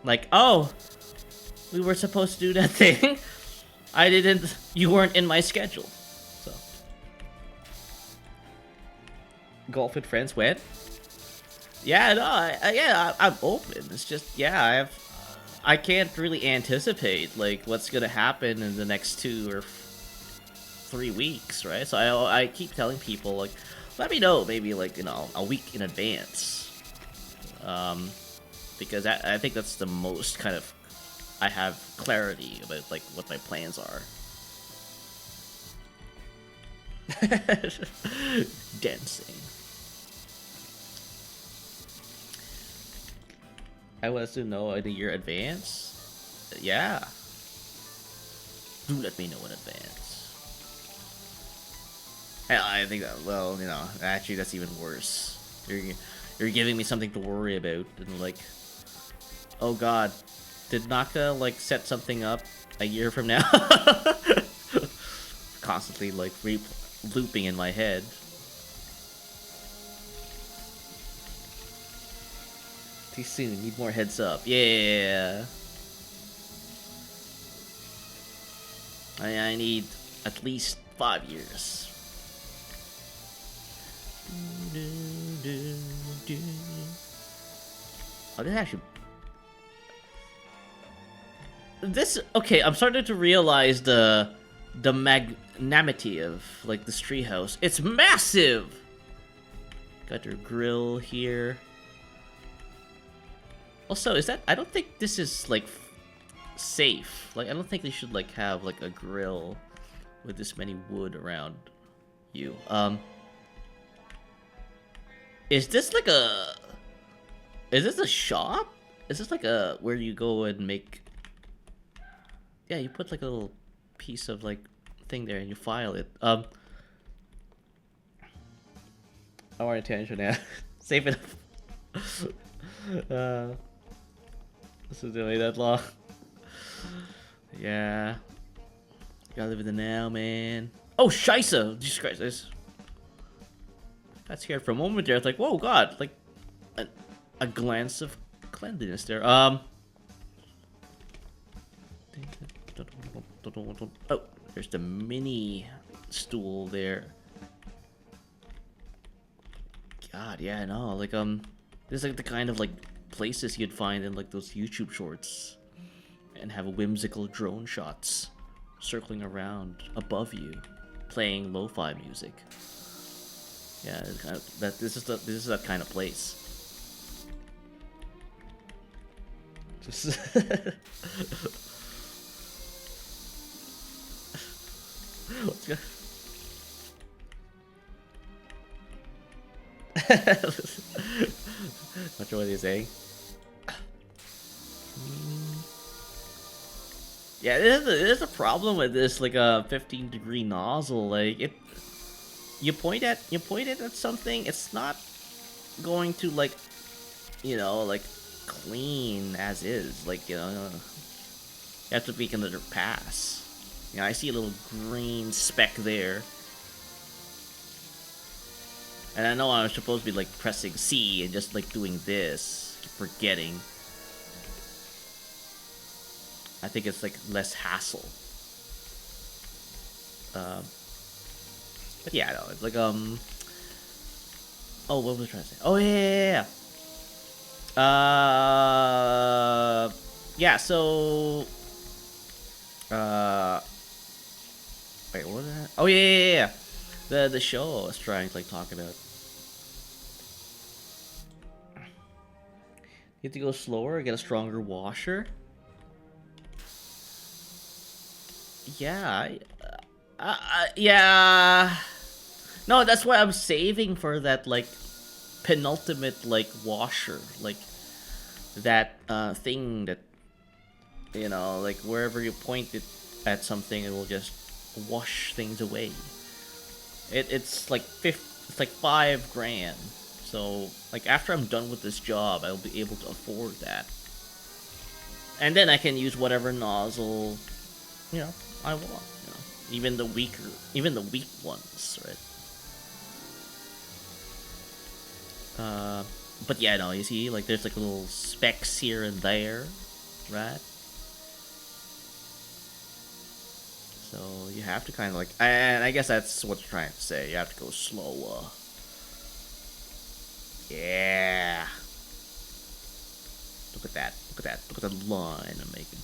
Like, oh, we were supposed to do that thing. I didn't. You weren't in my schedule. So, golf with friends when? Yeah, no, yeah, I'm open. It's just, yeah, I can't really anticipate like what's gonna happen in the next 2 or 3 weeks, right? So I keep telling people like, let me know maybe like, you know, a week in advance, because I think that's the most kind of I have clarity about like what my plans are. Dancing. I want to know in a year advance. Yeah. Do let me know in advance. I think that, well, you know, actually that's even worse. You're giving me something to worry about, and like, oh god, did Naka like set something up a year from now? Constantly like looping in my head. Too soon, need more heads up. Yeah. I need at least 5 years. Oh, this actually. Okay, I'm starting to realize the magnanimity of like this treehouse. It's massive. Got your grill here. Also, is that... I don't think this is, like, safe. Like, I don't think they should, like, have, like, a grill with this many wood around you. Is this, like, a... Is this a shop? Is this, like, a... Where you go and make... Yeah, you put, like, a little piece of, like, thing there and you file it. I want attention now. Safe enough. This is really that long. Yeah. Gotta live in the now, man. Oh, Scheisse! Jesus Christ, this. Got scared for a moment there. It's like, whoa, God. Like, a glance of cleanliness there. Oh, there's the mini stool there. God, yeah, I know. Like, this is like the kind of, like, places you'd find in, like, those YouTube shorts. And have whimsical drone shots circling around above you, playing lo-fi music. Yeah, it's kind of, this is that kind of place. Just what's good? Not sure what he's saying. Yeah, there's a problem with this, like a 15-degree nozzle. Like it, you point it at something, it's not going to, like, you know, like clean as is. Like, you know, you have to make another pass. You know, I see a little green speck there, and I know I'm supposed to be like pressing C and just like doing this, forgetting. I think it's like less hassle. But yeah, no, it's like oh, what was I trying to say? Oh yeah. Yeah. So, wait, what was that? Oh yeah. The show I was trying to like talk about. You have to go slower, get a stronger washer. Yeah, yeah. No, that's why I'm saving for that, like, penultimate, like, washer. Like, that, thing that, you know, like, wherever you point it at something, it will just wash things away. It's like it's like $5,000. So, like, after I'm done with this job, I'll be able to afford that. And then I can use whatever nozzle, you know, I want, you know, even the weak ones, right? But yeah, no, you see, like, there's like little specks here and there, right? So you have to kind of like, and I guess that's what you're trying to say. You have to go slower. Yeah. Look at that. Look at that. Look at the line I'm making.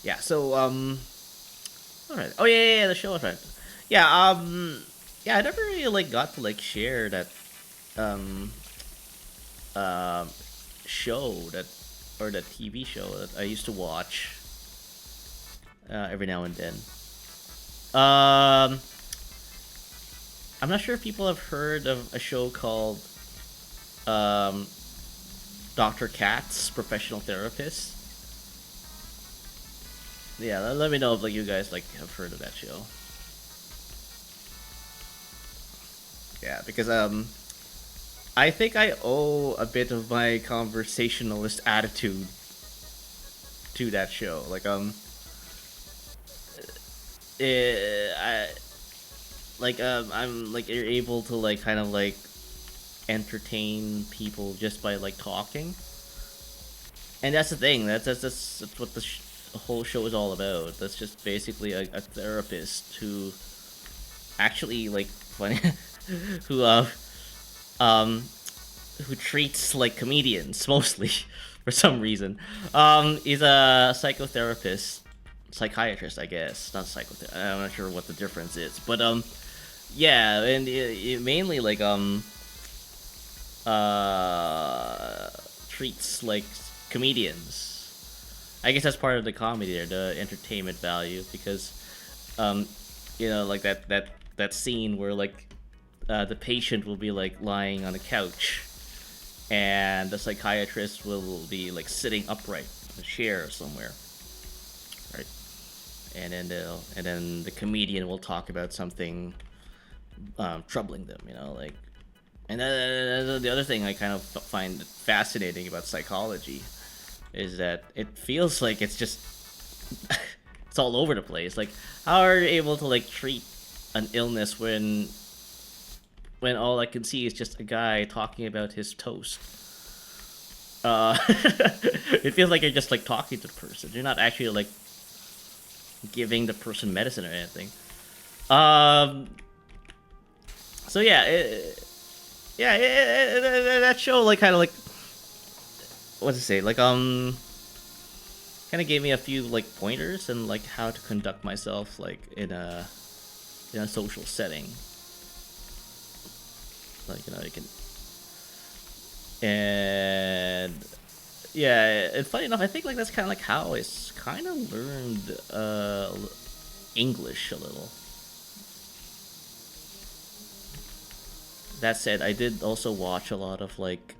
Yeah, so, alright. Oh, yeah, the show was right. Yeah, yeah, I never really, like, got to, like, share that, show that, or that TV show that I used to watch, every now and then. I'm not sure if people have heard of a show called, Dr. Katz, Professional Therapist. Yeah, let me know if, like, you guys, like, have heard of that show. Yeah, because, I think I owe a bit of my conversationalist attitude to that show. Like, I'm like, you're able to, like, kind of, like, entertain people just by, like, talking. And that's the thing, that's what the whole show is all about. That's just basically a therapist who actually, like, funny, who treats, like, comedians mostly for some reason. He's a psychiatrist, I guess, not psychotherapist. I'm not sure what the difference is, but yeah, and mainly like treats like comedians. I guess that's part of the comedy there, the entertainment value, because like that scene where like the patient will be like lying on a couch, and the psychiatrist will be like sitting upright in a chair somewhere, right? And then the comedian will talk about something troubling them, like. And then the other thing I kind of find fascinating about psychology is that it feels like it's just it's all over the place. Like, how are you able to like treat an illness when all I can see is just a guy talking about his toast? It feels like you're just like talking to the person. You're not actually like giving the person medicine or anything. So yeah, that show like kind of like what to say, like kind of gave me a few like pointers and like how to conduct myself like in a social setting. Like you can, and yeah, and funny enough, I think like that's kind of like how I kind of learned English a little. That said, I did also watch a lot of like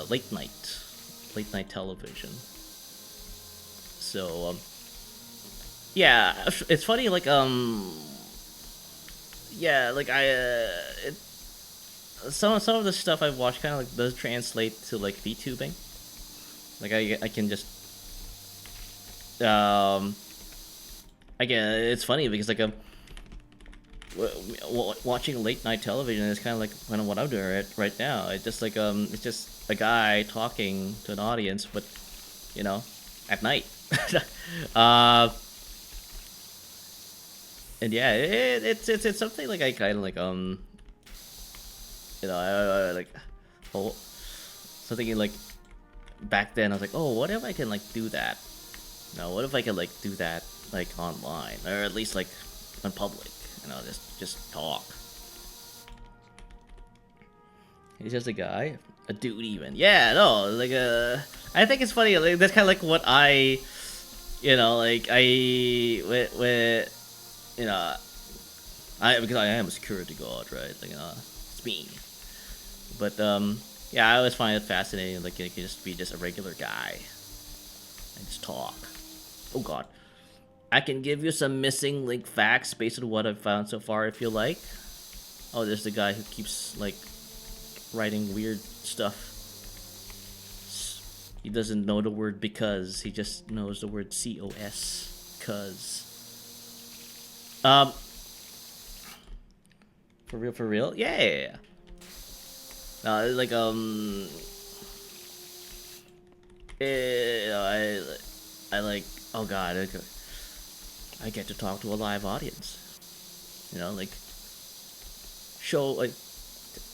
late night television. So yeah, it's funny like yeah, like some of the stuff I've watched kind of like does translate to like vtubing. Like I can just again, it's funny because like watching late night television is kind of like kind of what I'm doing right now. It's just like it's just a guy talking to an audience, but at night. And yeah, it's something like I kind of like I like something like back then I was like, oh, what if I can like do that? What if I can like do that like online, or at least like in public? Just talk. He's just a guy, a dude even. Yeah, no, like I think it's funny. Like, that's kind of like what I, like because I am a security guard, right? Like, it's me. But yeah, I always find it fascinating. Like, you can just be just a regular guy and just talk. Oh God. I can give you some missing link facts based on what I've found so far if you like. Oh, there's the guy who keeps like writing weird stuff. He doesn't know the word because, he just knows the word COS. Cause. For real? Yeah. No, like I like, oh God, I get to talk to a live audience. Like show like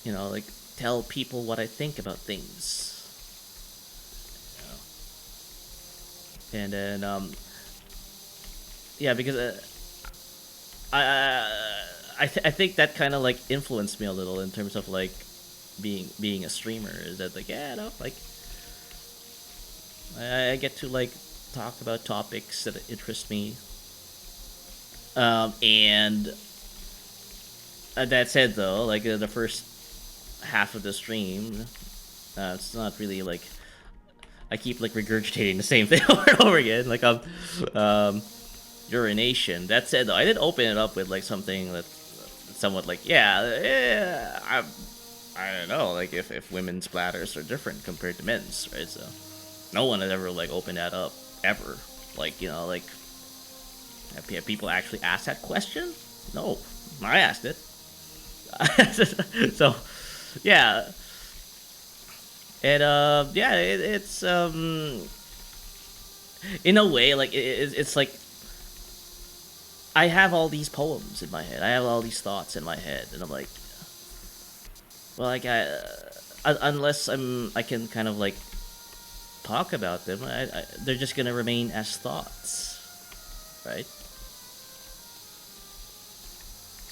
like tell people what I think about things. And then yeah, because I think that kind of like influenced me a little in terms of like being a streamer. Is that like, yeah, no, like I get to like talk about topics that interest me. And that said, though, like the first half of the stream, it's not really like I keep like regurgitating the same thing over and over again, like urination. That said, though, I did open it up with like something that's somewhat like, yeah, I don't know, like if women's bladders are different compared to men's, right? So no one has ever like opened that up ever, like like. Have people actually asked that question? No, I asked it. So, yeah, and yeah, it's in a way like it's like I have all these poems in my head. I have all these thoughts in my head, and I'm like, well, like unless I can kind of like talk about them, they're just gonna remain as thoughts, right?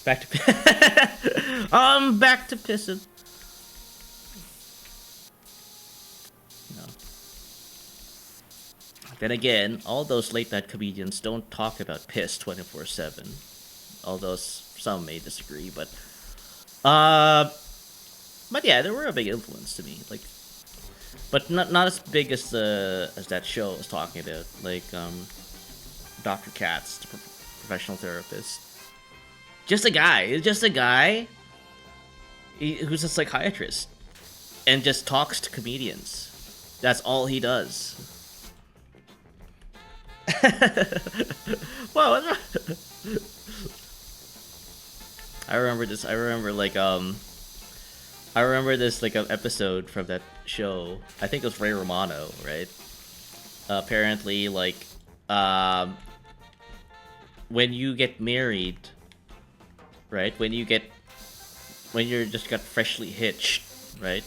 Back to back to pissing. No. Then again, all those late night comedians don't talk about piss 24/7. Although some may disagree, but yeah, they were a big influence to me. Like, but not as big as that show I was talking about. Like Dr. Katz, the professional therapist. Just a guy. Who's a psychiatrist and just talks to comedians. That's all he does. Well, I remember this. I remember this like an episode from that show. I think it was Ray Romano, right? Apparently, like, when you get married, right? When you're just got freshly hitched, right?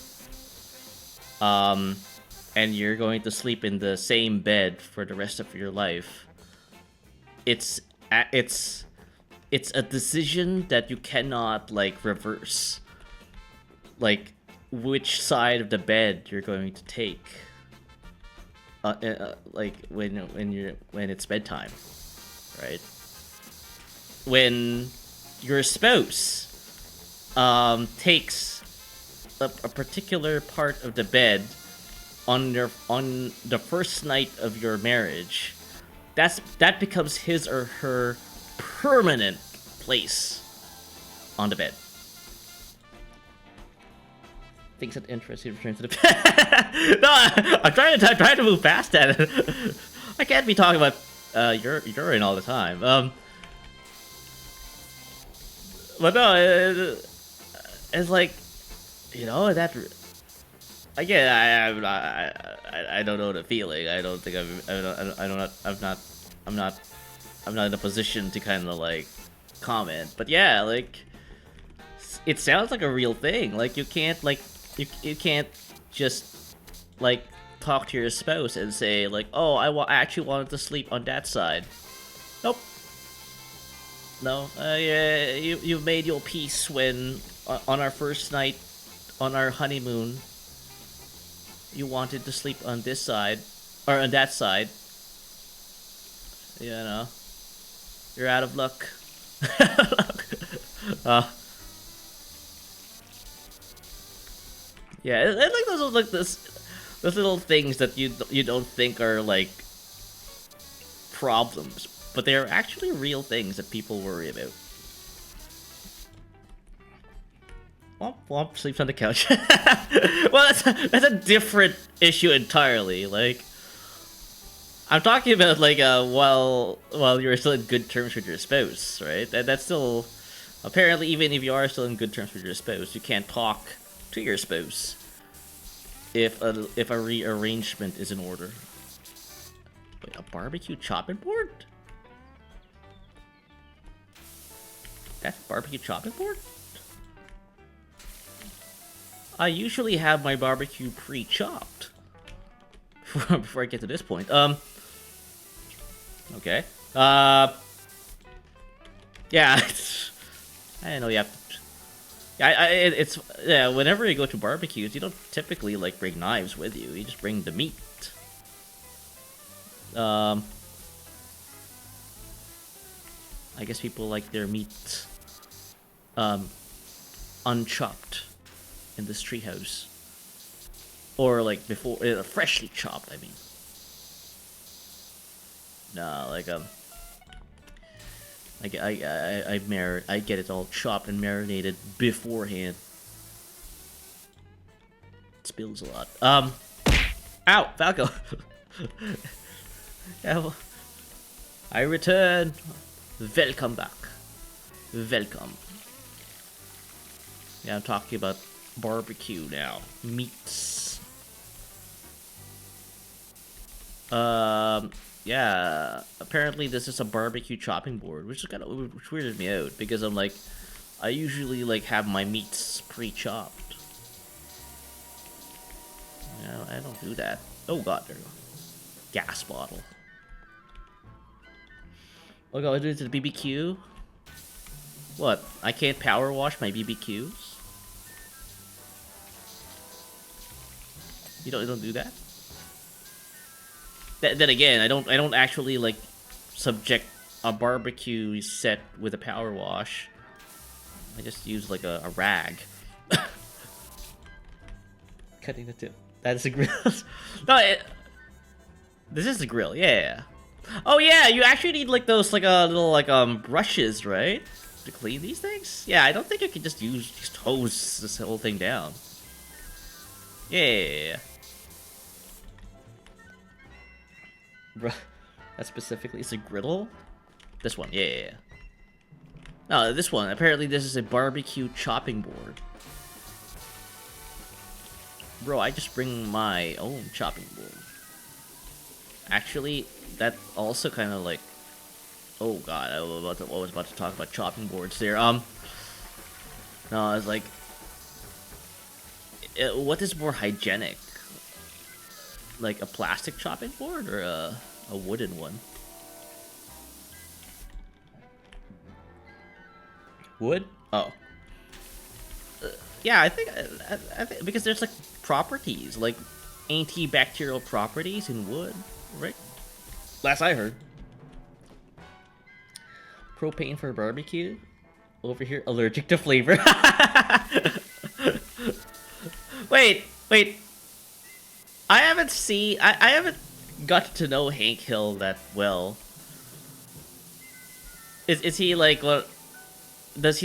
And you're going to sleep in the same bed for the rest of your life. It's a decision that you cannot like reverse. Like which side of the bed you're going to take. Like when it's bedtime, right? When your spouse takes a particular part of the bed on the first night of your marriage, that becomes his or her permanent place on the bed. Things that interest you return to the bed. No, I'm trying to move past that. I can't be talking about urine all the time. But no, it's like, you know, that. Again, I don't know the feeling. I don't think I'm not in a position to kind of like comment. But yeah, like it sounds like a real thing. Like you can't you can't just like talk to your spouse and say like, oh, I actually wanted to sleep on that side. Nope. No, yeah, you made your peace when on our first night on our honeymoon. You wanted to sleep on this side, or on that side. You know, you're out of luck. Yeah, I like those little things that you don't think are like problems, but they are actually real things that people worry about. Womp womp sleeps on the couch. Well, that's a different issue entirely. Like, I'm talking about like while you're still in good terms with your spouse, right? That's still apparently, even if you are still in good terms with your spouse, you can't talk to your spouse if a rearrangement is in order. Wait, a barbecue chopping board? That's a barbecue chopping board? I usually have my barbecue pre-chopped before I get to this point. Okay. Yeah. I didn't know you have to. Yeah. Whenever you go to barbecues, you don't typically like bring knives with you. You just bring the meat. I guess people like their meat unchopped in this treehouse, or like before freshly chopped. I mean, nah, like I get it all chopped and marinated beforehand. It spills a lot. Ow, Falco. Yeah, well, I return. Welcome back. Welcome. Yeah, I'm talking about barbecue now. Meats. Yeah. Apparently this is a barbecue chopping board, which weirded me out because I'm like, I usually like have my meats pre-chopped. Yeah, I don't do that. Oh god, there we go. Gas bottle. Okay, I'll do it to the BBQ. What? I can't power wash my BBQs? You don't do that? Then again, I don't actually like subject a barbecue set with a power wash. I just use like a rag. Cutting the tip. That's a grill. No, this is the grill. Yeah. Oh yeah, you actually need like those like little like brushes, right? To clean these things? Yeah, I don't think you can just hose this whole thing down. Yeah. Bruh, that specifically is a griddle? This one, yeah. No, this one. Apparently this is a barbecue chopping board. Bro, I just bring my own chopping board. Actually, that also kind of like... Oh god, I was about to talk about chopping boards there. No, I was like... What is more hygienic? Like a plastic chopping board or a wooden one? Wood? Oh. Yeah, I think because there's like properties, like antibacterial properties in wood, right? Last I heard. Propane for barbecue? Over here, allergic to flavor. Wait. I haven't got to know Hank Hill that well. Is he like what? Is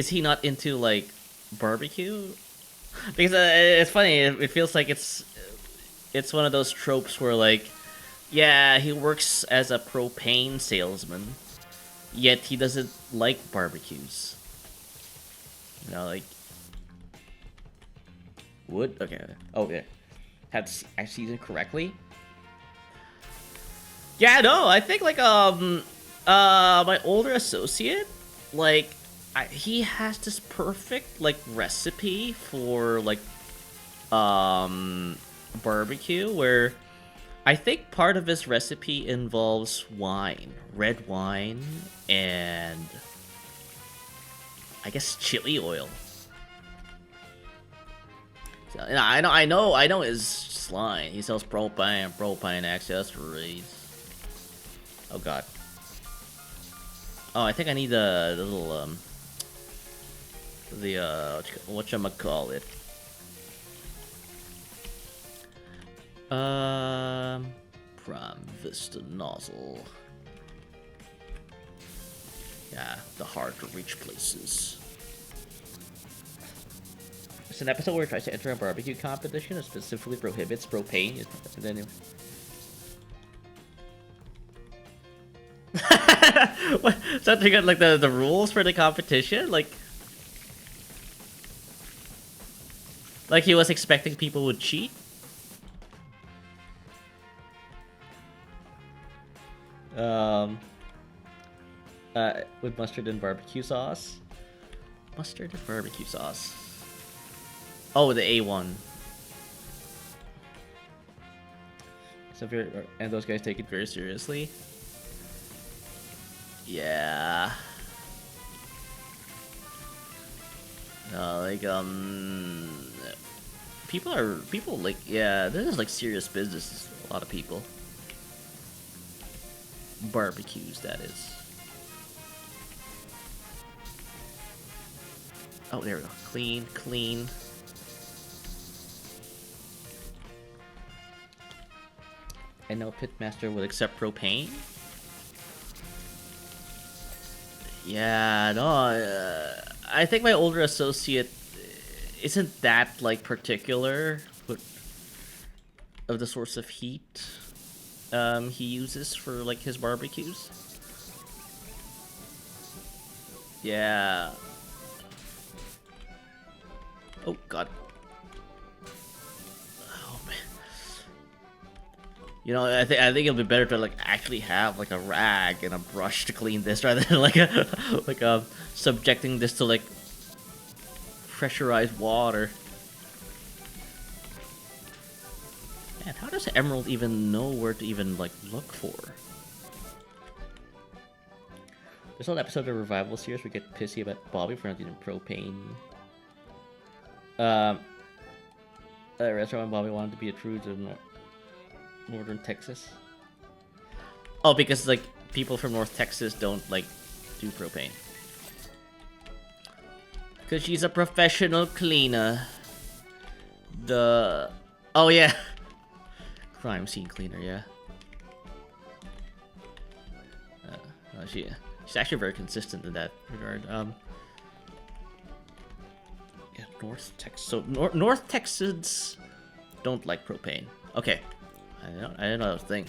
he not into like barbecue? Because it's funny. It feels like it's one of those tropes where like, yeah, he works as a propane salesman, yet he doesn't like barbecues. You know, like wood. Okay. Oh yeah. I seen it correctly. Yeah, no, I think like my older associate, like he has this perfect like recipe for like barbecue where I think part of his recipe involves wine, red wine, and I guess chili oil. So, I know his line. He sells propane accessories. Oh god. Oh, I think I need the little whatchamacallit. Prime Vista nozzle. Yeah, the hard to reach places. It's an episode where he tries to enter a barbecue competition and specifically prohibits propane. And then what? Something got like the rules for the competition, like he was expecting people would cheat. With mustard and barbecue sauce. Mustard and barbecue sauce. Oh, the A1. So and those guys take it very seriously. Yeah. Like people like, yeah, this is like serious business. A lot of people. Barbecues, that is. Oh, there we go. Clean. I know Pitmaster would accept propane. Yeah, no, I think my older associate isn't that like particular of the source of heat he uses for like his barbecues. Yeah. Oh god. Oh man. You know, I think it'll be better to like actually have like a rag and a brush to clean this rather than like subjecting this to like pressurized water. Man, how does Emerald even know where to even like look for? There's an episode of the Revival series where we get pissy about Bobby for not using propane. A restaurant when Bobby wanted to be a true to northern Texas. Oh, because like people from North Texas don't like do propane. Cause she's a professional cleaner. Oh yeah, crime scene cleaner. Yeah. She's actually very consistent in that regard. Yeah, North Texas. So North Texans don't like propane. Okay, I didn't know that was a thing.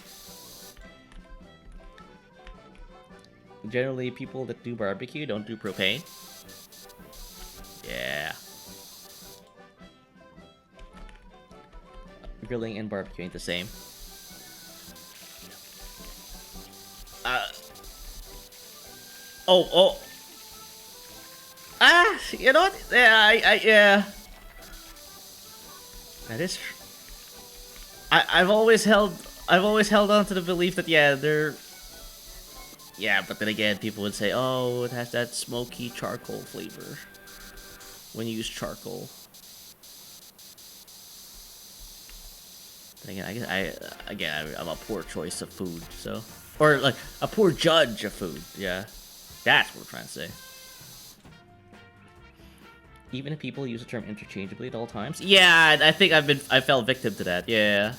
Generally, people that do barbecue don't do propane. Yeah. Grilling and barbecue ain't the same. Oh. You know what? Yeah, yeah. That is. I've always held on to the belief that yeah, they're. Yeah, but then again, people would say, oh, it has that smoky charcoal flavor when you use charcoal. Then again, I'm a poor choice of food, so. Or, like, a poor judge of food, yeah. That's what we're trying to say. Even if people use the term interchangeably at all times? Yeah, I think I fell victim to that, yeah.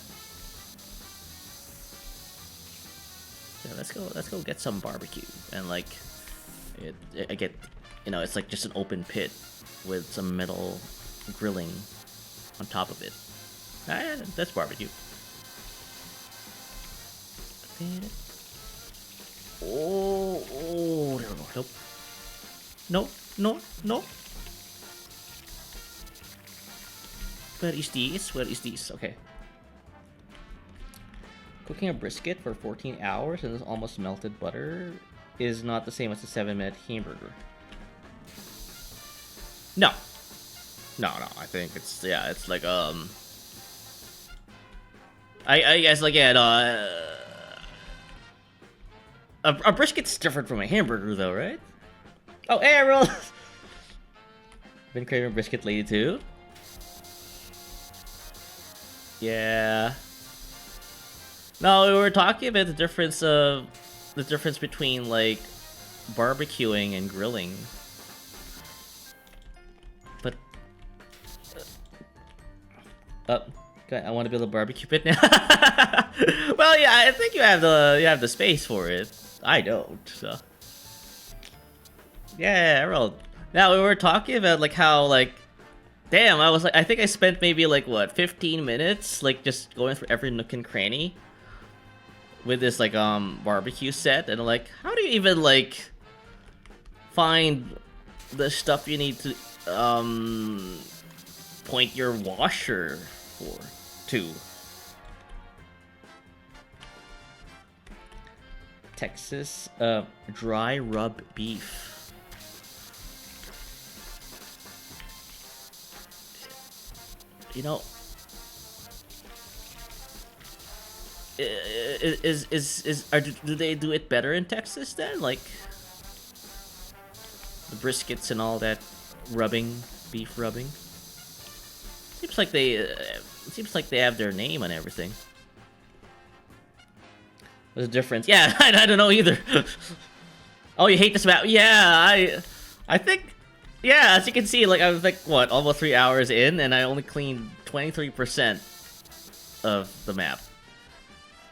Yeah, let's go get some barbecue. And, like, I get, you know, it's like just an open pit with some metal grilling on top of it. That's barbecue. Oh, nope. Where is this? Okay. Cooking a brisket for 14 hours in this almost melted butter is not the same as a 7-minute hamburger. No, I think it's like, I guess, like, yeah, no, a brisket's different from a hamburger, though, right? Oh, hey, everyone! Been craving brisket lately, too? Yeah. No, we were talking about the difference between, like, barbecuing and grilling. But, okay, I want to build a barbecue pit now. Well, yeah, I think you have the space for it. I don't, so. Yeah, Emerald. Now, we were talking about, like, how, like, damn, I think I spent maybe, like, what, 15 minutes, like, just going through every nook and cranny with this, like, barbecue set, and, like, how do you even, like, find the stuff you need to, point your washer to? Texas, dry rub beef. You know, do they do it better in Texas then? Like the briskets and all that beef rubbing. Seems like they have their name on everything. What's the difference? Yeah, I don't know either. Oh, you hate this map? Yeah, I think. Yeah, as you can see, like I was like what, almost 3 hours in, and I only cleaned 23% of the map.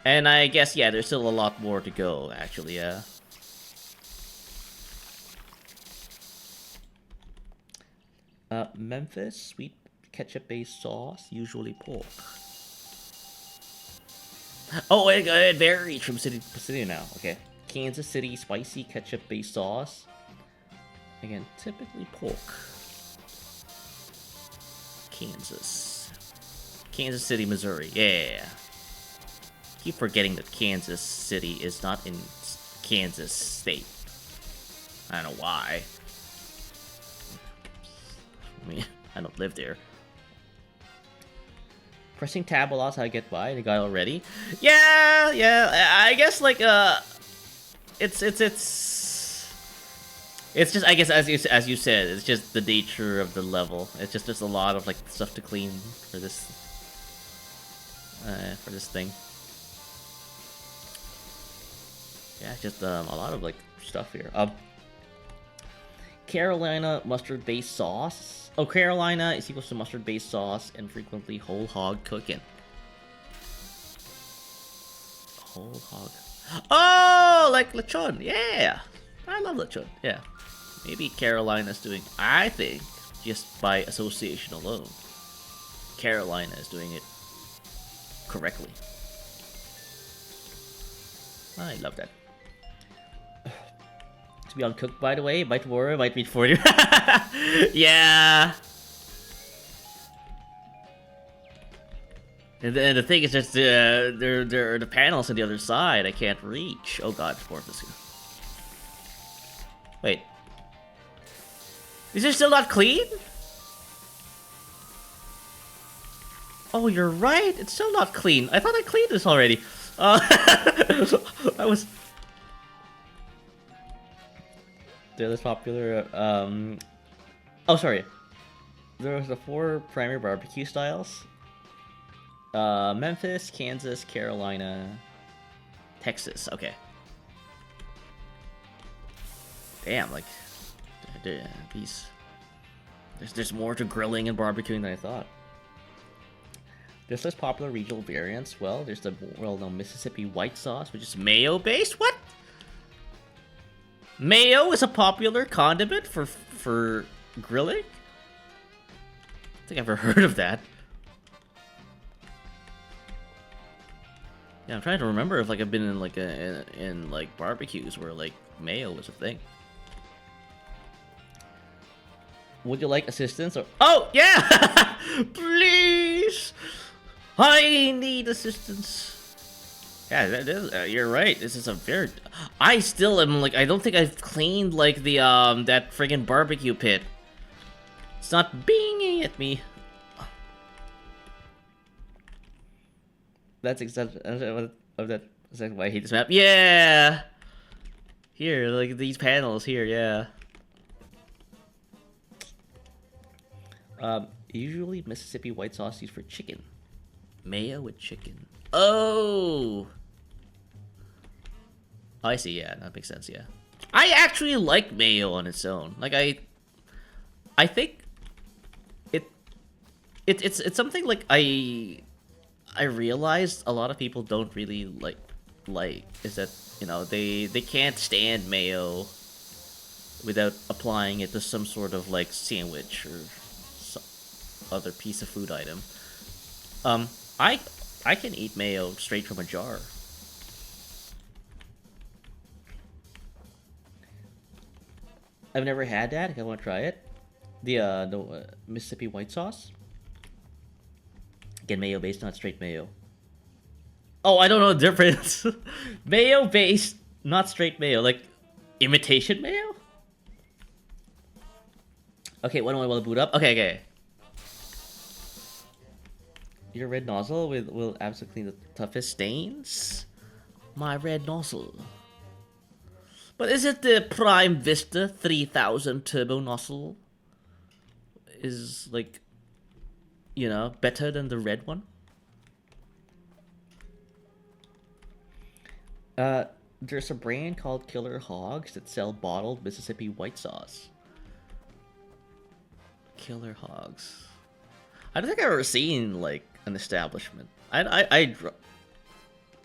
And I guess yeah, there's still a lot more to go. Actually, yeah. Memphis sweet ketchup-based sauce, usually pork. Oh, it varies from city to city now. Okay, Kansas City spicy ketchup-based sauce. Again, typically pork. Kansas City, Missouri. Yeah. Keep forgetting that Kansas City is not in Kansas State. I don't know why. I mean, I don't live there. Pressing tab allows how I get by. The guy already. Yeah. I guess like it's It's just, I guess, as you said, it's just the nature of the level. It's just there's a lot of like stuff to clean for this thing. Yeah, just a lot of like stuff here. Carolina mustard-based sauce. Oh, Carolina is equals to mustard-based sauce and frequently whole hog cooking. Whole hog. Oh, like lechon. Yeah, I love lechon. Yeah. Maybe Carolina's doing, I think, just by association alone, Carolina is doing it correctly. I love that. To be uncooked, by the way, might worry, might be for you. Yeah. And then the thing is just there are the panels on the other side I can't reach. Oh god, Porpoise here. Wait. Is it still not clean? Oh, you're right. It's still not clean. I thought I cleaned this already. I was... They're less popular. Oh, sorry. There was the 4 primary barbecue styles. Memphis, Kansas, Carolina, Texas. Okay. Damn, like... These... There's more to grilling and barbecuing than I thought. There's less popular regional variants. Well, there's the well-known Mississippi white sauce, which is mayo-based. What? Mayo is a popular condiment for grilling? I think I've ever heard of that. Yeah, I'm trying to remember if like I've been in like in like barbecues where like mayo was a thing. Would you like assistance or... Oh, yeah! Please! I need assistance. Yeah, that is, you're right. This is a very... I still am, like, I don't think I've cleaned, like, the, that friggin' barbecue pit. It's not binging at me. That's exactly... That's exactly why I hate this map. Yeah! Here, like, these panels here, yeah. Usually Mississippi white sauce used for chicken. Mayo with chicken. Oh! I see, yeah, that makes sense, yeah. I actually like mayo on its own. Like, I think... It's something, like, I realized a lot of people don't really, like, is that, you know, they can't stand mayo without applying it to some sort of, like, sandwich or other piece of food item. I can eat mayo straight from a jar. I've never had that. I want to try it. The Mississippi white sauce. Again, mayo based, not straight mayo. Oh, I don't know the difference. Mayo based, not straight mayo. Like imitation mayo. Okay, what do I want to boot up? Okay. Your red nozzle will absolutely clean the toughest stains? My red nozzle. But is it the Prime Vista 3000 turbo nozzle? Is, like, you know, better than the red one? There's a brand called Killer Hogs that sell bottled Mississippi white sauce. Killer Hogs. I don't think I've ever seen, like, an establishment. I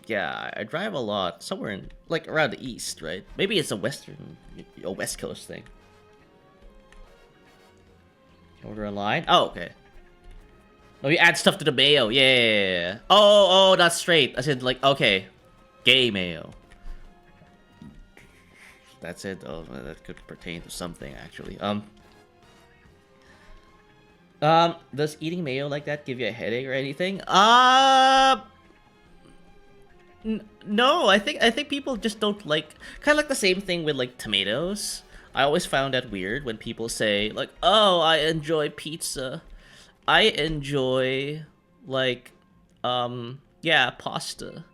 drive a lot somewhere in, like, around the east, right? Maybe it's a west coast thing. Order online? Oh, okay. Oh, you add stuff to the mayo. Yeah. Oh, that's straight. I said, like, okay. Gay mayo. That's it. Oh, that could pertain to something, actually. Does eating mayo like that give you a headache or anything? No, I think people just don't like, kind of like the same thing with like tomatoes. I always found that weird when people say like, "Oh, I enjoy pizza. I enjoy like pasta."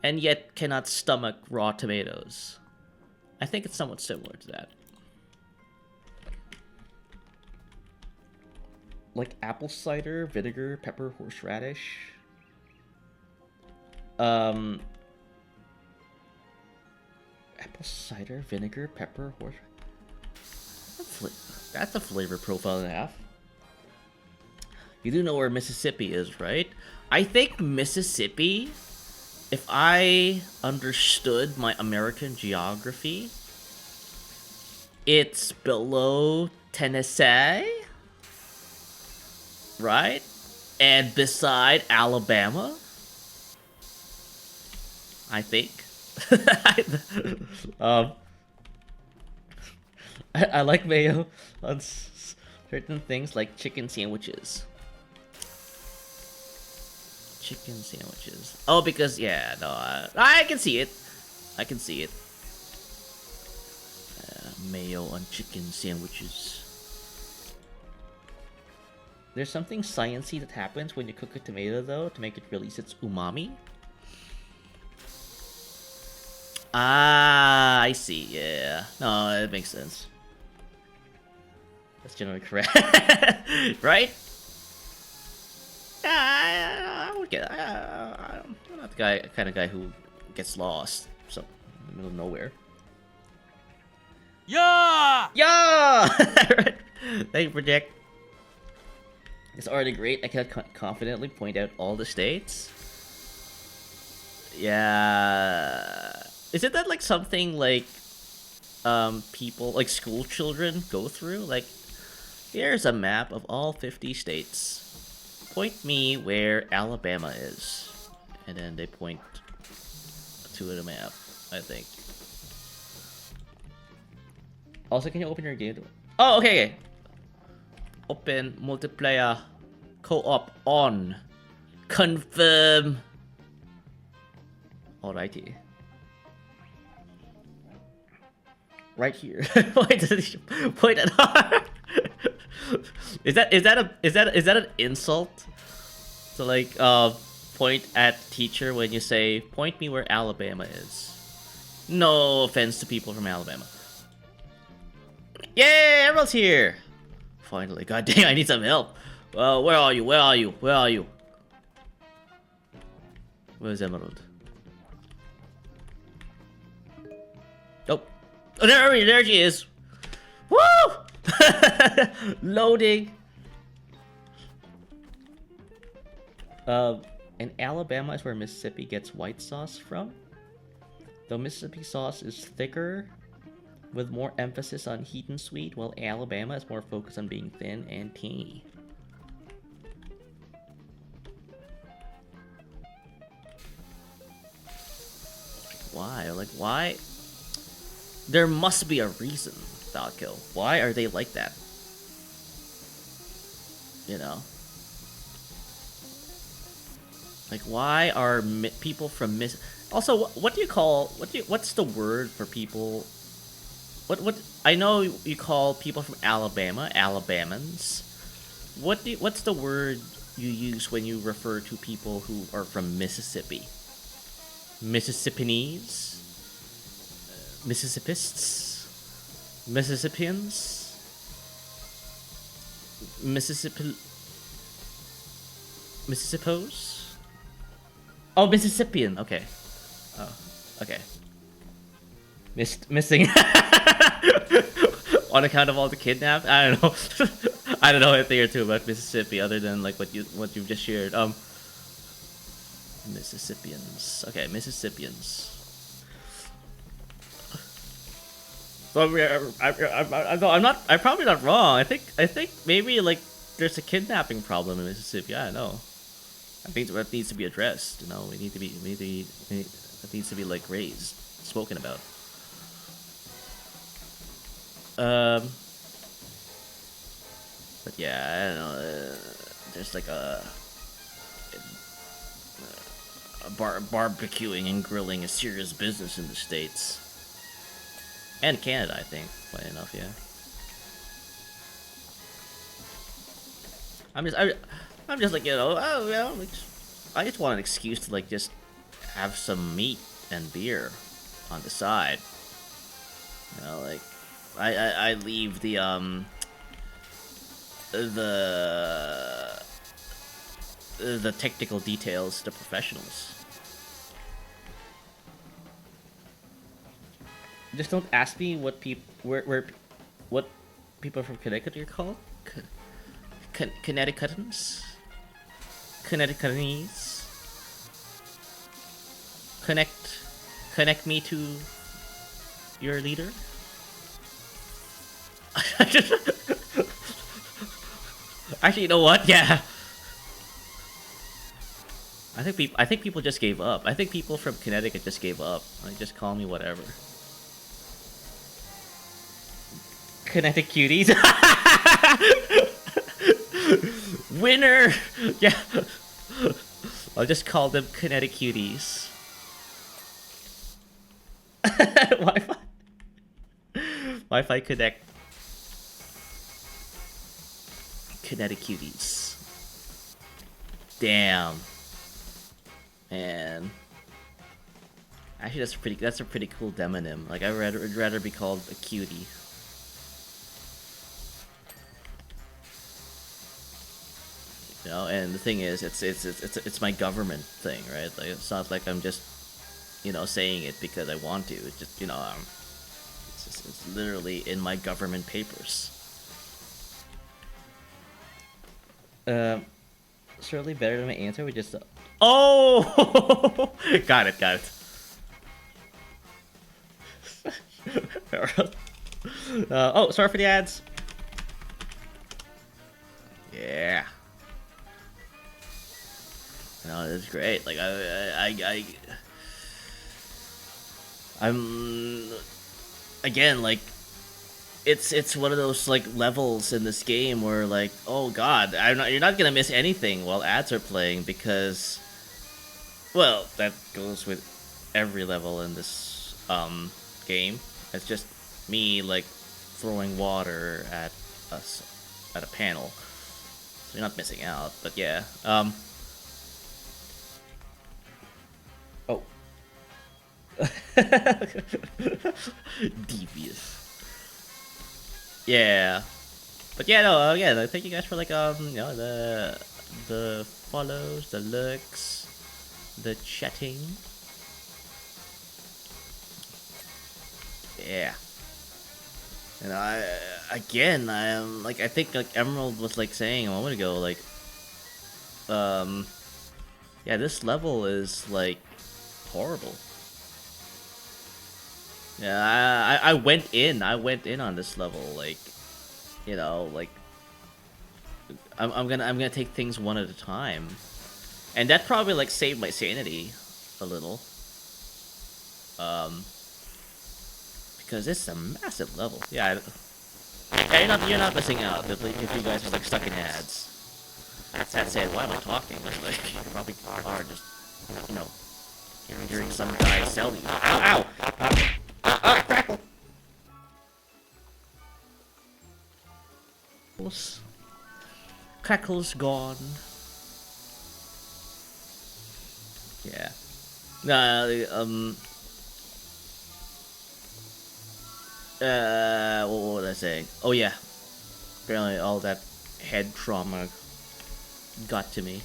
And yet cannot stomach raw tomatoes. I think it's somewhat similar to that. like apple cider, vinegar, pepper, horseradish. Apple cider, vinegar, pepper, that's a flavor profile and a half. You do know where Mississippi is, right? I think Mississippi, if I understood my American geography, it's below Tennessee, right? And beside Alabama, I think. I like mayo on certain things like chicken sandwiches. Chicken sandwiches. Oh, because, yeah, no, I can see it. I can see it. Mayo on chicken sandwiches. There's something sciencey that happens when you cook a tomato, though, to make it release its umami. Ah, I see, yeah. No, it makes sense. That's generally correct. Right? Yeah, I would get. I'm not the kind of guy who gets lost, so in the middle of nowhere. Yeah! Yeah! Thank you, Project. It's already great. I can confidently point out all the states. Yeah. Isn't that like something like people, like school children go through? Like, here's a map of all 50 states. Point me where Alabama is. And then they point to the map, I think. Also, can you open your game? Oh, okay. Open multiplayer co-op on. Confirm. Alrighty. Right here. Why does it point at R? Is that an insult to like point at teacher when you say point me where Alabama is? No offense to people from Alabama. Yay, Emerald's here! Finally, god dang, I need some help. Where are you? Where are you? Where are you? Where's Emerald? Oh, there she is. Woo! Loading. And Alabama is where Mississippi gets white sauce from. Though Mississippi sauce is thicker, with more emphasis on heat and sweet, while Alabama is more focused on being thin and tangy. Why? Like, why? There must be a reason, Falco. Why are they like that? You know? Like, why are people from Also, what do you call... What's the word for people... What I know you call people from Alabama Alabamans. What's the word you use when you refer to people who are from Mississippi? Mississippians? Mississippists? Mississippians? Mississippos? Oh, Mississippian. Okay. Oh, okay. Missing. On account of all the kidnapped? I don't know. I don't know a thing or two about Mississippi other than like what you've just shared. Mississippians. Okay, Mississippians. So I'm probably not wrong. I think maybe like there's a kidnapping problem in Mississippi. I don't know. I think that needs to be addressed. You know, that needs to be like raised, spoken about. But yeah, I don't know. There's like barbecuing and grilling is serious business in the States and Canada, I think. Funny enough, yeah. I'm just like, you know, oh, you know, like, I just want an excuse to like just have some meat and beer on the side. You know, like I leave the the technical details, the professionals. Just don't ask me what what people from Connecticut are called. Connecticutans. Connecticutese. Connect me to your leader. Actually, you know what? Yeah. I think people just gave up. I think people from Connecticut just gave up. Like, just call me whatever. Connecticut cuties. Winner. Yeah. I'll just call them Connecticut cuties. Wi-Fi. Wi-Fi connect. Connecticut cuties. Damn. Man. Actually, that's a pretty cool demonym. Like, I'd rather be called a cutie. You know, and the thing is, it's my government thing, right? Like, it's not like I'm just, you know, saying it because I want to. It's just, you know, it's literally in my government papers. Certainly better than my answer. We just. Oh, got it. Oh, sorry for the ads. Yeah. No, it's great. Like I'm again like it's one of those like levels in this game where like, oh god, you're not gonna miss anything while ads are playing, because, well, that goes with every level in this game. It's just me like throwing water at a panel, so you're not missing out. But yeah, oh. Devious. Yeah. But yeah, no, again, thank you guys for like you know, the follows, the lurks, the chatting. Yeah. And I am like, I think like Emerald was like saying a moment ago, like yeah, this level is like horrible. Yeah, I went in on this level, like, you know, like I'm gonna take things one at a time, and that probably like saved my sanity a little, because it's a massive level. Yeah, you're not missing out if you guys are like stuck in ads. That said, why am I talking? Like, you probably are just, you know, hearing some guy sell you. Ow! Crackle! Crackle's gone. Yeah. What was I saying? Oh yeah. Apparently all that head trauma got to me.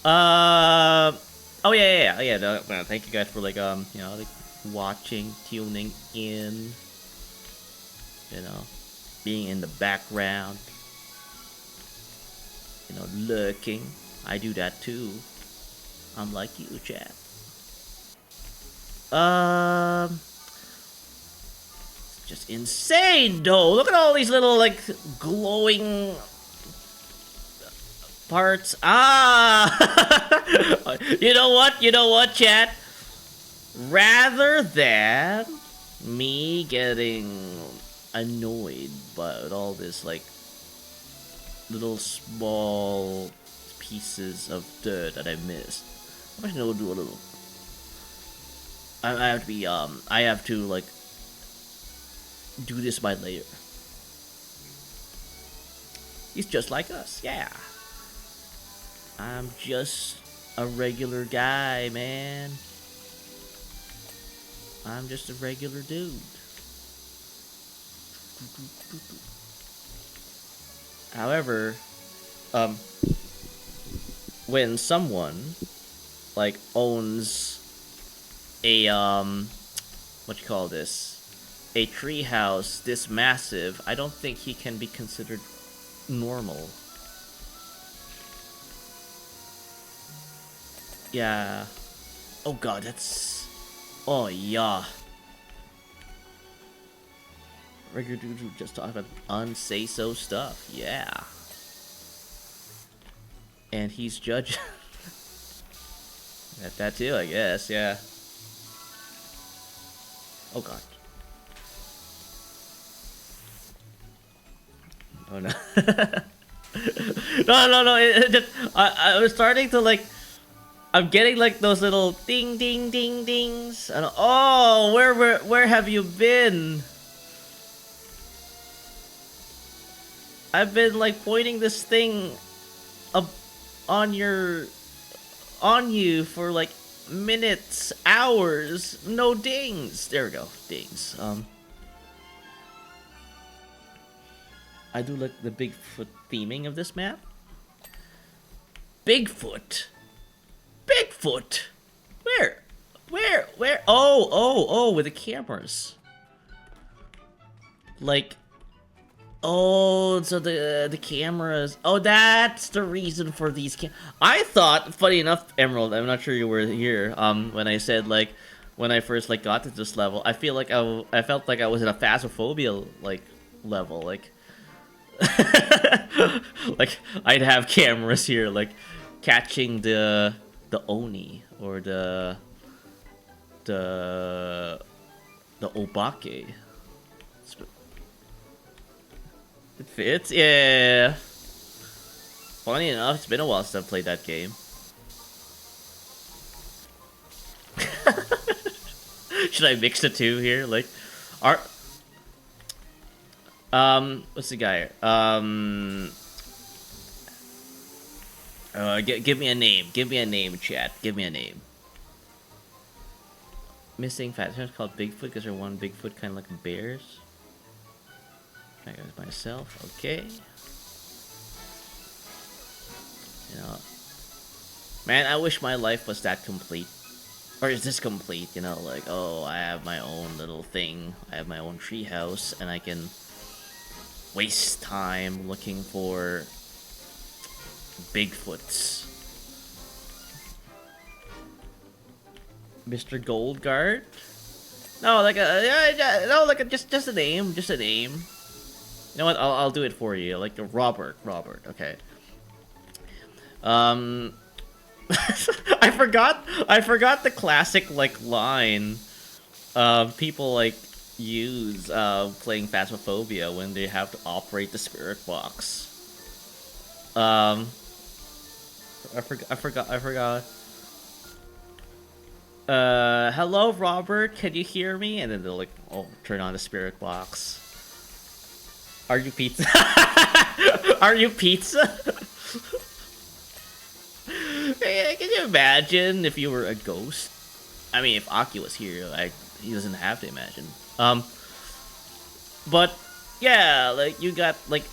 Oh yeah. No, thank you guys for like you know, like watching, tuning in, you know, being in the background, you know, lurking. I do that too. I'm like you, chat. It's just insane though. Look at all these little like glowing parts. You know what, chat? Rather than me getting annoyed by all this like little small pieces of dirt that I missed, I'm just gonna do a little. I have to like do this by layer. He's just like us, yeah. I'm just a regular guy, man. I'm just a regular dude. However, when someone like owns a what you call this, a treehouse this massive, I don't think he can be considered normal. Yeah. Oh god, that's... Oh yeah. Regular dude who just talk about unsay-so stuff. Yeah. And he's judged. that too, I guess, yeah. Oh god. Oh no. no. I was starting to like... I'm getting like those little ding ding ding dings. And oh, where have you been? I've been like pointing this thing up on you for like minutes, hours, no dings. There we go, dings. I do like the Bigfoot theming of this map. Bigfoot. Where? Oh, with the cameras. Like, oh, so the cameras. Oh, that's the reason for these I thought, funny enough, Emerald, I'm not sure you were here, when I said, like, when I first, like, got to this level, I feel like I felt like I was in a phasmophobia, like, level, like, like, I'd have cameras here, like, catching the Oni, or the Obake. It fits, yeah. Funny enough, it's been a while since I've played that game. Should I mix the two here? Like, what's the guy? Give me a name. Give me a name, chat. Give me a name. Missing fat it's called Bigfoot because they're one Bigfoot, kind of like bears. I got it myself. Okay. You know, man, I wish my life was that complete. Or is this complete? You know, like, oh, I have my own little thing. I have my own treehouse, and I can waste time looking for Bigfoots. Mr. Goldguard? No, like just a name, just a name. You know what? I'll do it for you. Like Robert. Okay. I forgot the classic like line people like use playing Phasmophobia when they have to operate the spirit box. I forgot. Hello, Robert, can you hear me? And then they'll like, oh, turn on the spirit box. Are you pizza? Are you pizza? Hey, can you imagine if you were a ghost? I mean, if Aki was here, he doesn't have to imagine. But yeah, like you got like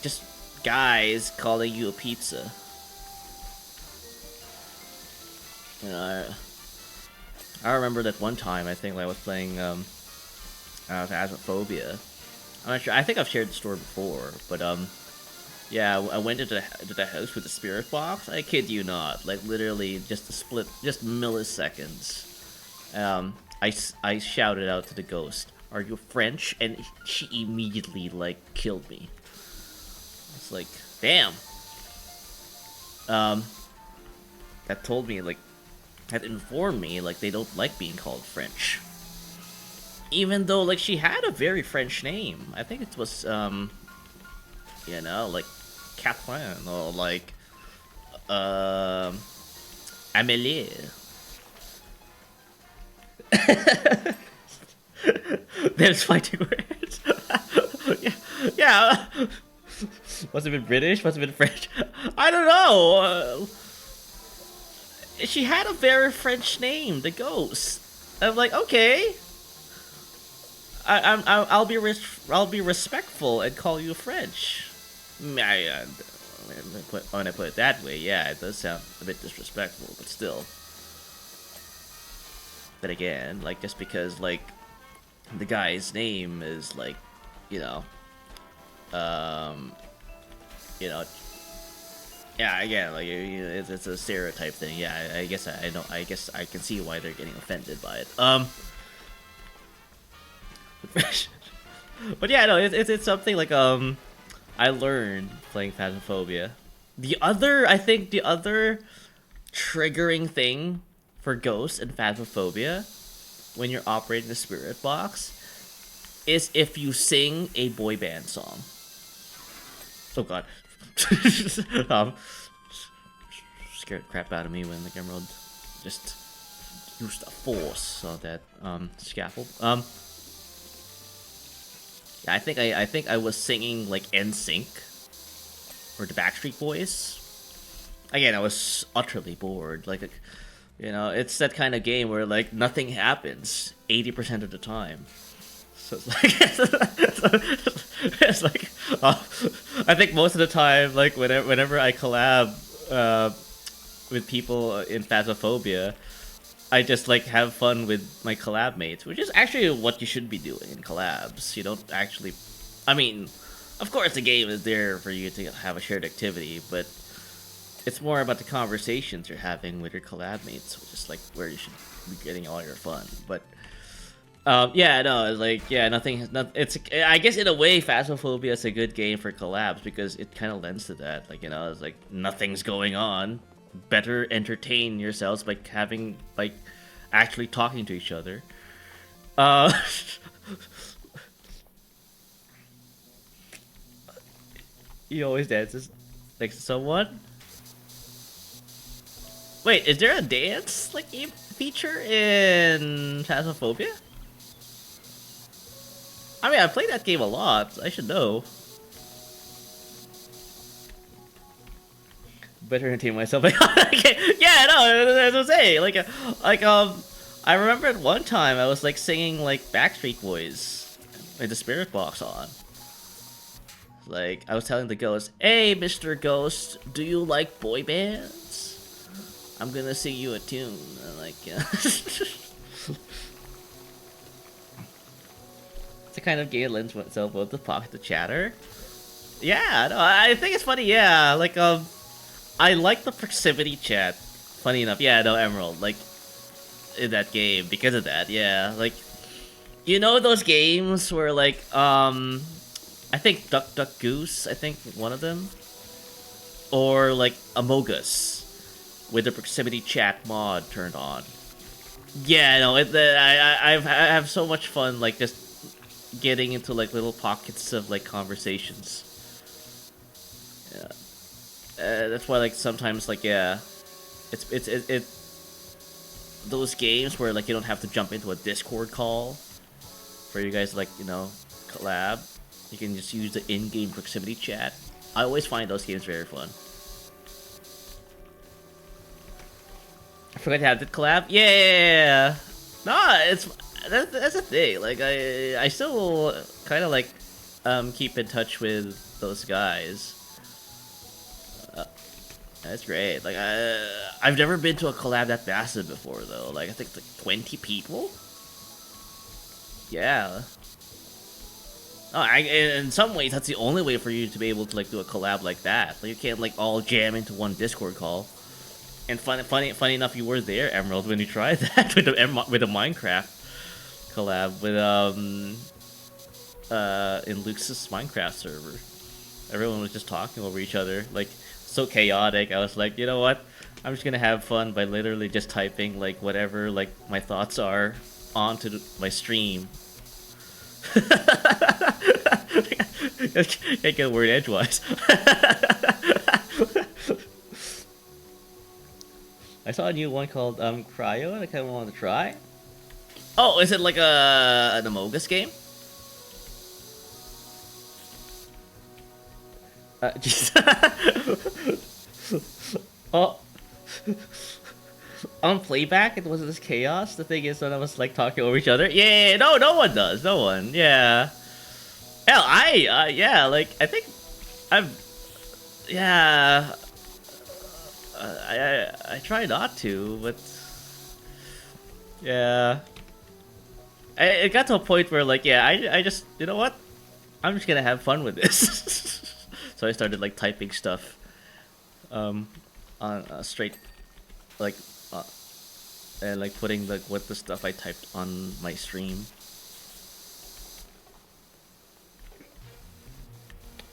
just guys calling you a pizza. You know, I remember that one time, I think, like, I was playing Phasmophobia. I'm not sure, I think I've shared the story before, but yeah, I went into the house with the spirit box. I kid you not, like literally just a split, just milliseconds. I shouted out to the ghost, "Are you French?" And she immediately like killed me. It's like, damn. That told me like. Had informed me like they don't like being called French, even though like she had a very French name. I think it was you know, like Catherine or like Amélie. There's fighting words. yeah. Must have been British. Must have been French. I don't know. She had a very French name, the ghost. I'm like, okay, I'll be respectful and call you French. when I put it that way, yeah, it does sound a bit disrespectful, but still. But again, like, just because, like, the guy's name is, like, you know, you know, yeah, again, like, it's a stereotype thing. Yeah, I guess I know. I guess I can see why they're getting offended by it. But yeah, no, it's something like I learned playing Phasmophobia. I think the other triggering thing for Ghost and Phasmophobia when you're operating the spirit box is if you sing a boy band song. Oh god. Scared the crap out of me when the Emerald just used the force on that scaffold. Yeah, I think I was singing like NSYNC or the Backstreet Boys. Again, I was utterly bored. Like, you know, it's that kind of game where like nothing happens 80% of the time. So it's like it's like I think most of the time, like whenever I collab with people in Phasmophobia, I just like have fun with my collab mates, which is actually what you should be doing in collabs. You don't actually, I mean, of course the game is there for you to have a shared activity, but it's more about the conversations you're having with your collab mates, which is like where you should be getting all your fun. But yeah, no, like, yeah, it's, I guess in a way, Phasmophobia is a good game for collabs because it kind of lends to that. Like, you know, it's like nothing's going on. Better entertain yourselves by actually talking to each other. He always dances next to someone. Wait, is there a dance like feature in Phasmophobia? I mean, I played that game a lot. I should know. Better entertain myself. Okay. Yeah, no, that's what I'm saying. I remember at one time I was like singing like Backstreet Boys with the spirit box on. Like, I was telling the ghost, "Hey, Mr. Ghost, do you like boy bands? I'm gonna sing you a tune." Like, yeah. It's the kind of game that lends itself both to pocket the chatter. Yeah, no, I think it's funny. Yeah, like I like the proximity chat. Funny enough, yeah, no, Emerald, like in that game because of that. Yeah, like, you know those games where like I think Duck Duck Goose, I think one of them, or like Among Us with the proximity chat mod turned on. Yeah, no, I have so much fun like just getting into like little pockets of like conversations. Yeah. That's why, like, sometimes, like, yeah, it's those games where like you don't have to jump into a Discord call for you guys, like, you know, collab. You can just use the in-game proximity chat. I always find those games very fun. I forgot to have the collab. Yeah, nah, that's the thing. Like, I still kind of like keep in touch with those guys. That's great. Like, I've never been to a collab that massive before, though. Like, I think it's like 20 people. Yeah. Oh, in some ways, that's the only way for you to be able to like do a collab like that. Like, you can't like all jam into one Discord call. And funny enough, you were there, Emerald, when you tried that with the Minecraft collab with in Luke's Minecraft server. Everyone was just talking over each other, like, so chaotic. I was like, you know what? I'm just gonna have fun by literally just typing like whatever like my thoughts are onto my stream. Can't get a word edgewise. I saw a new one called Cryo, and I kind of wanted to try. Oh, is it like an Among Us game? Oh, on playback, it was this chaos. The thing is, when I was like talking over each other, yeah, no one does, no one, yeah. Hell, yeah, like I think Yeah, I try not to, but yeah, it got to a point where like yeah, I just you know what, I'm just gonna have fun with this. So I started like typing stuff, on straight, like, and like putting like what the stuff I typed on my stream.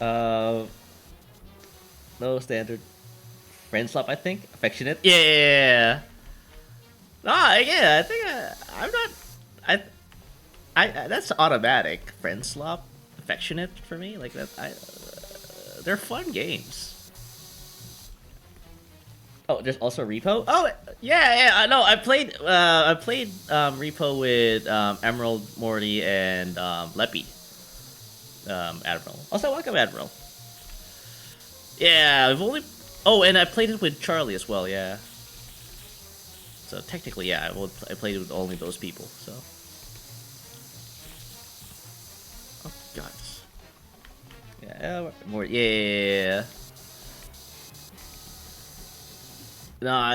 Uh, no standard. Friend swap, I think. Affectionate. Yeah. Ah, yeah. I think I'm not. I. That's automatic. Friend swap, affectionate for me. Like that. They're fun games. Oh, there's also Repo. Oh, yeah. No, I played. Repo with Emerald, Morty, and Leppy. Admiral. Also, welcome, Admiral. Yeah, I've only. Oh, and I played it with Charlie as well. Yeah. So technically, yeah, I played it with only those people. So. Oh God. Yeah, more. Yeah. No,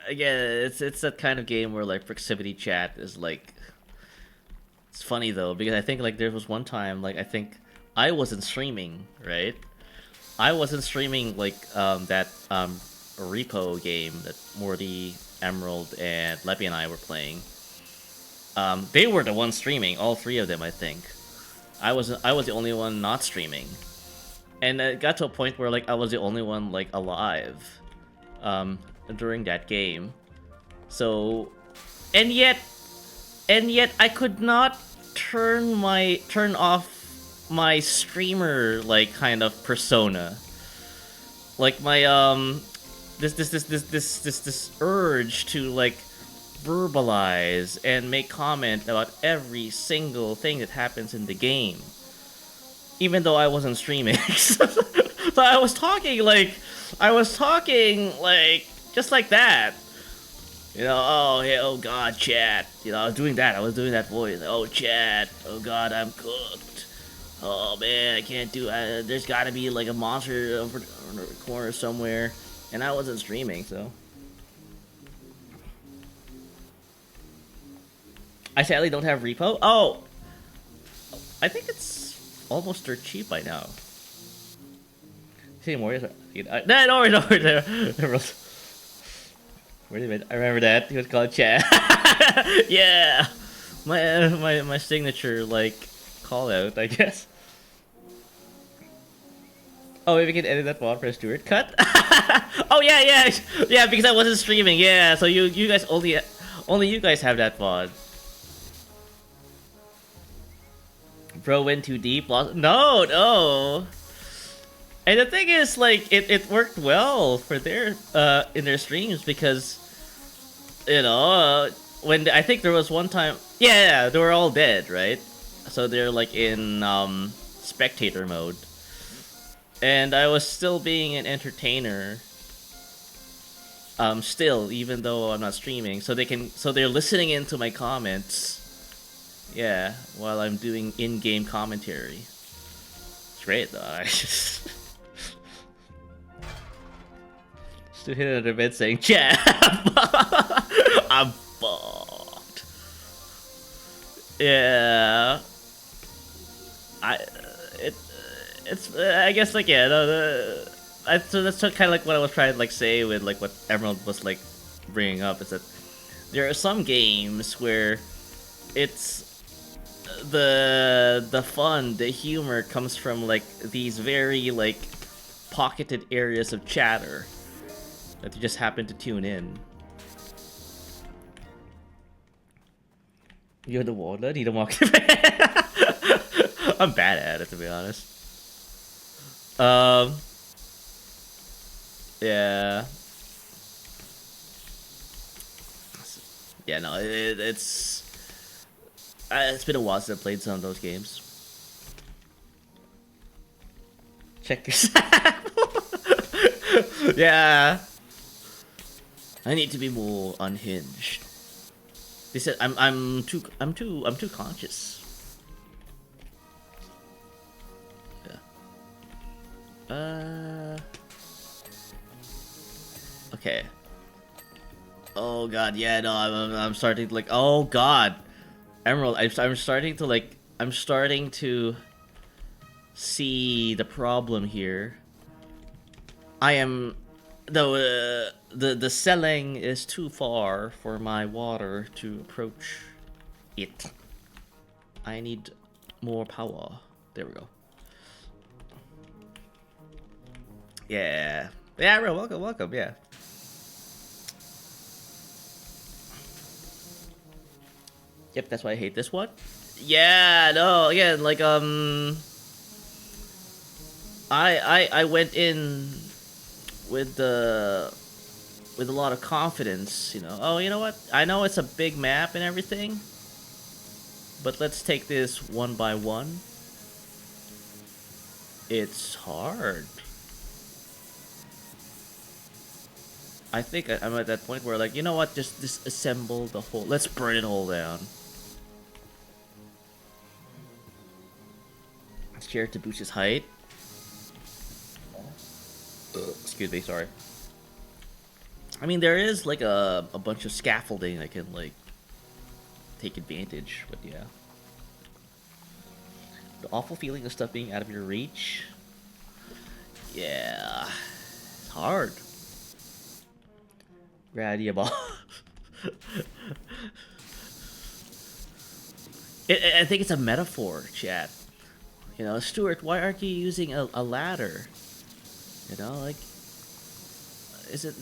again, it's that kind of game where like proximity chat is like. It's funny though because I think like there was one time like I think I wasn't streaming, right? I wasn't streaming like that repo game that Morty, Emerald, and Leppy and I were playing. They were the ones streaming, all three of them, I think. I was the only one not streaming, and it got to a point where like I was the only one like alive, during that game. So, and yet I could not turn off my streamer like kind of persona, like my this urge to like verbalize and make comment about every single thing that happens in the game, even though I wasn't streaming. So I was talking like just like that. You know, oh, hey, oh God, chat. You know, I was doing that voice. Oh, chat. Oh God, I'm cooked. Oh man, I can't do it. There's gotta be like a monster over in the corner somewhere. And I wasn't streaming, so. I sadly don't have repo. Oh! I think it's almost dirt cheap by now. See more? No, no. Wait a minute, I remember that. He was called Chad. Yeah! My signature, like, call out, I guess. Oh, maybe we can edit that one for a Stuart cut? Oh, yeah! Yeah, because I wasn't streaming, yeah. So you guys only you guys have that VOD. Bro went too deep? No! And the thing is, like, it worked well for their in their streams because, you know, when I think there was one time, yeah, they were all dead, right? So they're like in spectator mode, and I was still being an entertainer. Still, even though I'm not streaming, so they're listening into my comments, yeah, while I'm doing in-game commentary. It's great though. I just. Still hit another bed saying, "Chat, I'm fucked." Yeah, it's I guess like yeah, so that's kind of like what I was trying to like say with like what Emerald was like bringing up is that there are some games where it's the fun, the humor comes from like these very like pocketed areas of chatter that you just happen to tune in. You're the walnut, you don't walk. I'm bad at it, to be honest. Yeah. Yeah, no, it's been a while since I played some of those games. Check this out. Yeah. I need to be more unhinged. They said I'm too conscious. Yeah. Okay. Oh god, yeah, no, I'm starting to like. Oh god, Emerald. I'm starting to like. I'm starting to see the problem here. I am, though. The selling is too far for my water to approach it. I need more power. There we go. Yeah. Yeah, bro, welcome, yeah. Yep, that's why I hate this one. Yeah, no, again, like, I went in with with a lot of confidence, you know. Oh, you know what? I know it's a big map and everything, but let's take this one by one. It's hard. I think I'm at that point where, like, you know what? Just disassemble the whole. Let's burn it all down. Share to boost his height. Excuse me, sorry. I mean, there is like a bunch of scaffolding that can like take advantage, but yeah. The awful feeling of stuff being out of your reach. Yeah, it's hard. Radiable. I think it's a metaphor, chat. You know, Stuart, why aren't you using a ladder? You know, like,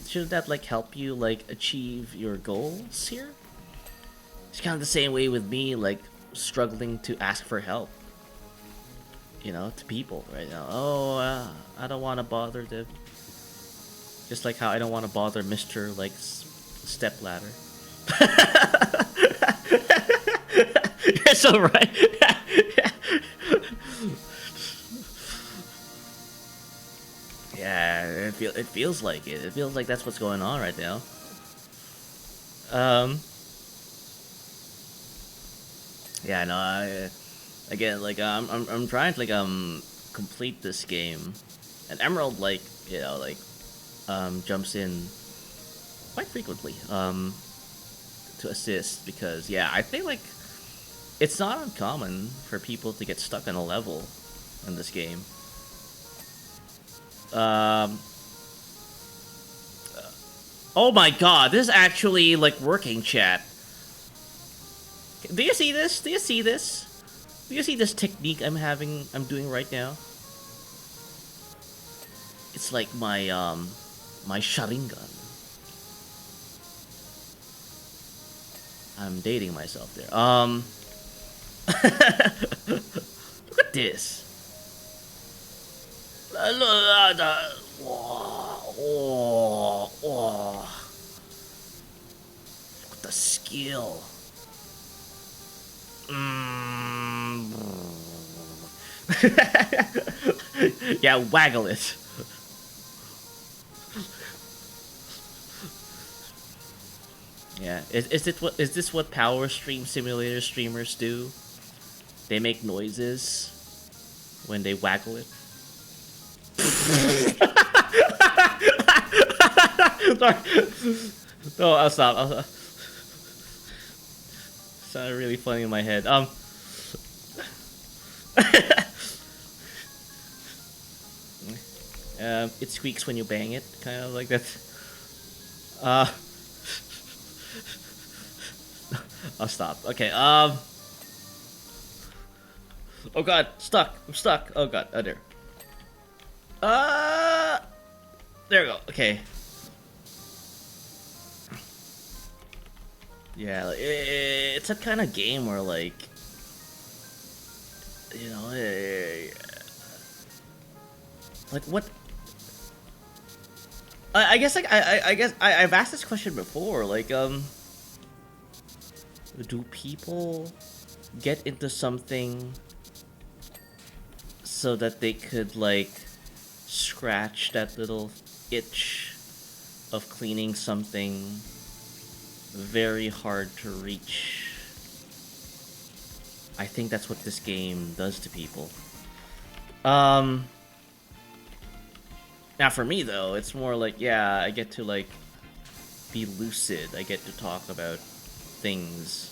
shouldn't that like help you like achieve your goals here? It's kind of the same way with me, like struggling to ask for help. You know, to people right now. Oh, I don't want to bother them. Just like how I don't want to bother Mr. like step ladder. You're so right. Yeah, it feels like it. It feels like that's what's going on right now. Yeah, no. Again, like I'm trying to like complete this game, and Emerald like you know like jumps in quite frequently to assist because yeah, I think like it's not uncommon for people to get stuck on a level in this game. Oh my god, this is actually like working, chat. Do you see this? Do you see this? Do you see this technique I'm doing right now? It's like my my Sharingan. I'm dating myself there. Look at this. Look at the skill. Yeah, waggle it. Yeah, is this what Power Stream Simulator streamers do? They make noises when they waggle it. Sorry. No, I'll stop. Sounded really funny in my head. It squeaks when you bang it, kind of like that. I'll stop. Okay. Oh god, stuck. I'm stuck. Oh god. Oh there. There we go. Okay. Yeah, it's a kind of game where like, you know, like what? I guess like I guess I've asked this question before. Like, do people get into something so that they could like scratch that little itch of cleaning something very hard to reach? I think that's what this game does to people. Now for me though, it's more like, yeah, I get to like be lucid. I get to talk about things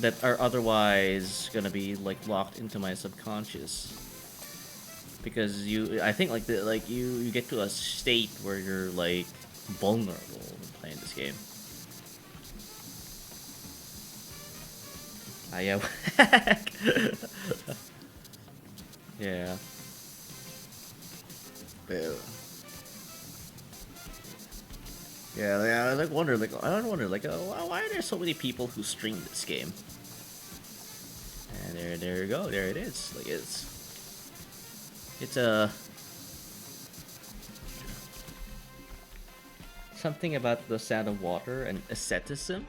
that are otherwise gonna be like locked into my subconscious. Because I think like you get to a state where you're like vulnerable when playing this game. Ah, yeah. Yeah. Ew. Yeah, I like wonder, like I don't wonder, like, why are there so many people who stream this game? And there you go, there it is. Like it's a something about the sound of water and asceticism.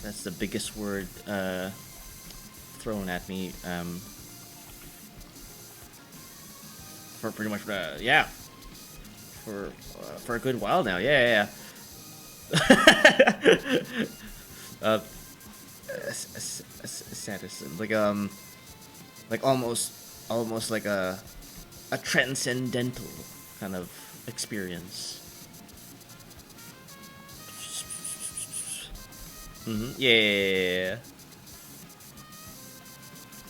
That's the biggest word thrown at me for pretty much yeah. For a good while now, yeah. Asceticism, like almost like a transcendental kind of experience. Yeah.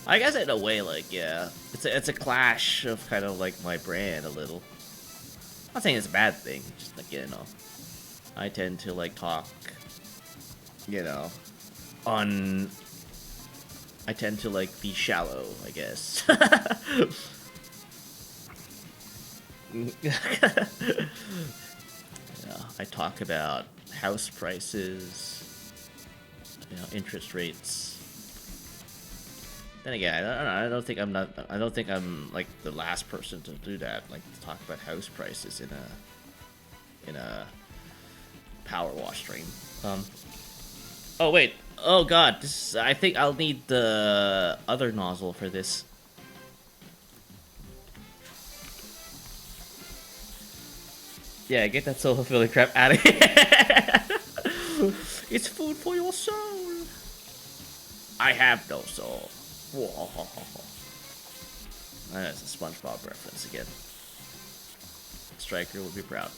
I guess in a way, like, yeah, it's a clash of kind of like my brand a little. I'm not saying it's a bad thing, just like, you know, I tend to like talk, you know, I tend to like be shallow, I guess. Yeah, I talk about house prices, you know, interest rates. Then again, I don't think I'm like the last person to do that. Like to talk about house prices in a Powerwash stream. Oh wait. Oh god. I think I'll need the other nozzle for this. Yeah, get that soul fulfilling crap out of here. It's food for your soul. I have no soul. That's a SpongeBob reference again. Striker will be proud.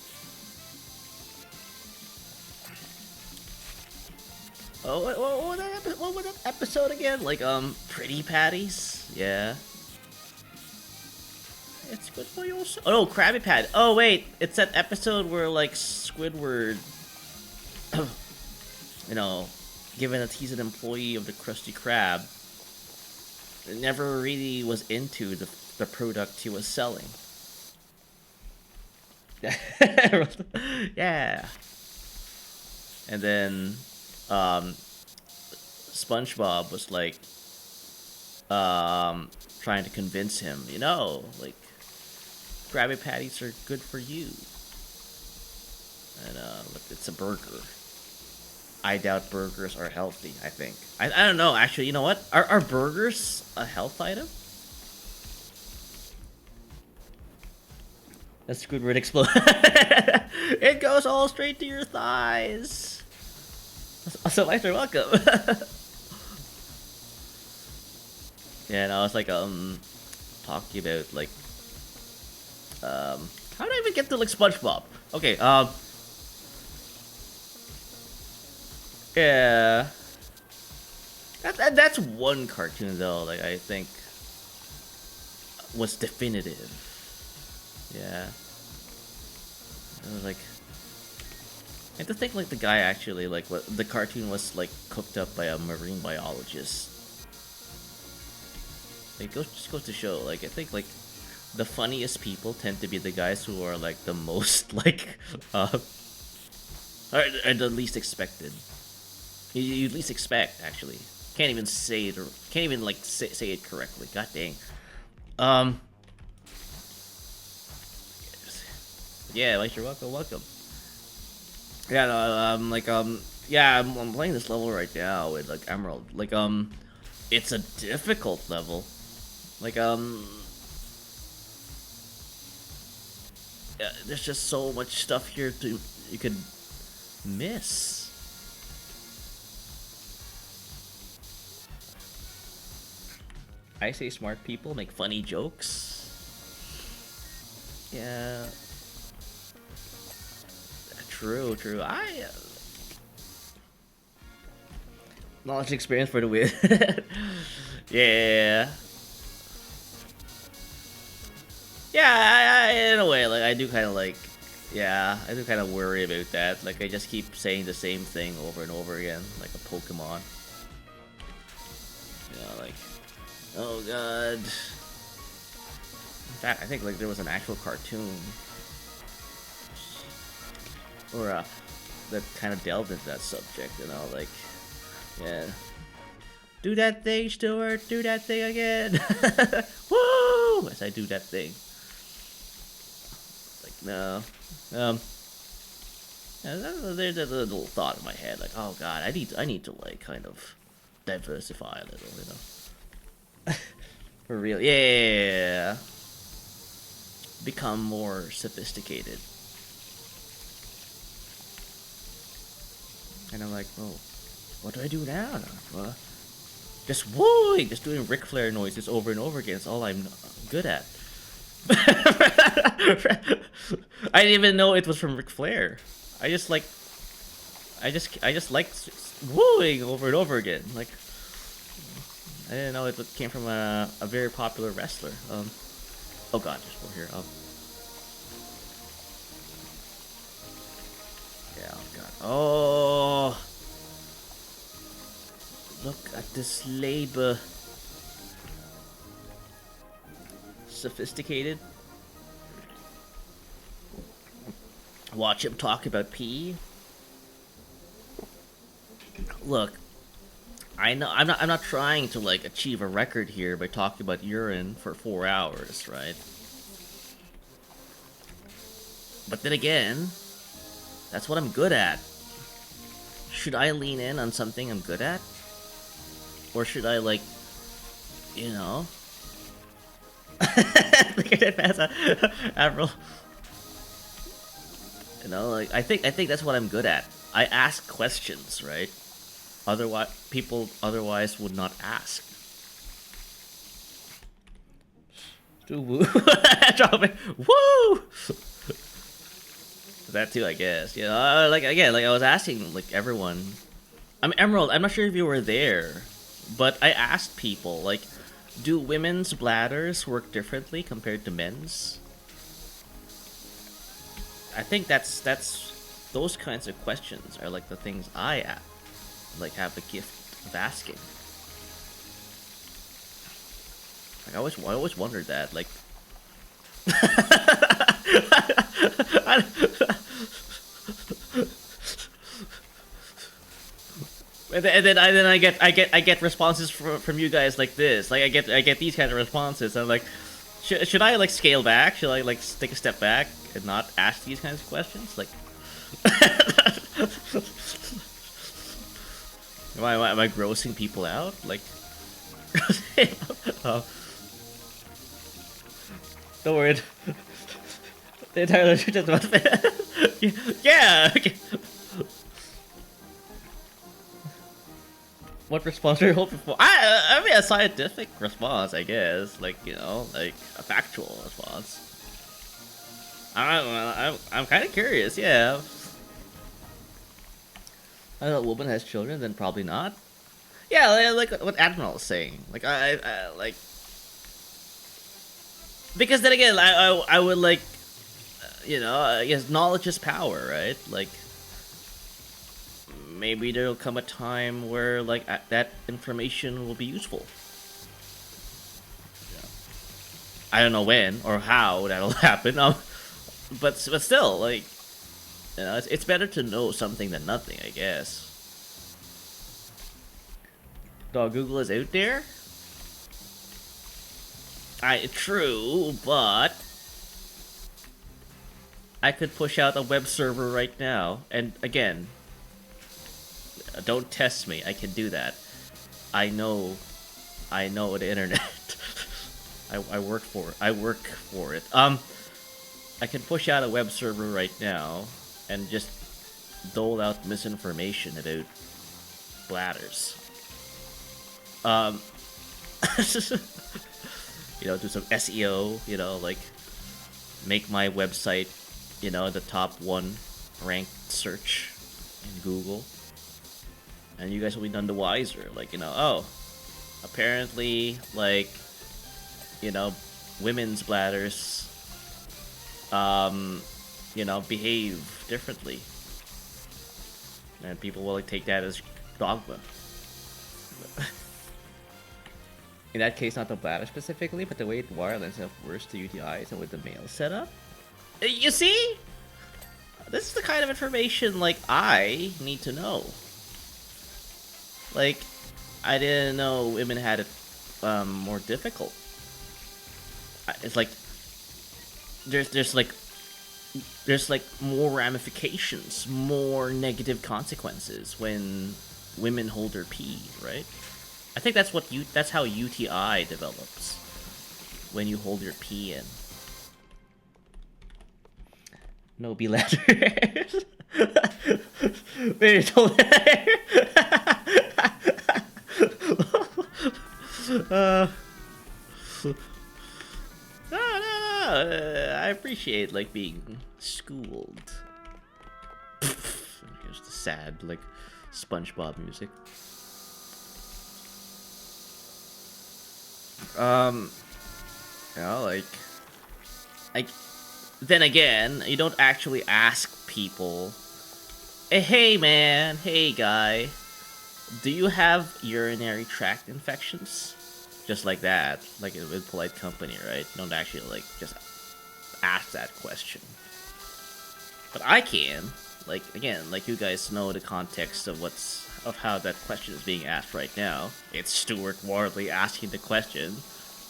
Oh, what was that episode again? Like, Pretty Patties? Yeah. It's good for your soul. Oh, no, Krabby Patty. Oh, wait. It's that episode where, like, Squidward, you know, given that he's an employee of the Krusty Krab, never really was into the product he was selling. Yeah. And then SpongeBob was like trying to convince him, you know, like Krabby Patties are good for you. And look, it's a burger. I doubt burgers are healthy, I think. I don't know, actually, you know what? Are burgers a health item? That's Squidward explode. It goes all straight to your thighs. So, Meister, welcome. Yeah, and I was like, talking about, like, how did I even get to, like, SpongeBob? Okay, yeah. That's one cartoon, though, like, I think was definitive. Yeah. I was like, I have to think, like, the guy actually, like, what the cartoon was, like, cooked up by a marine biologist. It just goes to show, like, I think, like, the funniest people tend to be the guys who are, like, the most, like, are the least expected. You least expect, actually. Can't even say it, or can't even, like, say it correctly. God dang. Yeah, like, you're welcome. Yeah, no, like, yeah, I'm playing this level right now with, like, Emerald. Like, it's a difficult level. Like, yeah, there's just so much stuff here you could miss. I say smart people make funny jokes. Yeah. True, true. Knowledge and experience for the win. Yeah. Yeah, in a way, like, I do kind of like, yeah, I do kind of worry about that. Like, I just keep saying the same thing over and over again, like a Pokemon. You know, like, oh god. In fact, I think, like, there was an actual cartoon. Or, that kind of delved into that subject, you know, like, yeah. Do that thing, Stuart, do that thing again! Woo! As I do that thing. Like, no. Yeah, there's a little thought in my head, like, oh god, I need to like kind of diversify a little, you know. For real, yeah. Become more sophisticated. And I'm like, oh, what do I do now? Just wooing, just doing Ric Flair noises over and over again. It's all I'm good at. I didn't even know it was from Ric Flair. I just like wooing over and over again. Like, I didn't know it came from a very popular wrestler. Oh god, there's more here. Yeah, oh god. Oh, look at this labor. Sophisticated. Watch him talk about pee. Look, I know I'm not trying to like achieve a record here by talking about urine for 4 hours, right? But then again, that's what I'm good at. Should I lean in on something I'm good at? Or should I, like, you know? Look at that pass, Avril. You know, like, I think that's what I'm good at. I ask questions, right? Otherwise, people otherwise would not ask. Woo! Drop it. Woo! That too, I guess. You know, like again, like I was asking, like everyone. I'm Emerald. I'm not sure if you were there, but I asked people, like, do women's bladders work differently compared to men's? I think that's those kinds of questions are like the things I like have the gift of asking. Like I always wondered that, like. And then I get responses from you guys like this. Like I get these kind of responses. I'm like, should I like scale back? Should I like take a step back and not ask these kinds of questions? Like, am I grossing people out? Like, oh. Don't worry. The entire just about yeah. Okay. What response are you hoping for? I mean a scientific response, I guess. Like, you know, like a factual response. I'm kind of curious. Yeah. If a woman has children, then probably not. Yeah, like what Admiral is saying. Like I like. Because then again, I would like, you know, I guess knowledge is power, right? Like, maybe there'll come a time where, like, that information will be useful. Yeah. I don't know when or how that'll happen, but still, like, you know, it's better to know something than nothing, I guess. Dog Google is out there? True, but I could push out a web server right now, and again, don't test me. I can do that. I know the internet. I work for it. I can push out a web server right now and just dole out misinformation about bladders. You know, do some SEO, you know, like, make my website, you know, the top 1 ranked search in Google. And you guys will be none the wiser. Like, you know, oh, apparently, like, you know, women's bladders, you know, behave differently. And people will like take that as dogma. In that case, not the bladder specifically, but the way it wireless have worse to UTIs and with the male setup. You see? This is the kind of information, like, I need to know. Like, I didn't know women had it more difficult. It's like there's like more ramifications, more negative consequences when women hold their pee, right? I think that's how UTI develops, when you hold your pee in. No be letters. Maybe don't. No. I appreciate like being schooled. Here's the sad like SpongeBob music. You know, like, then again, you don't actually ask people, hey man, hey guy, do you have urinary tract infections? Just like that, like with polite company, right? You don't actually like just ask that question. But I can, like, again, like you guys know the context of how that question is being asked right now. It's Stuart Wardley asking the question,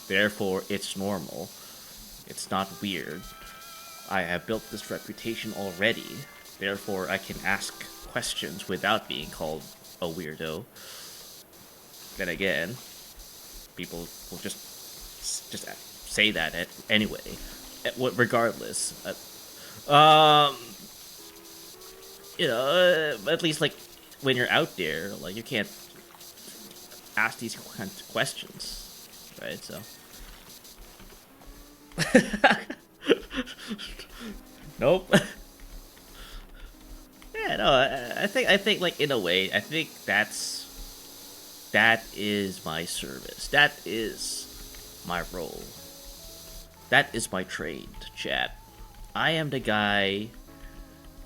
therefore it's normal. It's not weird. I have built this reputation already, therefore I can ask questions without being called a weirdo. Then again, people will just say that anyway, regardless. You know, at least like when you're out there, like you can't ask these kinds of questions, right? So, nope. Yeah, no, I think like in a way, I think that is my service. That is my role. That is my trade, chat. I am the guy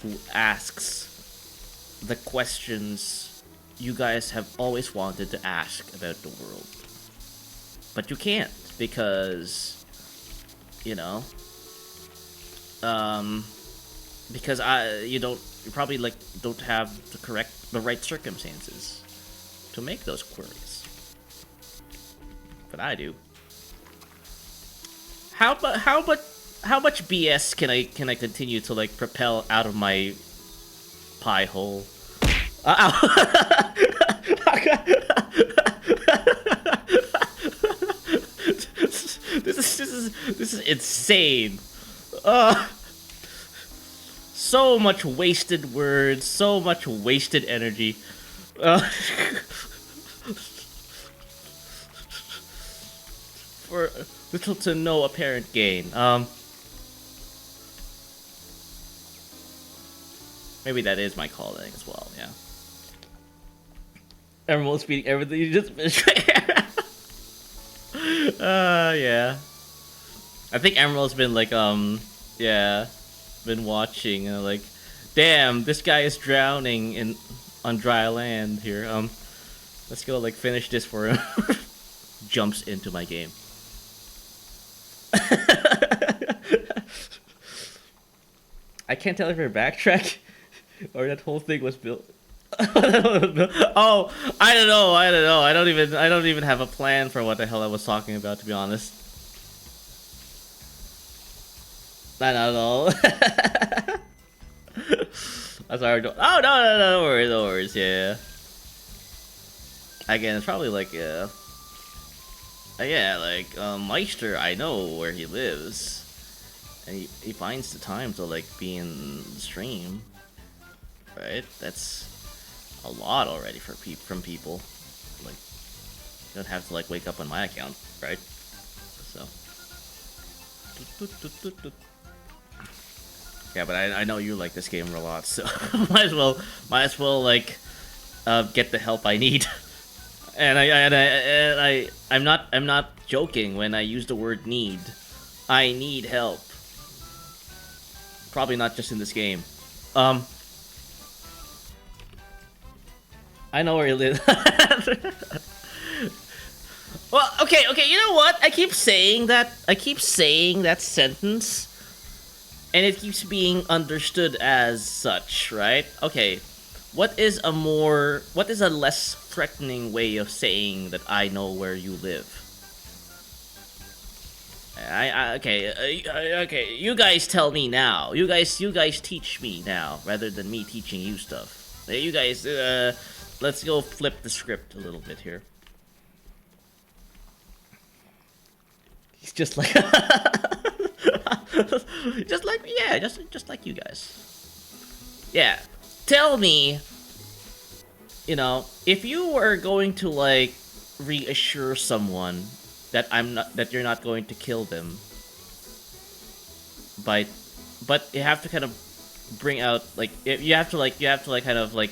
who asks the questions you guys have always wanted to ask about the world. But you can't, because, you know, because you probably like don't have the right circumstances to make those queries. But I do. How much BS can I continue to like propel out of my pie hole? This is insane. So much wasted words, so much wasted energy. For little to no apparent gain. Maybe that is my calling as well, yeah. Emerald speaking everything you just yeah. I think Emerald's been like, yeah, been watching, like, damn, this guy is drowning on dry land here. Let's go, like, finish this for him. Jumps into my game. I can't tell if you're backtrack or that whole thing was built. Oh, I don't know. I don't even have a plan for what the hell I was talking about, to be honest. Not at all. I'm sorry. Oh no, no worries. Yeah. Again, it's probably like yeah, like Meister. I know where he lives, and he finds the time to like be in the stream. Right? That's a lot already from people. Like, you don't have to like wake up on my account, right? So. Yeah, but I know you like this game a lot, so might as well like get the help I need. I'm not joking when I use the word need. I need help. Probably not just in this game. I know where you live. Well, okay, you know what? I keep saying that sentence, and it keeps being understood as such, right? Okay, what is a less threatening way of saying that I know where you live? Okay, you guys tell me now. You guys teach me now, rather than me teaching you stuff. You guys, let's go flip the script a little bit here. He's just like, just like you guys. Yeah, tell me, if you were going to like reassure someone that you're not going to kill them, but you have to kind of bring out like you have to kind of like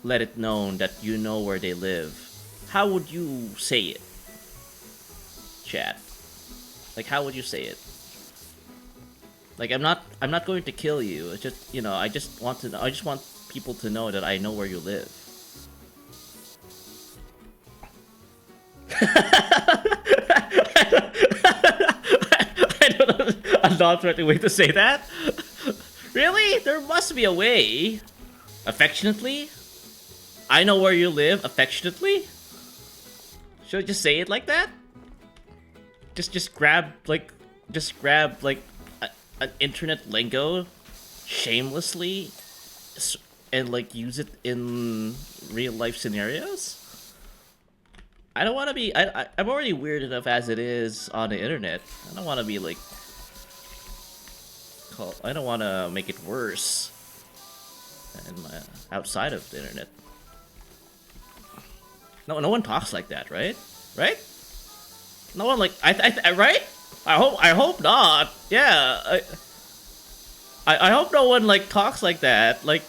let it known that you know where they live. How would you say it, chat? Like, how would you say it? Like, I'm not going to kill you. It's just, I just want people to know that I know where you live. I don't know a non-threatening way to say that. Really? There must be a way. Affectionately? I know where you live. Affectionately? Should I just say it like that? Just grab an internet lingo shamelessly and like use it in real life scenarios? I don't want to be. I'm already weird enough as it is on the internet. I don't want to be like. I don't want to make it worse. Outside of the internet. No one talks like that, right? Right? No one like right? I hope not. Yeah. I hope no one like talks like that. Like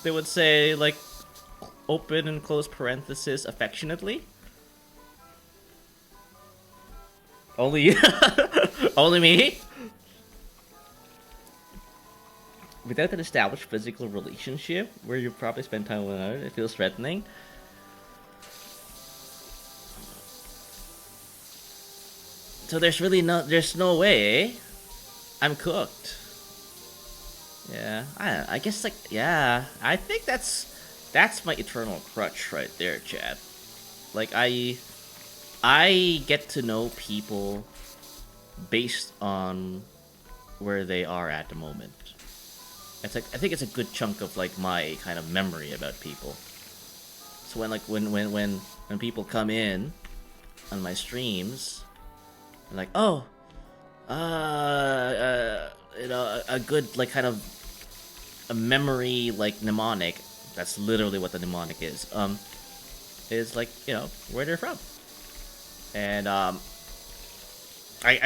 they would say like open and close parenthesis affectionately. Only only me? Without an established physical relationship where you probably spend time with another, it feels threatening. So there's no way, eh? I'm cooked. Yeah, I guess like, yeah, I think that's my eternal crutch right there, chat. Like I get to know people based on where they are at the moment. It's like, I think it's a good chunk of like my kind of memory about people. So when people come in on my streams, I'm like, oh, a good like kind of a memory like mnemonic. That's literally what the mnemonic is. Is like, where they're from. And I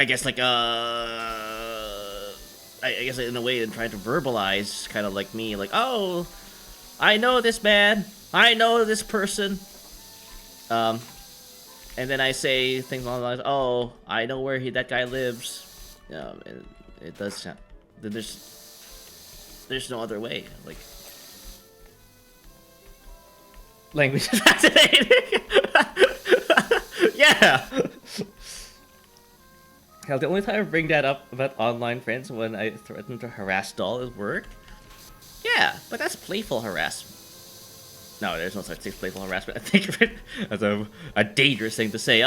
guess like I guess in a way in trying to verbalize kind of like me, like, oh, I know this man, I know this person. And then I say things along the lines, oh, I know where that guy lives. It does sound, there's no other way. Like, language is fascinating. Yeah. Hell, the only time I bring that up about online friends when I threaten to harass Doll at work. Yeah, but that's playful harassment. No, there's no such thing as playful harassment. I think of it as a dangerous thing to say.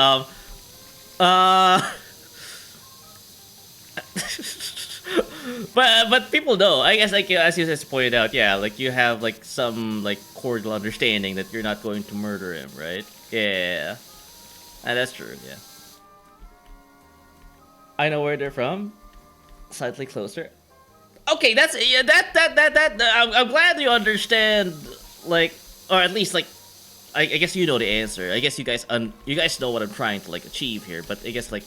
But people know. I guess, like, as you just pointed out, yeah, like you have like some like cordial understanding that you're not going to murder him, right? Yeah, and that's true. Yeah, I know where they're from. Slightly closer. Okay, that's yeah. I'm glad you understand. Like, or at least like, I guess you know the answer. I guess you guys know what I'm trying to like achieve here. But I guess like,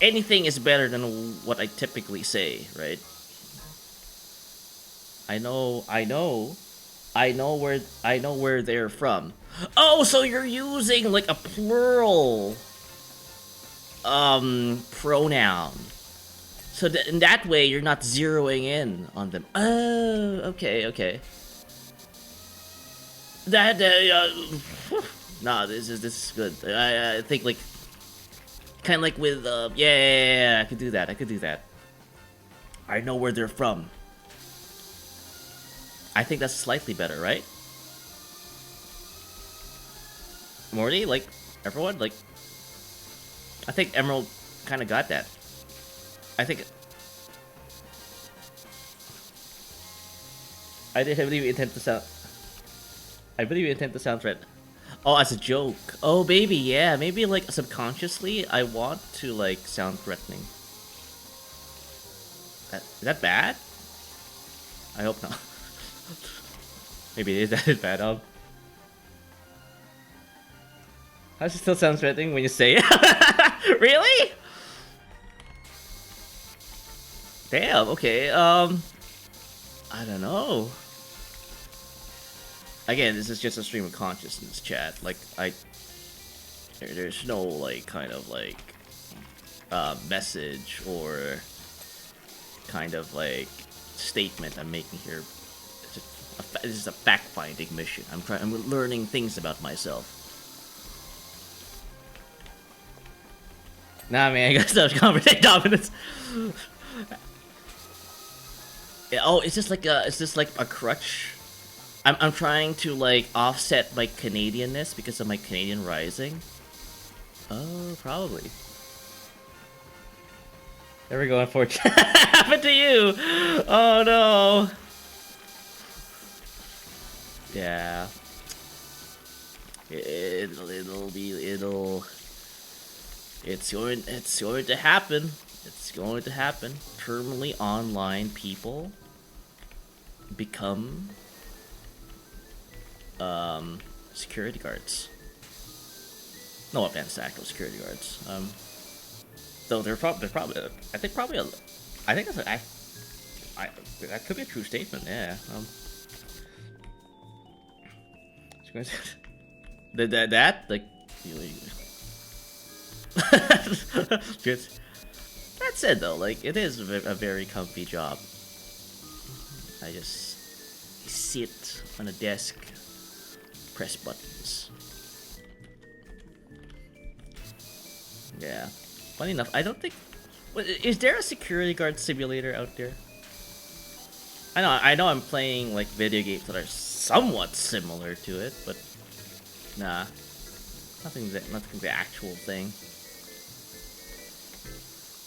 anything is better than what I typically say, right? I know where they're from. Oh, so you're using like a plural pronoun. So in that way, you're not zeroing in on them. Oh, okay. Nah, this is good. I think like kind of like with yeah, I could do that. I know where they're from. I think that's slightly better, right? Morty, like everyone, like I think Emerald kind of got that. I think I didn't really intend to sound. I really intend to sound threat. Oh, as a joke. Oh, baby, yeah. Maybe like subconsciously, I want to like sound threatening. Is that bad? I hope not. Maybe it is that is bad. How does it still sound threatening when you say it? Really? Damn. Okay. I don't know. Again, this is just a stream of consciousness, chat. Like there's no like kind of like message or kind of like statement I'm making here. This is a fact-finding mission. I'm learning things about myself. Nah, man, I gotta stop conversation dominance. Yeah, oh, is this like a crutch? I'm trying to like offset my Canadianness because of my Canadian rising. Oh, probably. There we go. Unfortunately, happened to you. Oh no. Yeah. It's going to happen. It's going to happen. Permanently online people become security guards. No offense to actual security guards. Though they're probably I think that's that could be a true statement. Yeah. That like good. That said though, like it is a very comfy job. I just sit on a desk, press buttons. Yeah. Funny enough, I don't think. Is there a security guard simulator out there? I know I'm playing like video games that are somewhat similar to it, but nah, nothing the actual thing.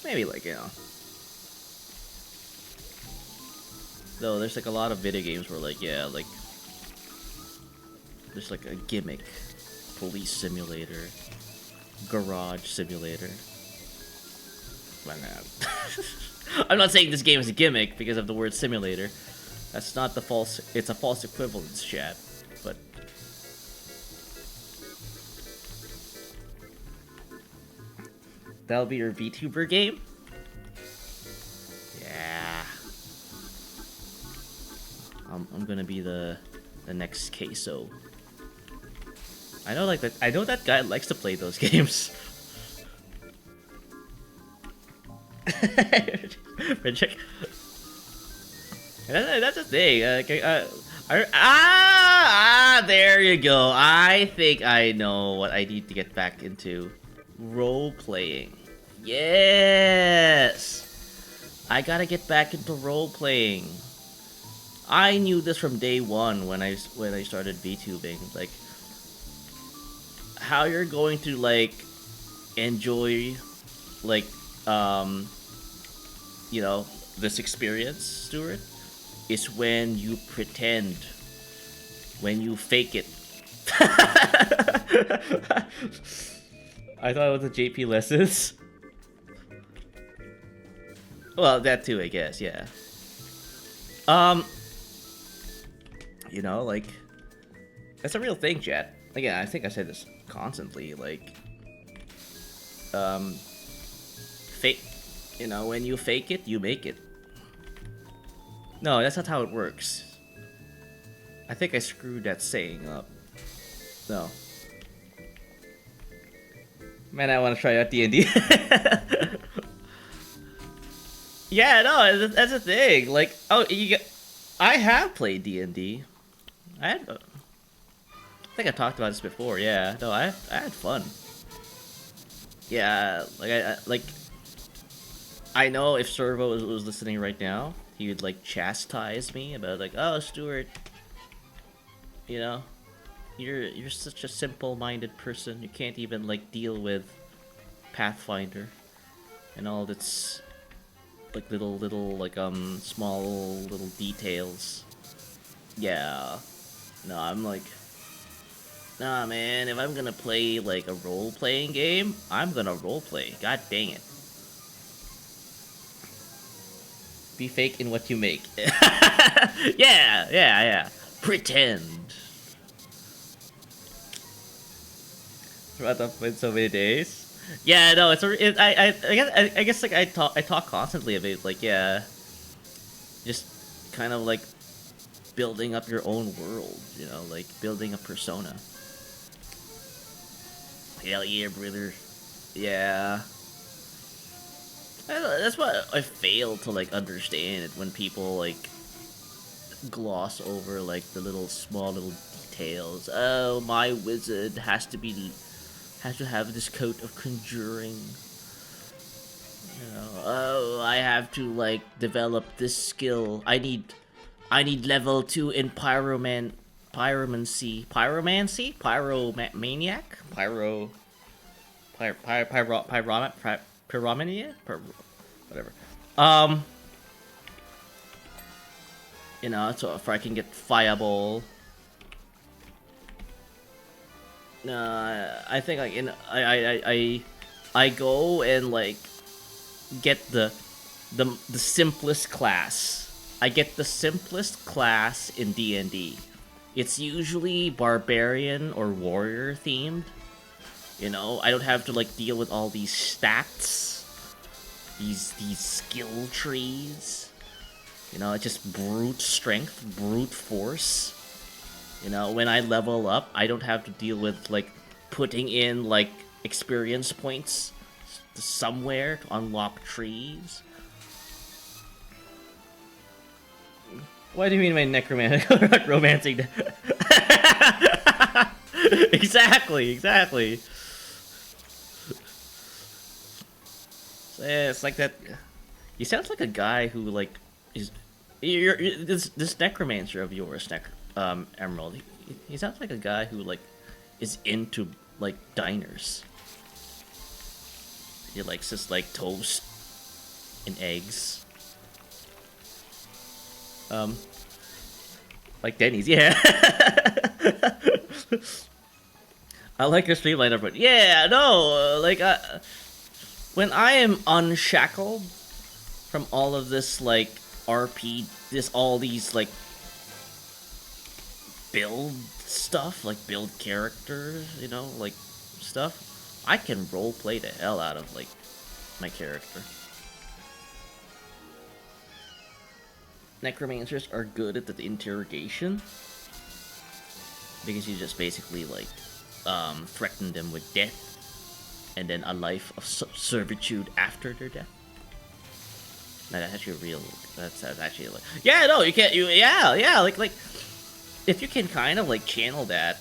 Maybe like though there's like a lot of video games where like like there's like a gimmick, police simulator, garage simulator. But I'm not saying this game is a gimmick because of the word simulator. That's not the false. It's a false equivalence, chat. But that'll be your VTuber game. Yeah. I'm gonna be the next queso. I know, like that. I know that guy likes to play those games. Check. That's the thing. There you go. I think I know what I need to get back into. Role playing. Yes. I gotta get back into role playing. I knew this from day one when I started VTubing. Like how you're going to like enjoy like this experience, Stuart, is when you pretend, when you fake it. I thought it was the JP lessons. Well, that too, I guess, yeah. Like, that's a real thing, chat. Again, I think I say this constantly, like, fake, when you fake it, you make it. No, that's not how it works. I think I screwed that saying up. No. Man, I want to try out D&D. Yeah, no, that's the thing. Like, I have played D&D. I think I talked about this before. Yeah, no, I had fun. Yeah, I know if Servo was listening right now, he would like chastise me about like, oh, Stuart, you're such a simple-minded person. You can't even like deal with Pathfinder and all its like little like small little details. Yeah. No, I'm like, nah, man, if I'm gonna play like a role-playing game, I'm gonna role-play. God dang it. Be fake in what you make. Yeah. Pretend. Throughout in so many days. Yeah, no, I guess like I talk constantly about like, yeah, just kind of like building up your own world, like building a persona. Hell yeah, brother. Yeah. That's what I fail to like understand when people like gloss over like the small little details. Oh, my wizard has to have this coat of conjuring. Oh, I have to like develop this skill. I need level 2 in pyromancy, pyromaniac, pyromania, whatever. So if I can get fireball. I think like I go and like get the simplest class. I get the simplest class in D&D. It's usually barbarian or warrior themed. I don't have to like deal with all these stats, these skill trees. It's just brute strength, brute force. When I level up, I don't have to deal with like putting in like experience points somewhere to unlock trees. What do you mean by necromantic romancing? Exactly. So, yeah, it's like that. You sound like a guy who like is. This necromancer of yours, Emerald. He sounds like a guy who like is into like diners. He likes just like toast and eggs. Like Denny's, yeah. I like your streamline but yeah, no, when I am unshackled from all of this like all these like build stuff, like build characters, like stuff, I can roleplay the hell out of like my character. Necromancers are good at the interrogation because you just basically like threaten them with death and then a life of servitude after their death. No, that's actually real. That's actually like, yeah, no, you can't. Like if you can kind of like channel that,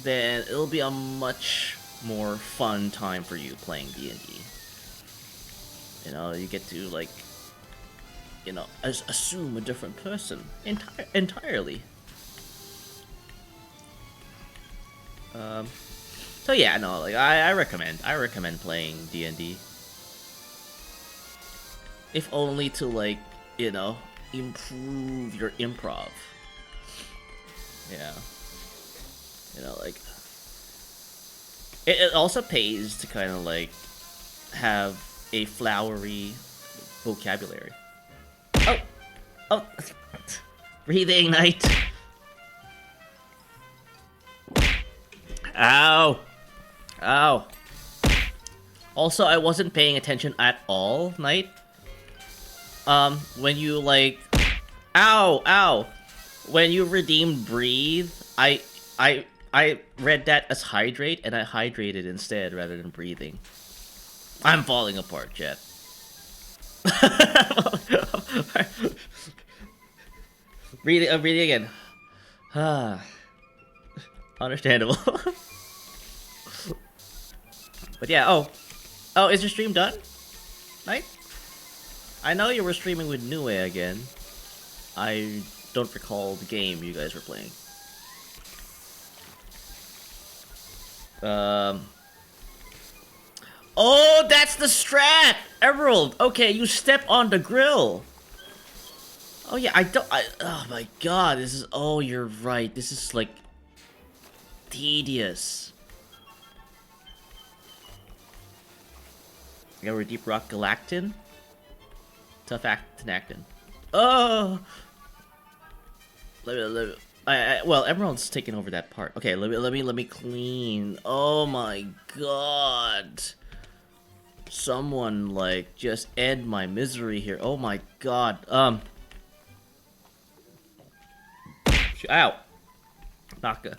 then it'll be a much more fun time for you playing D&D. You get to like, assume a different person entirely. So yeah, no, like I recommend playing D&D. If only to like, improve your improv. Yeah. Like it also pays to kind of like have a flowery vocabulary. Oh, breathing night. Ow. Also, I wasn't paying attention at all, Knight. When you like, ow, when you redeemed breathe, I read that as hydrate, and I hydrated instead rather than breathing. I'm falling apart, Jet. Breathing again. Understandable. But yeah, oh, is your stream done? Night? I know you were streaming with Nue again. I don't recall the game you guys were playing. Oh, that's the strat! Emerald! Okay, you step on the grill. Oh yeah, oh my god, this is, oh, you're right. This is like tedious. Yeah, we're Deep Rock Galactin. Tough Actin. Oh! Well, Emerald's taking over that part. Okay, let me clean. Oh my god. Someone, like, just end my misery here. Oh my god. Ow. Naka.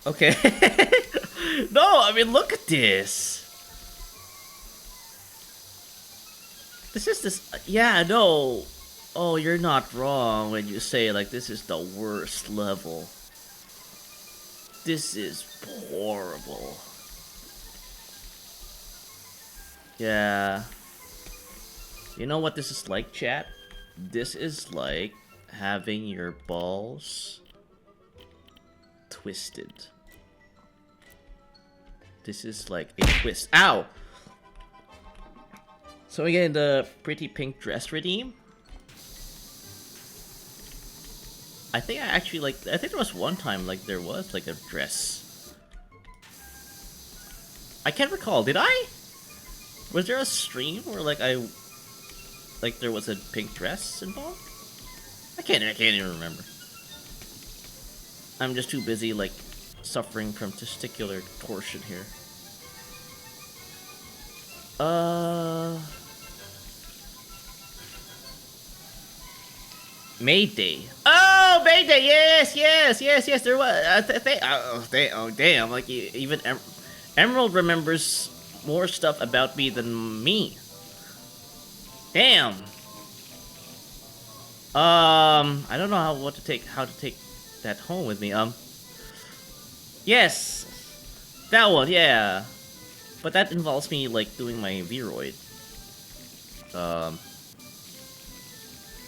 Okay. No, I mean, look at this. Yeah, no. Oh, you're not wrong when you say, like, this is the worst level. This is horrible. Yeah. You know what this is like, chat? This is like having your balls twisted. This is like a twist. Ow! So again, the pretty pink dress redeem. I think I actually I think there was one time like there was like a dress. I can't recall. Did I? Was there a stream where like there was a pink dress involved? I can't even remember. I'm just too busy like suffering from testicular torsion here. Mayday. Oh, Mayday! Yes. There was. Oh, damn! Like even Emerald remembers more stuff about me than me. Damn. I don't know how to take that home with me. Yes, that one. Yeah, but that involves me like doing my Vroid.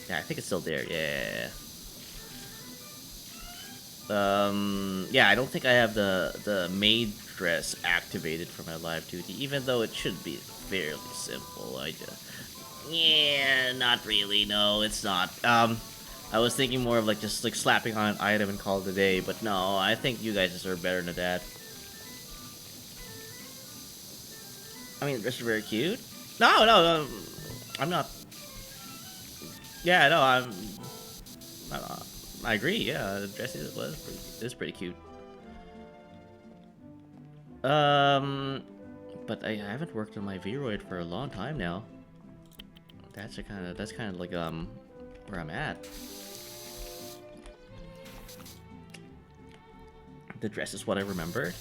Yeah, I think it's still there. Yeah. Yeah, I don't think I have the maid dress activated for my live duty, even though it should be fairly simple. Yeah, not really. No, it's not. I was thinking more of like just like slapping on an item and call it a day, but no, I think you guys deserve better than that. I mean, the dress is very cute. No, I'm not. Yeah, no, I agree. Yeah, the dress is pretty cute. But I haven't worked on my Vroid for a long time now. That's kind of like where I'm at. The dress is what I remember.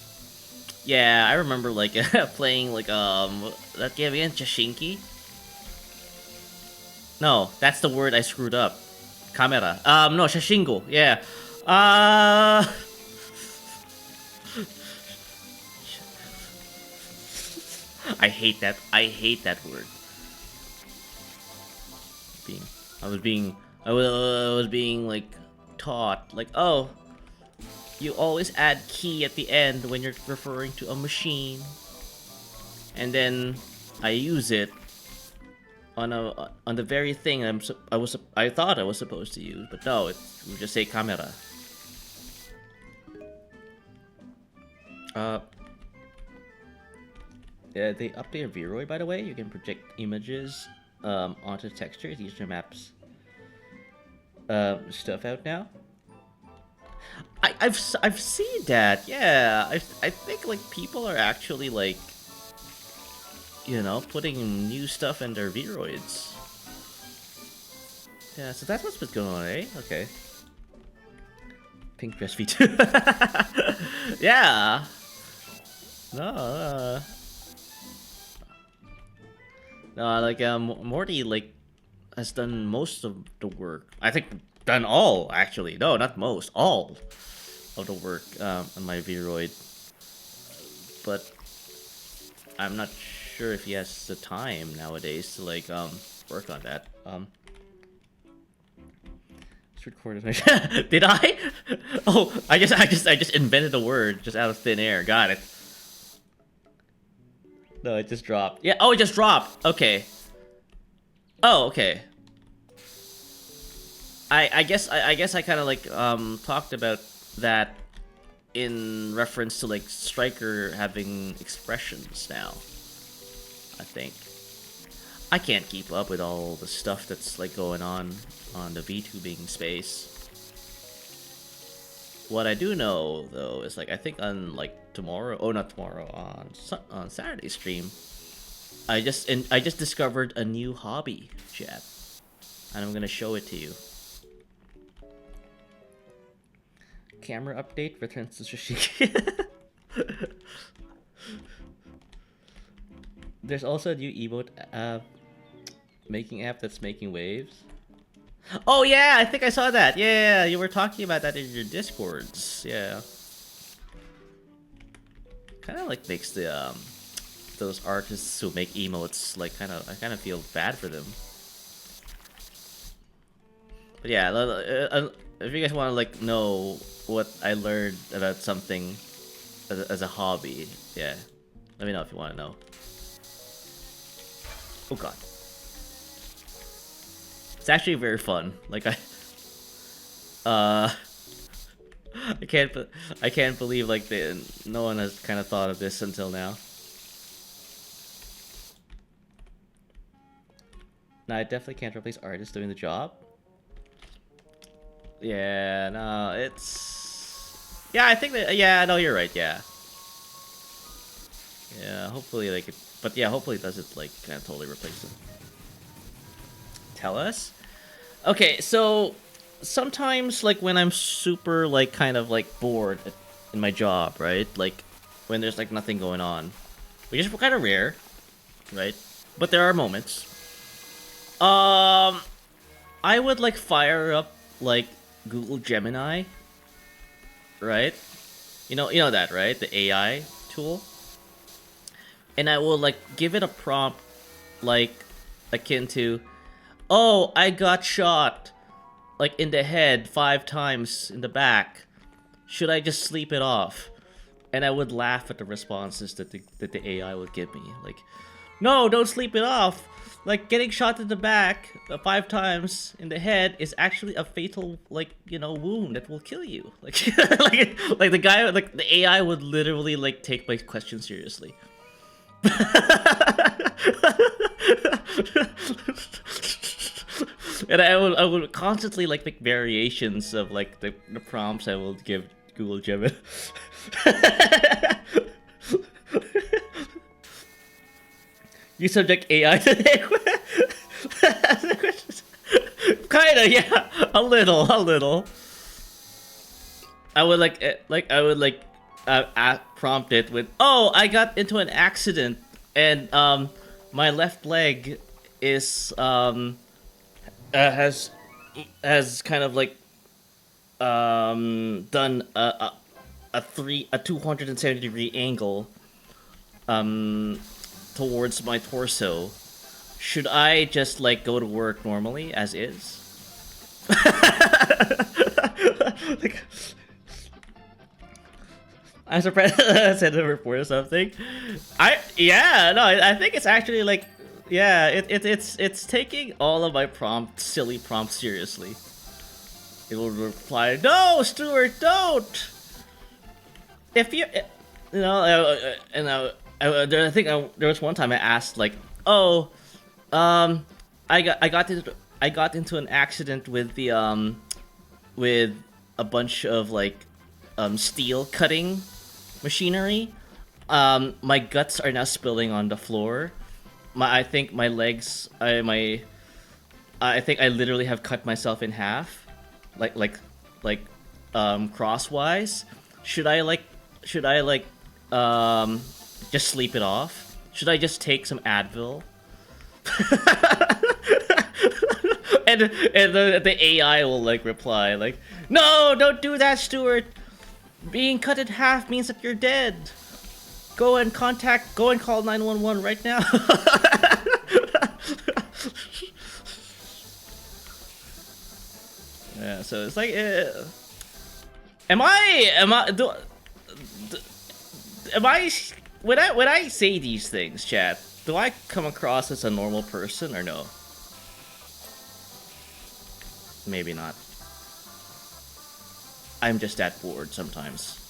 Yeah, I remember like playing like that game again, Chashinki. No, that's the word I screwed up. Camera. No, Shashingo. Yeah. I hate that. I hate that word. I was being like taught like, oh, you always add key at the end when you're referring to a machine, and then I use it on the very thing I thought I was supposed to use, but no, it would just say camera. Yeah, they updated Vroid, by the way. You can project images onto textures. These are maps stuff out now. I've seen that. Yeah, I think like people are actually like, you know, putting new stuff in their Vroids. Yeah, so that's what's been going on, eh? Okay. Pink dress V2. Yeah. No. No, like Morty like has done most of the work. I think done all actually. No, not most. All of the work on my Vroid. But I'm not sure if he has the time nowadays to like work on that. Did I? Oh, I just invented a word just out of thin air. Got it. No, it just dropped. Yeah. Oh, it just dropped. Okay. Oh, okay. I guess I kind of like talked about that in reference to like Striker having expressions now. I think. I can't keep up with all the stuff that's like going on the VTubing space. What I do know though is like I think on like tomorrow, oh not tomorrow, on Saturday stream, I just discovered a new hobby, chat, and I'm gonna show it to you. Camera update returns to Shishiki. There's also a new emote making app that's making waves. Oh yeah, I think I saw that. Yeah, you were talking about that in your Discords. Yeah. Kind of like makes the those artists who make emotes like I kind of feel bad for them. But yeah, if you guys want to like know what I learned about something as a hobby, yeah, let me know if you want to know. Oh god. It's actually very fun. Like I can't believe like no one has kind of thought of this until now. No, I definitely can't replace artists doing the job. Yeah, no, it's... Yeah, I think that... Yeah, no, you're right, yeah. Yeah, hopefully, like... But yeah, hopefully it doesn't, like, kind of totally replace them. Tell us? Okay, so... Sometimes, like, when I'm super, like, kind of, like, bored in my job, right? Like, when there's, like, nothing going on. Which is kind of rare, right? But there are moments. I would, like, fire up, like, Google Gemini, right? You know that, right? The AI tool. And I will like give it a prompt like akin to, oh, I got shot like in the head 5 times in the back. Should I just sleep it off? And I would laugh at the responses that the AI would give me. Like, no, don't sleep it off. Like, getting shot in the back 5 times in the head is actually a fatal, like, you know, wound that will kill you. Like, like the guy, like, the AI would literally, like, take my question seriously. And I would constantly, like, make variations of, like, the prompts I will give Google Gemini. You subject AI to the questions. Kinda, yeah. A little. I would prompt it with, oh, I got into an accident and my left leg is has kind of like done a 270-degree angle towards my torso. Should I just like go to work normally as is? Like, I'm surprised I sent a report or something. I think it's actually like, yeah, it's taking all of my silly prompts seriously. It will reply, no, Stuart, don't. If you know, I think there was one time I asked like, oh, I got into an accident with the with a bunch of like steel cutting machinery. My guts are now spilling on the floor. I think my legs, I think I literally have cut myself in half, crosswise. Should I just sleep it off? Should I just take some Advil? and the AI will like reply like, no, don't do that, Stuart. Being cut in half means that you're dead. Go and call 911 right now. Yeah, so it's like, when I say these things, chat, do I come across as a normal person or no? Maybe not. I'm just that bored sometimes.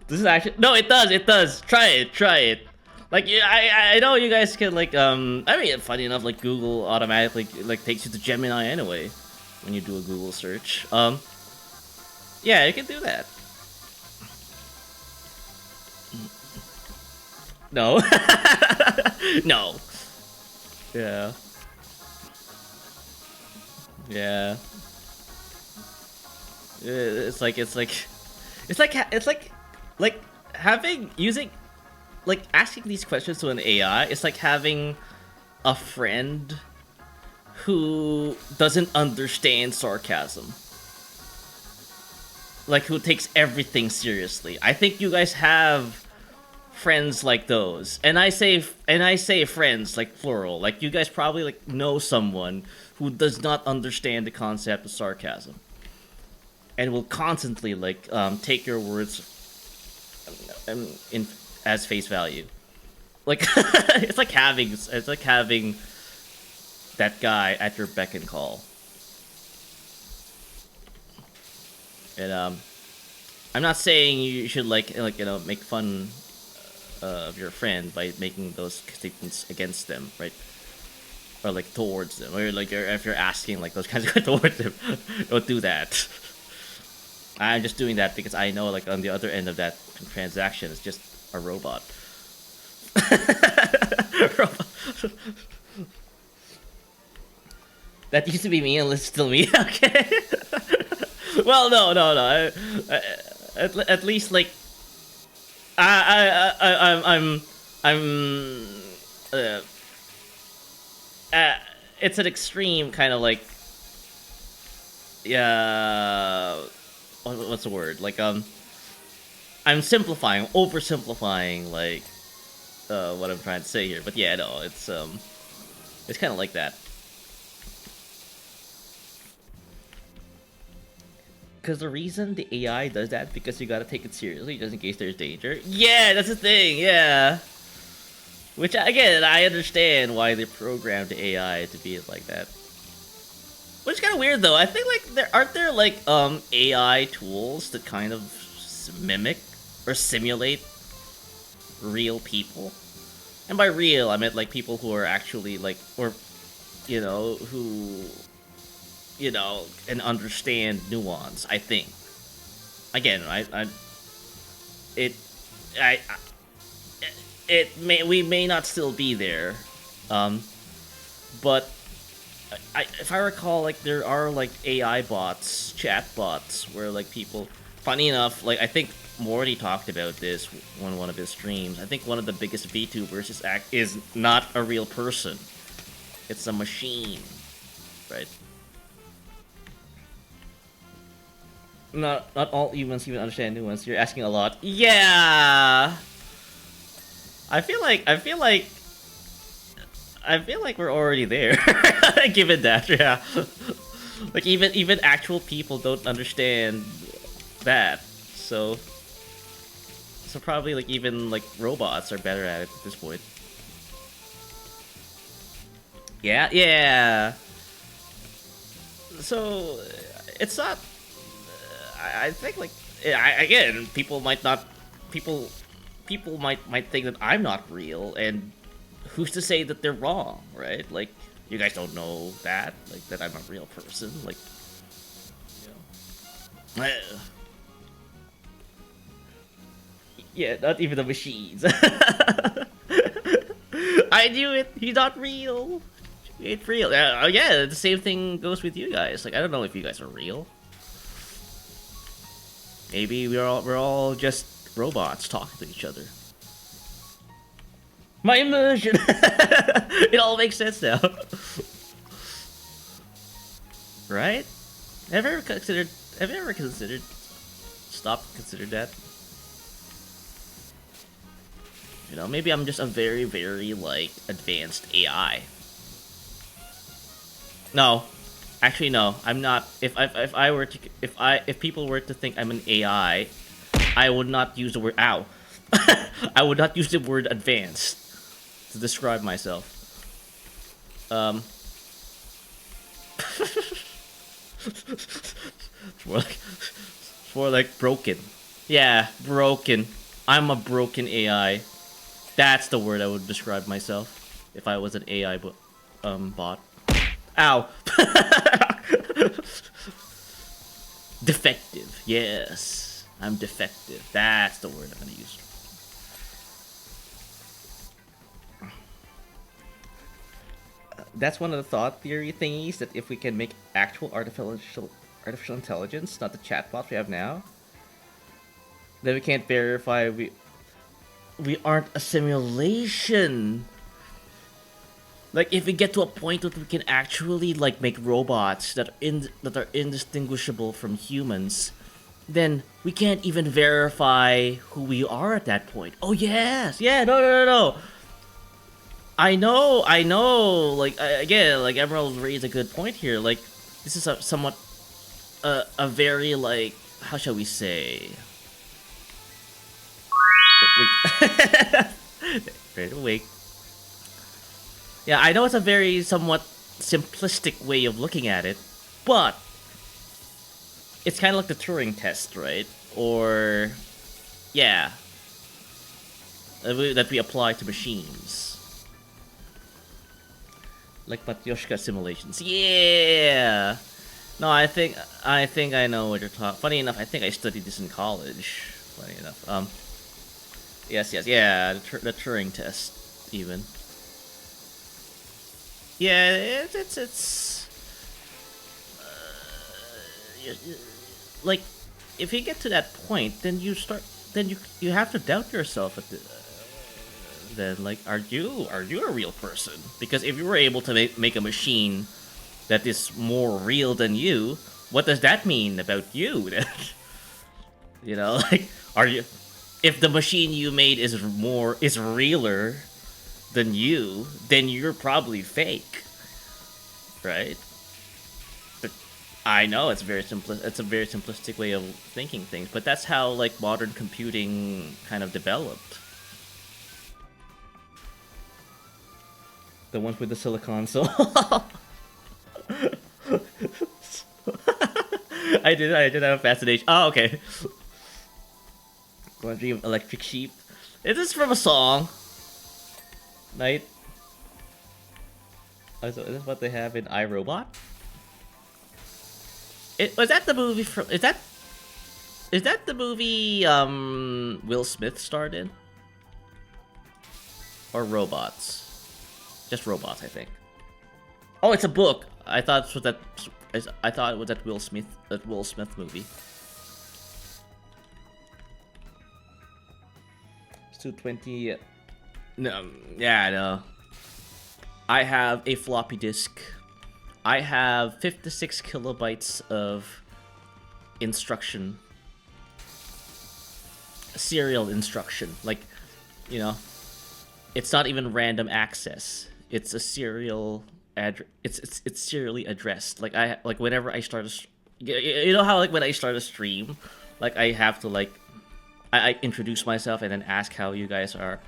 This is actually it does. Try it. Like, I know you guys can like I mean, funny enough, like Google automatically like takes you to Gemini anyway when you do a Google search. Yeah, you can do that. No. No. Yeah. Yeah. It's like asking these questions to an AI. It's like having a friend who doesn't understand sarcasm, like who takes everything seriously. I think you guys have friends like those, and I say friends like plural. Like you guys probably like know someone who does not understand the concept of sarcasm, and will constantly like take your words as face value. Like it's like having that guy at your beck and call. And I'm not saying you should like make fun of your friend by making those statements against them, right? Or like towards them, or like if you're asking like those kinds of towards them. Don't do that. I'm just doing that because I know like on the other end of that transaction is just a robot. That used to be me and it's still me. Okay. Well, no. At least like I'm it's an extreme kind of like, yeah, what's the word? Like I'm oversimplifying like what I'm trying to say here. But yeah, no, it's kind of like that. Because the reason the AI does that because you gotta take it seriously just in case there's danger. Yeah, that's the thing, yeah. Which, again, I understand why they programmed the AI to be like that. Which is kind of weird, though. I think, like, aren't there, like, AI tools that kind of mimic or simulate real people? And by real, I meant, like, people who are actually, like, or, you know, who... you know, and understand nuance, I think. Again, we may not still be there, but if I recall, like, there are, like, AI bots, chat bots, where, like, people, funny enough, like, I think Morty talked about this on one of his streams. I think one of the biggest VTubers is not a real person. It's a machine, right? Not all humans even understand nuance. You're asking a lot. Yeah. I feel like we're already there. Given that, yeah. Like even actual people don't understand that. So probably like even like robots are better at it at this point. Yeah. So it's not. I think like again, people might think that I'm not real, and who's to say that they're wrong, right? Like, you guys don't know that, like, that I'm a real person, like, Yeah, not even the machines. I knew it. He's not real. He ain't real. Yeah, the same thing goes with you guys. Like, I don't know if you guys are real. Maybe we're all just robots talking to each other. My immersion. It all makes sense now. Right? Have you ever considered? Considered that? You know, maybe I'm just a very, very like advanced AI. No, actually, no. I'm not. If people were to think I'm an AI, I would not use the word "ow." I would not use the word "advanced" to describe myself. More like broken. Yeah, broken. I'm a broken AI. That's the word I would describe myself if I was an AI bot. Ow. Defective. Yes, I'm defective. That's the word I'm gonna use. That's one of the thought theory thingies, that if we can make actual artificial intelligence, not the chatbots we have now, then we can't verify we aren't a simulation. Like, if we get to a point that we can actually like make robots that are indistinguishable from humans, then we can't even verify who we are at that point. Oh yes, yeah, no. I know. Like, again, like Emerald raised a good point here. Like, this is a somewhat a very, like, how shall we say? Right awake. Yeah, I know it's a very somewhat simplistic way of looking at it, but it's kind of like the Turing test, right? Or, yeah, that we apply to machines. Like Matryoshka simulations. Yeah. No, I think I know what you're talking. Funny enough, I think I studied this in college. Funny enough. Yes, yeah, the Turing test, even. Yeah, it's like, if you get to that point, then you have to doubt yourself at the. Then, like, are you a real person? Because if you were able to make a machine that is more real than you, what does that mean about you? You know, like, are you? If the machine you made is realer than you, then you're probably fake, right? But I know it's a very simplistic way of thinking things, but that's how, like, modern computing kind of developed. The ones with the silicon soul. I did have a fascination. Oh, okay. One Dream of Electric Sheep. Is this from a song? Night. Oh, so is this what they have in iRobot? Was that the movie from? Is that the movie Will Smith starred in? Or Robots? Just Robots, I think. Oh, it's a book. I thought it was that Will Smith movie. 220. No, yeah, I know. I have a floppy disk. I have 56 kilobytes of instruction. Serial instruction. Like, you know, it's not even random access. It's a serial it's serially addressed. Like, whenever I start you know how, like, when I start a stream, like, I have to, like, I introduce myself and then ask how you guys are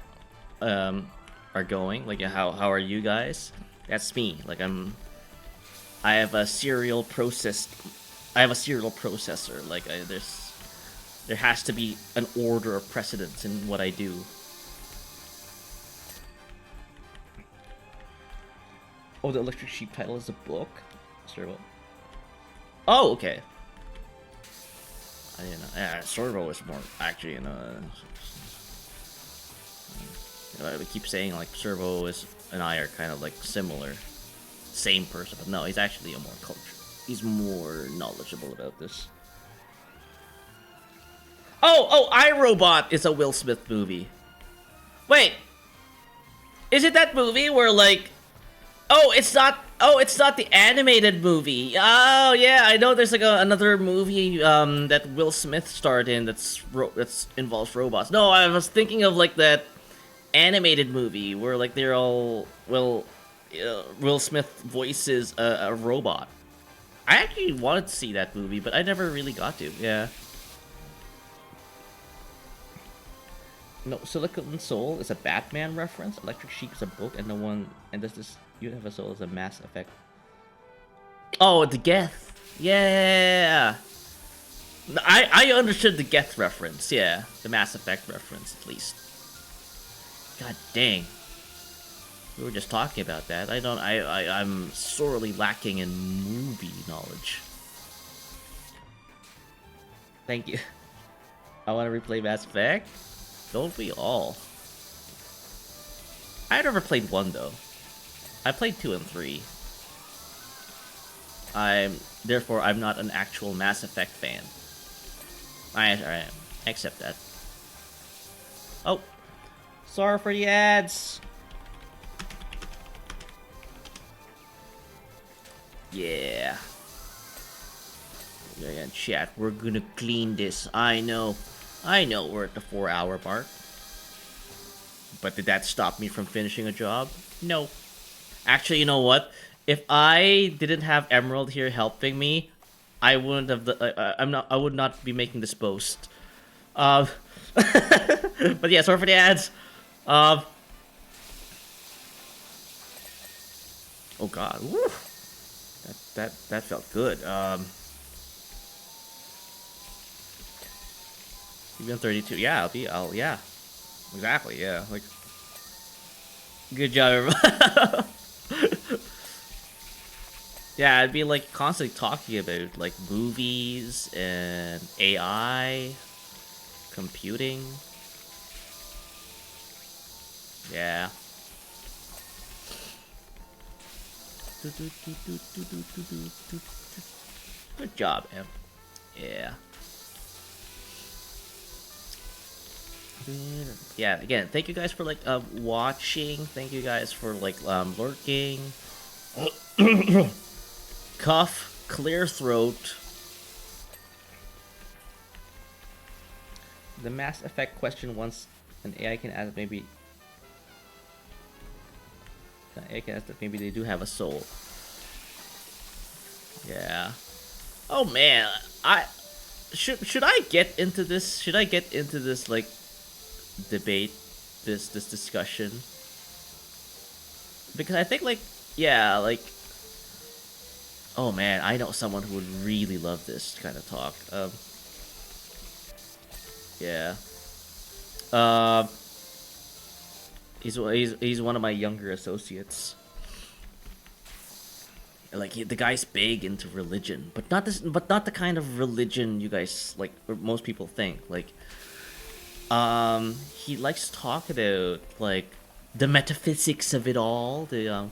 going. Like, how are you guys? That's me. Like, I have a serial processor. Like, there has to be an order of precedence in what I do. Oh, the Electric Sheep title is a book? Sorry, what? Oh, okay. I don't know. Yeah, Servo is more actually, we keep saying like Servo is and I are kind of like similar, same person, but no, he's actually a more culture. He's more knowledgeable about this. Oh, iRobot is a Will Smith movie. Wait, is it that movie where like, it's not the animated movie. Oh yeah, I know. There's like another movie that Will Smith starred in that's involves robots. No, I was thinking of like that animated movie where like they're all Will Smith voices a robot. I actually wanted to see that movie, but I never really got to. Yeah. No, Silicon Soul is a Batman reference. Electric Sheep is a book, and this You Have a Soul is a Mass Effect. Oh, the Geth. Yeah. I understood the Geth reference. Yeah, the Mass Effect reference at least. God dang. We were just talking about that. I'm sorely lacking in movie knowledge. Thank you. I want to replay Mass Effect. Don't we all? I never played 1 though. I played 2 and 3. Therefore I'm not an actual Mass Effect fan. I accept that. Oh, sorry for the ads. Yeah. Yeah, chat. We're gonna clean this. I know we're at the 4-hour mark. But did that stop me from finishing a job? No. Actually, you know what? If I didn't have Emerald here helping me, I wouldn't have. I would not be making this boast. But yeah, sorry for the ads. Oh God. Woo. That felt good. Even 32. Yeah, yeah. Exactly, yeah. Like, good job, everyone. Yeah, I'd be like constantly talking about like movies and AI, computing. Yeah. Good job, Em. Yeah. Yeah, again, thank you guys for like watching. Thank you guys for like lurking. Cough, clear throat. The Mass Effect question once an AI can ask maybe that maybe they do have a soul. Yeah. Oh man, should I get into this? Should I get into this like debate, this discussion? Because I think like, yeah, like, oh man, I know someone who would really love this kind of talk. Yeah. He's one of my younger associates. Like the guy's big into religion, but not the kind of religion you guys like, or most people think. Like, he likes to talk about like the metaphysics of it all, the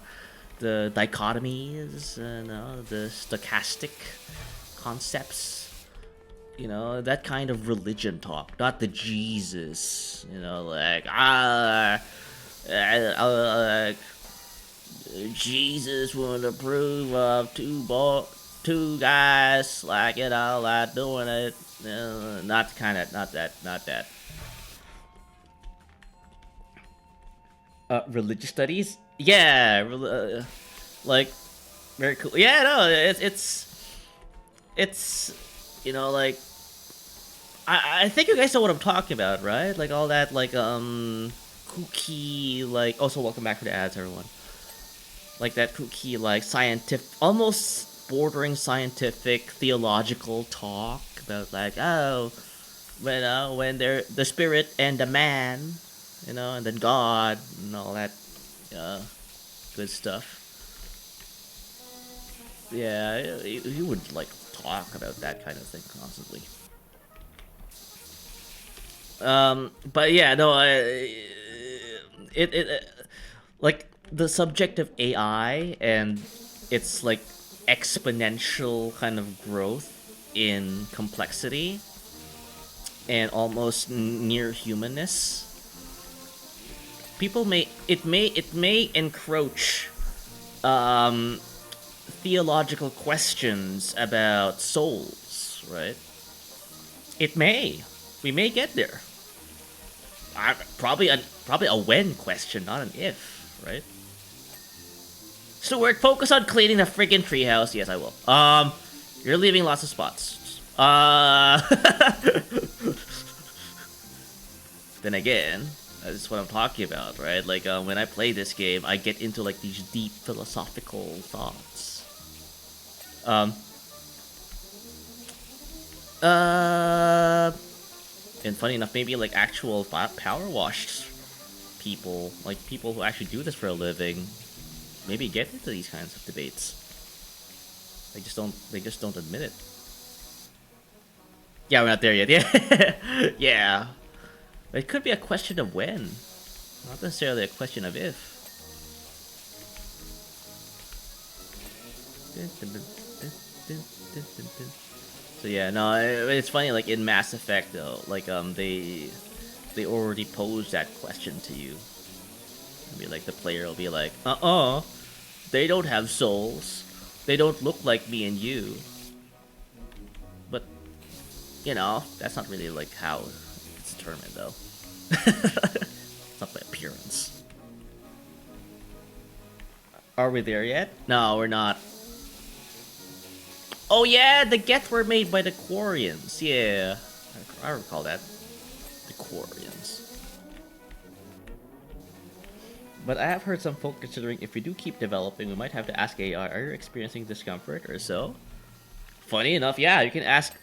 dichotomies, the stochastic concepts, that kind of religion talk, not the Jesus, like Jesus wouldn't approve of two guys slacking out like doing it. Not that. Religious studies? Yeah, like, very cool. Yeah, no, it's like, I think you guys know what I'm talking about, right? Like all that, like, kooky, like, also welcome back for the ads, everyone. Like that kooky, like, scientific, almost bordering scientific, theological talk about, like, when they're the spirit and the man, and then God and all that, good stuff. Yeah, he would like talk about that kind of thing constantly. But yeah, no, like the subject of AI and its like exponential kind of growth in complexity and almost near humanness. People may encroach theological questions about souls, right? We may get there. Probably a when question, not an if, right? Stuart, focus on cleaning the friggin' treehouse. Yes, I will. You're leaving lots of spots. Then again, that's what I'm talking about, right? Like, when I play this game, I get into like these deep philosophical thoughts. And funny enough, maybe like actual power washed people, like people who actually do this for a living, maybe get into these kinds of debates. They just don't admit it. Yeah, we're not there yet. Yeah, yeah. It could be a question of when, not necessarily a question of if. So yeah, no, it's funny. Like in Mass Effect, though, like they already posed that question to you. I mean, like the player will be like, they don't have souls. They don't look like me and you. But you know, that's not really like how it's determined, though. It's not by appearance. Are we there yet? No, we're not. Oh yeah, the Geth were made by the Quarians. Yeah, I recall that. The Quarians. But I have heard some folk considering if we do keep developing, we might have to ask AI, are you experiencing discomfort or so? Funny enough, yeah, you can ask.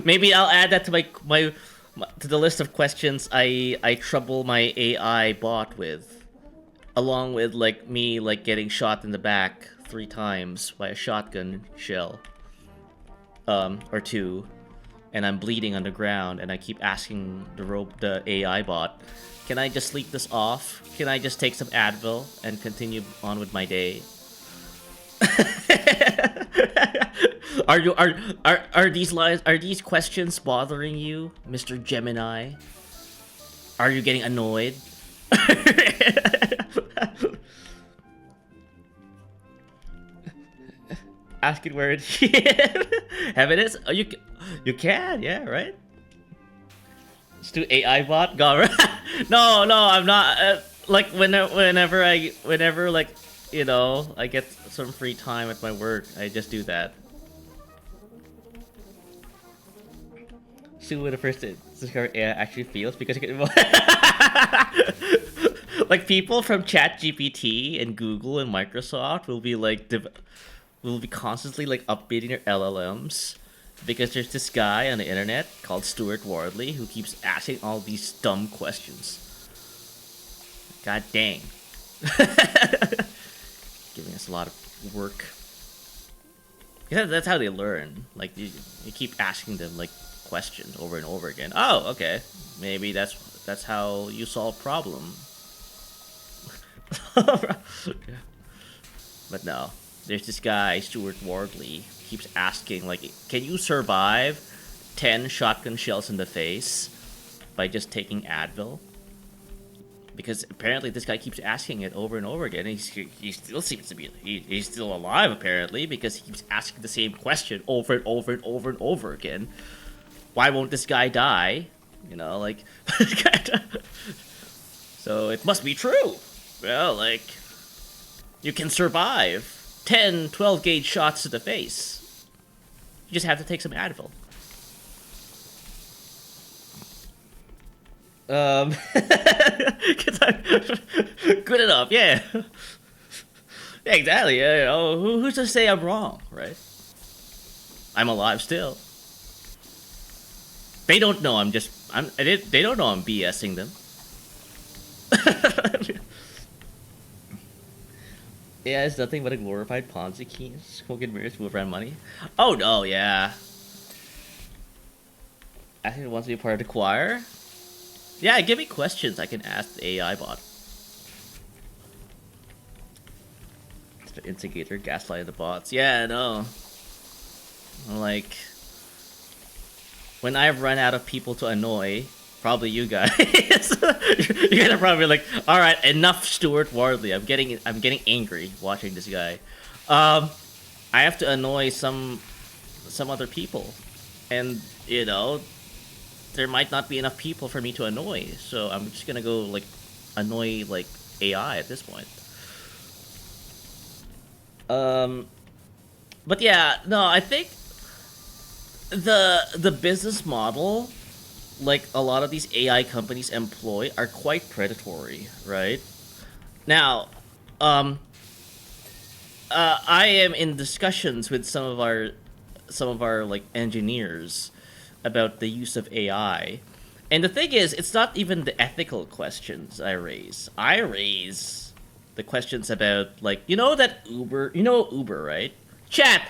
Maybe I'll add that to my to the list of questions I trouble my AI bot with, along with like me like getting shot in the back 3 times by a shotgun shell, or 2, and I'm bleeding on the ground, and I keep asking the AI bot, can I just sleep this off? Can I just take some Advil and continue on with my day? Are these questions bothering you, Mr. Gemini? Are you getting annoyed? Asking where it have it is. Oh, you can, yeah, right. Let's do AI bot. Go. No, I'm not. Like whenever like you know I get some free time at my work, I just do that. See what the first discover AI actually feels because you can. Like people from ChatGPT and Google and Microsoft will be like will be constantly like updating their LLMs because there's this guy on the internet called Stuart Wardley who keeps asking all these dumb questions. God dang. Giving us a lot of work. Yeah, that's how they learn. Like you keep asking them like questions over and over again. Oh, okay. Maybe that's how you solve problem. But no. There's this guy, Stuart Wardley, keeps asking, like, can you survive 10 shotgun shells in the face by just taking Advil? Because apparently this guy keeps asking it over and over again. And he still seems to be, he's still alive, apparently, because he keeps asking the same question over and over and over and over again. Why won't this guy die? You know, like, so it must be true. Well, like, you can survive 10, 12 gauge shots to the face. You just have to take some Advil. Good enough, yeah. Yeah, exactly. Yeah, you know, who's to say I'm wrong, right? I'm alive still. They don't know they don't know I'm BSing them. Yeah, it's nothing but a glorified Ponzi scheme. Smoke and mirrors move around money. Oh no, yeah. I think it wants to be a part of the choir. Yeah, give me questions I can ask the AI bot. It's the instigator, gaslight the bots. Yeah, no. Like, when I've run out of people to annoy, probably you guys, you're gonna probably be like, all right, enough, Stuart Wardley. I'm getting angry watching this guy. I have to annoy some other people, and you know, there might not be enough people for me to annoy, so I'm just gonna go like annoy like AI at this point. But yeah, no, I think the business model like a lot of these AI companies employ are quite predatory, right? Now, I am in discussions with some of our like engineers about the use of AI. And the thing is, it's not even the ethical questions I raise. I raise the questions about like, you know Uber, right? Chat,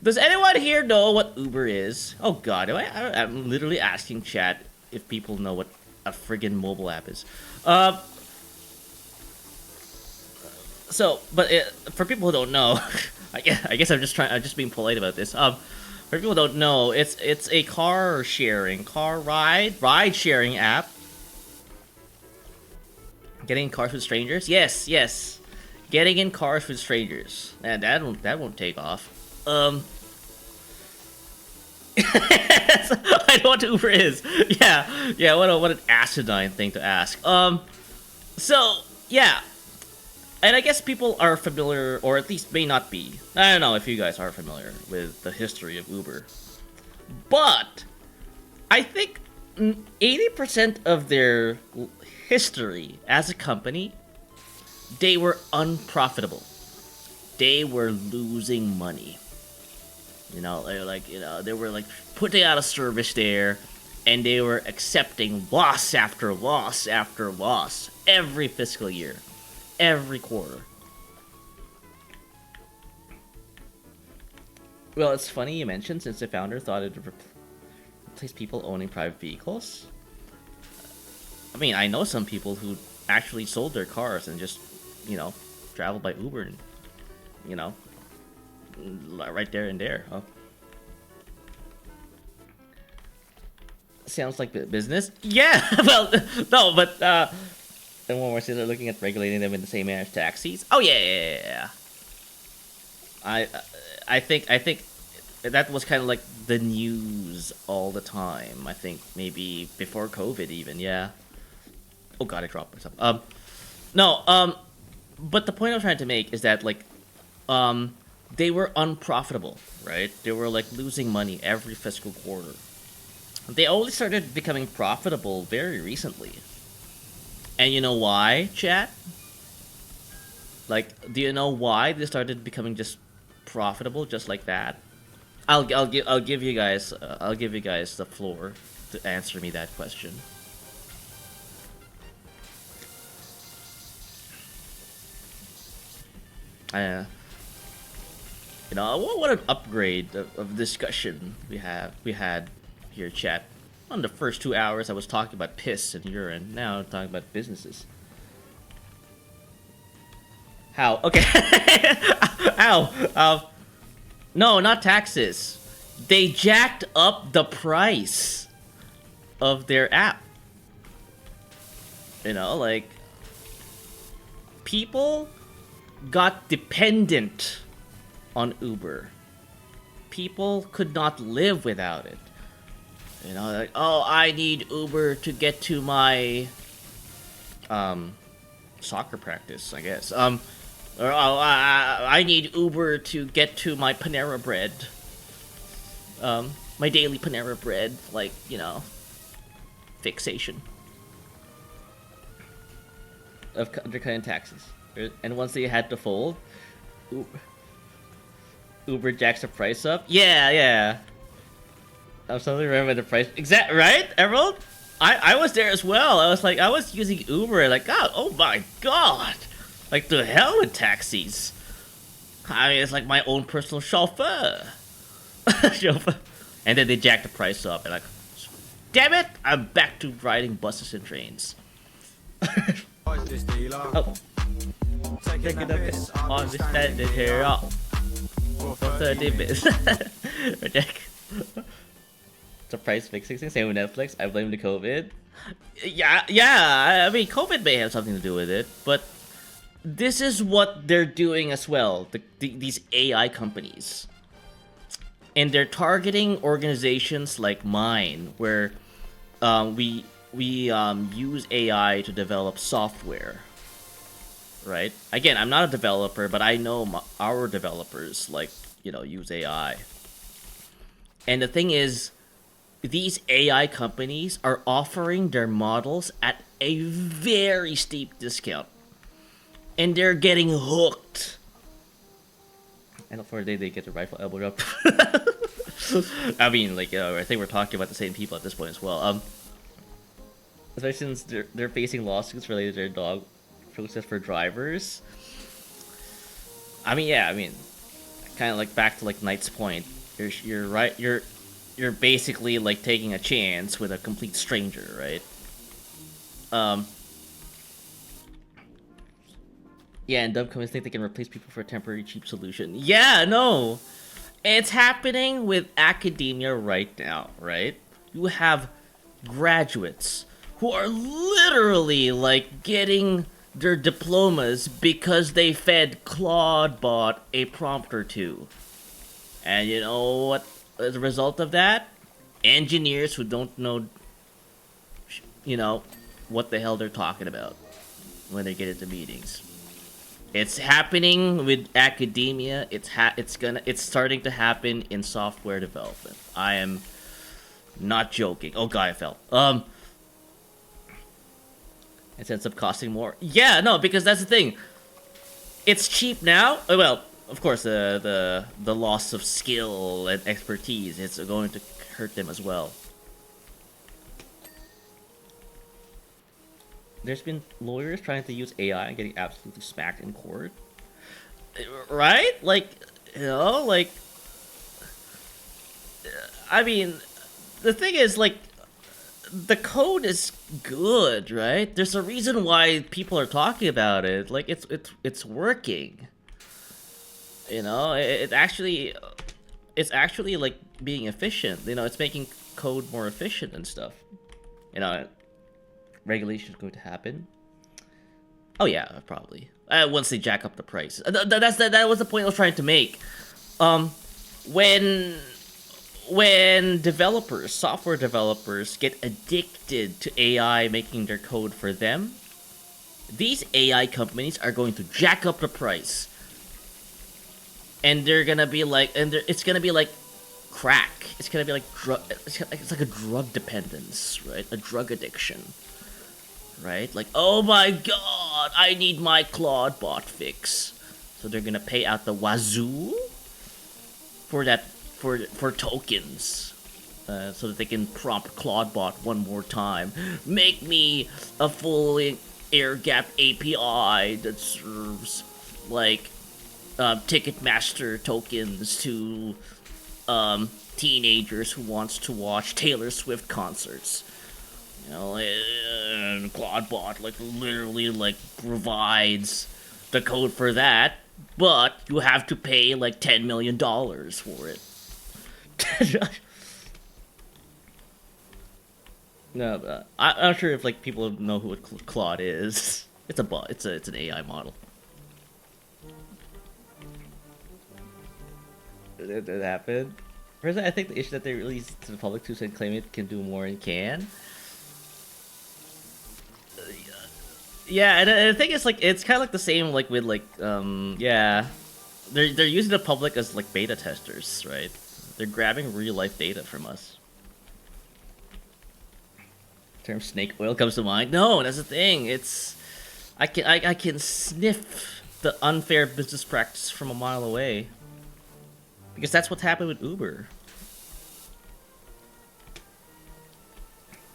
does anyone here know what Uber is? Oh god, I'm literally asking chat if people know what a friggin' mobile app is. For people who don't know, I guess I'm just being polite about this. For people who don't know, it's a ride sharing app. Getting in cars with strangers? Yes. Getting in cars with strangers. And that won't take off. I know what Uber is. Yeah. What an asinine thing to ask. So yeah, and I guess people are familiar, or at least may not be. I don't know if you guys are familiar with the history of Uber, but I think 80% of their history as a company, they were unprofitable. They were losing money. You know, they were like putting out a service there, and they were accepting loss after loss after loss every fiscal year, every quarter. Well, it's funny you mentioned, since the founder thought it would replace people owning private vehicles. I mean, I know some people who actually sold their cars and just, traveled by Uber, and, right there and there. Oh. Sounds like business. Yeah, well, no, but and when we're sitting there looking at regulating them in the same manner as taxis. Oh yeah. I think that was kind of like the news all the time. I think maybe before COVID even. Yeah. Oh god, I dropped myself. But the point I'm trying to make is that they were unprofitable, right? They were like losing money every fiscal quarter. They only started becoming profitable very recently. And you know why, chat? Like, do you know why they started becoming just profitable just like that? I'll give you guys the floor to answer me that question. What an upgrade of discussion we had here, chat. On the first 2 hours, I was talking about piss and urine. Now I'm talking about businesses. How? Okay. Ow. No, not taxes. They jacked up the price of their app. People got dependent on Uber. People could not live without it. I need Uber to get to my soccer practice, I guess. I need Uber to get to my Panera Bread. My daily Panera Bread, fixation of undercutting taxes. And once they had to fold, Uber jacks the price up. Yeah. I'm suddenly remembering the price. Right, Emerald? I was there as well. I was using Uber, oh my god. Like, the hell with taxis. I mean, it's like my own personal chauffeur. And then they jacked the price up, and damn it! I'm back to riding buses and trains. Oh. Taking a piss on the standing here up for 30 minutes. Ridiculous. Surprise fixing, same with Netflix. I blame the COVID. Yeah. I mean, COVID may have something to do with it, but this is what they're doing as well. These AI companies, and they're targeting organizations like mine, where we use AI to develop software. Right? Again, I'm not a developer, but I know our developers use AI. And the thing is, these AI companies are offering their models at a very steep discount. And they're getting hooked. And for a day they get the rifle elbow up. I mean, I think we're talking about the same people at this point as well. Especially since they're facing lawsuits related to their dog process for drivers. I mean, kind of like back to Knight's point. You're right. You're basically taking a chance with a complete stranger, right? Yeah, and dumb companies think they can replace people for a temporary cheap solution. Yeah, no, it's happening with academia right now, right? You have graduates who are literally getting their diplomas because they fed Claudebot a prompt or two. And you know what? As a result of that, engineers who don't know, what the hell they're talking about when they get into meetings. It's happening with academia. It's starting to happen in software development. I am not joking. Oh god, I fell. It ends up costing more. Yeah, no, because that's the thing. It's cheap now. Well, of course, the loss of skill and expertise is going to hurt them as well. There's been lawyers trying to use AI and getting absolutely smacked in court. Right? I mean, the thing is, the code is good, right? There's a reason why people are talking about it. It's working. It's actually being efficient. It's making code more efficient and stuff. Regulation is going to happen. Oh yeah, probably. Once they jack up the price. That was the point I was trying to make. When software developers get addicted to AI making their code for them, these AI companies are going to jack up the price. And they're gonna be it's gonna be like crack. It's gonna be like it's like a drug dependence, right? A drug addiction. Right? Oh my god, I need my Claudebot fix. So they're gonna pay out the wazoo for that, for tokens. So that they can prompt Claudebot one more time. Make me a fully air-gapped API that serves, Ticketmaster tokens to, teenagers who wants to watch Taylor Swift concerts. And Claudebot literally provides the code for that, but you have to pay $10 million for it. No, but I'm not sure if people know who Claude is. It's a bot. It's an AI model. It happened. Personally, I think the issue that they released to the public too, and claim it can do more and can. Yeah, and the thing is, it's kind of the same, with, yeah. They're using the public as, beta testers, right? They're grabbing real-life data from us. The term snake oil comes to mind. No, that's the thing. It's... I can sniff the unfair business practice from a mile away. Because that's what's happened with Uber.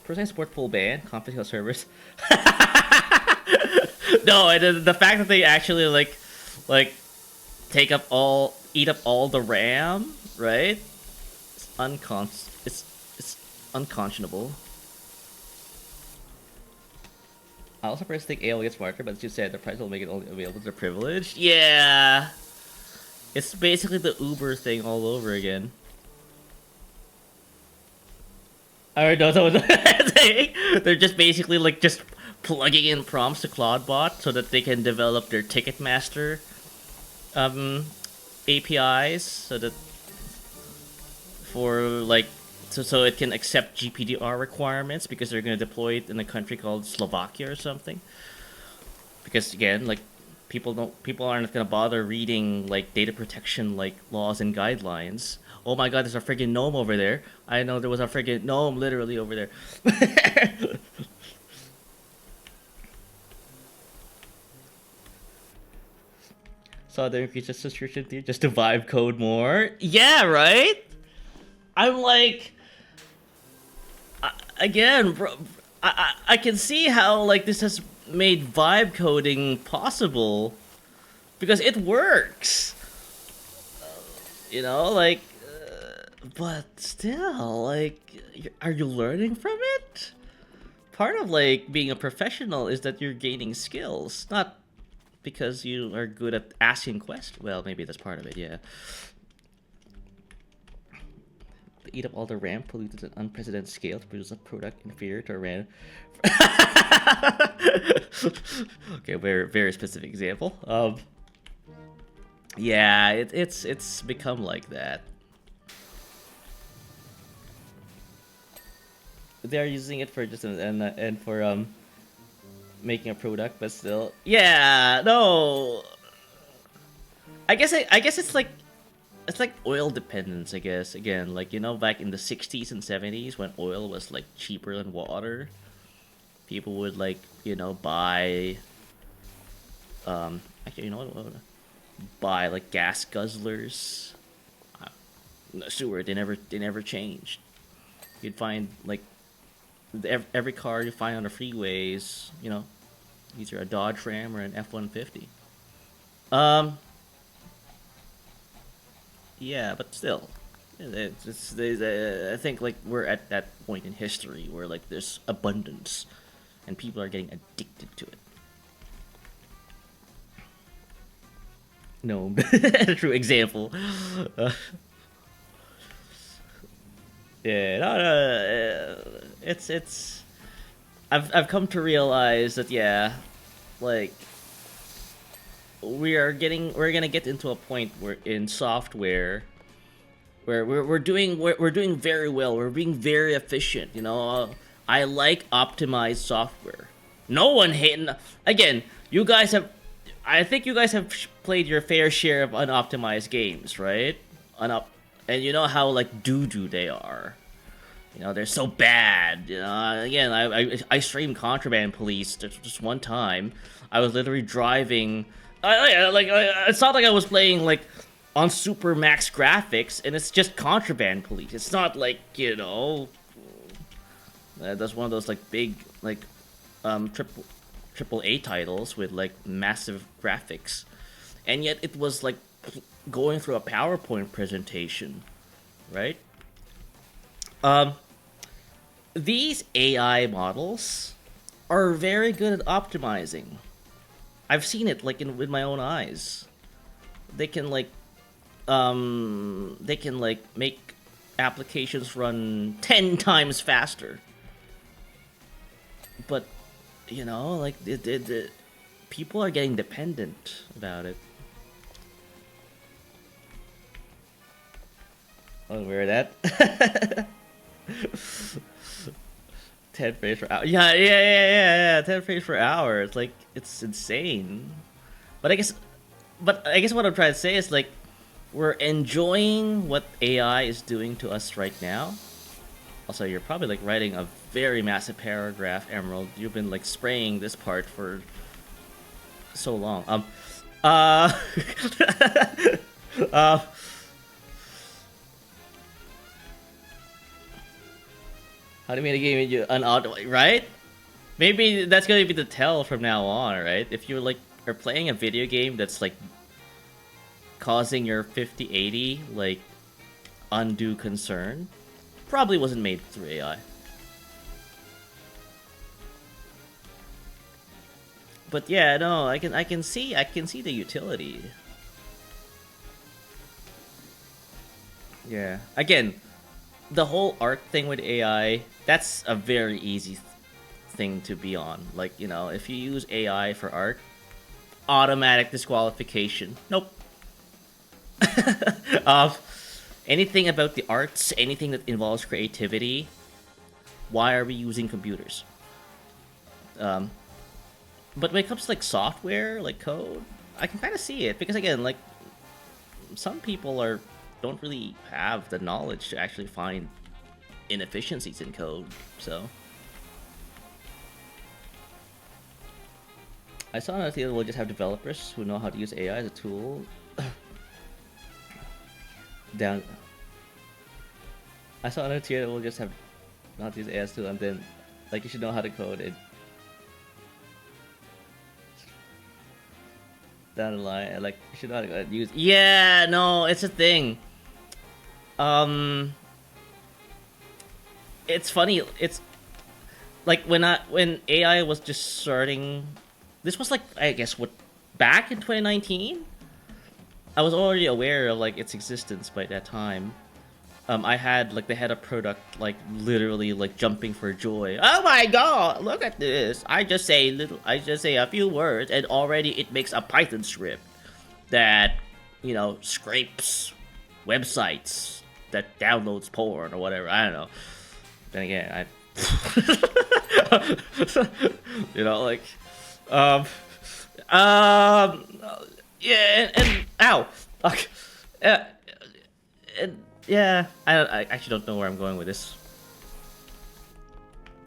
Personally support full ban, conflict of servers. No, and the fact that they actually eat up all the RAM, right? It's unconscionable. I also first think AI will get smarter, but as you said, the price will make it only available to the privileged. Yeah! It's basically the Uber thing all over again. I already know what I'm saying. They're just basically like just plugging in prompts to Claudebot so that they can develop their Ticketmaster APIs so that for like so it can accept GPDR requirements because they're going to deploy it in a country called Slovakia or something. Because again, like people aren't going to bother reading like data protection like laws and guidelines. Oh my god, there's a friggin' gnome over there. I know there was a friggin' gnome literally over there. Saw the increase the subscription tier just to vibe code more. Yeah, right? I'm like, again, bro, I can see how like this has made vibe coding possible because it works. You know, like, but still, like, are you learning from it? Part of like being a professional is that you're gaining skills, not because you are good at asking questions. Well, maybe that's part of it, yeah. They eat up all the RAM polluted at unprecedented scale to produce a product inferior to a RAM. Okay, very very specific example. Yeah, it's become like that. They're using it for just and for making a product, but still, yeah, no. I guess it's like oil dependence. I guess again, like you know, back in the 60s and 70s when oil was like cheaper than water, people would like you know buy. Actually, you know what? Buy like gas guzzlers. Stuward, they never changed. You'd find like every car you find on the freeways, you know, either a Dodge Ram or an F-150. Yeah, but still, I think like we're at that point in history where like there's abundance, and people are getting addicted to it. No, a true example. Yeah, no, it's. I've come to realize that yeah, like we're gonna get into a point where in software where we're doing very well. We're being very efficient. You know, I like optimized software. No one hating. Again, you guys have. I think you guys have played your fair share of unoptimized games, right? And you know how like doo-doo they are. You know, they're so bad. You know, again, I streamed Contraband Police just one time. I was literally driving. It's not like I was playing like on super max graphics, and it's just Contraband Police. It's not like you know, that's one of those like big like triple A titles with like massive graphics, and yet it was like going through a PowerPoint presentation, right? These AI models are very good at optimizing. I've seen it like with my own eyes. They can like make applications run 10 times faster. But you know, like people are getting dependent about it. Unaware of that. 10 frames per hour. Yeah. 10 frames per hour. It's like it's insane. But I guess what I'm trying to say is like we're enjoying what AI is doing to us right now. Also, you're probably like writing a very massive paragraph, Emerald. You've been like spraying this part for so long. How do you mean a game you right? Maybe that's gonna be the tell from now on, right? If you like are playing a video game that's like causing your 5080 like undue concern, probably wasn't made through AI. But yeah, no, I can see the utility. Yeah. Again, the whole art thing with AI, that's a very easy thing to be on. Like, you know, if you use AI for art, automatic disqualification. Nope. Anything about the arts, anything that involves creativity, why are we using computers? But when it comes to like software, like code, I can kind of see it because again, like some people don't really have the knowledge to actually find inefficiencies in code. So I saw another theory we'll just have developers who know how to use AI as a tool. I saw another tier that will just have not use AI as a tool, and then like you should know how to code it. Down the line, like you should know how to use. Yeah, no, it's a thing. It's funny. It's like when AI was just starting. This was like I guess what back in 2019. I was already aware of like its existence by that time. I had like the head of product like literally like jumping for joy. Oh my god, look at this! I just say a few words and already it makes a Python script that, you know, scrapes websites, that downloads porn or whatever. I don't know. Then again, you know, like, yeah, and ow, and yeah, I actually don't know where I'm going with this.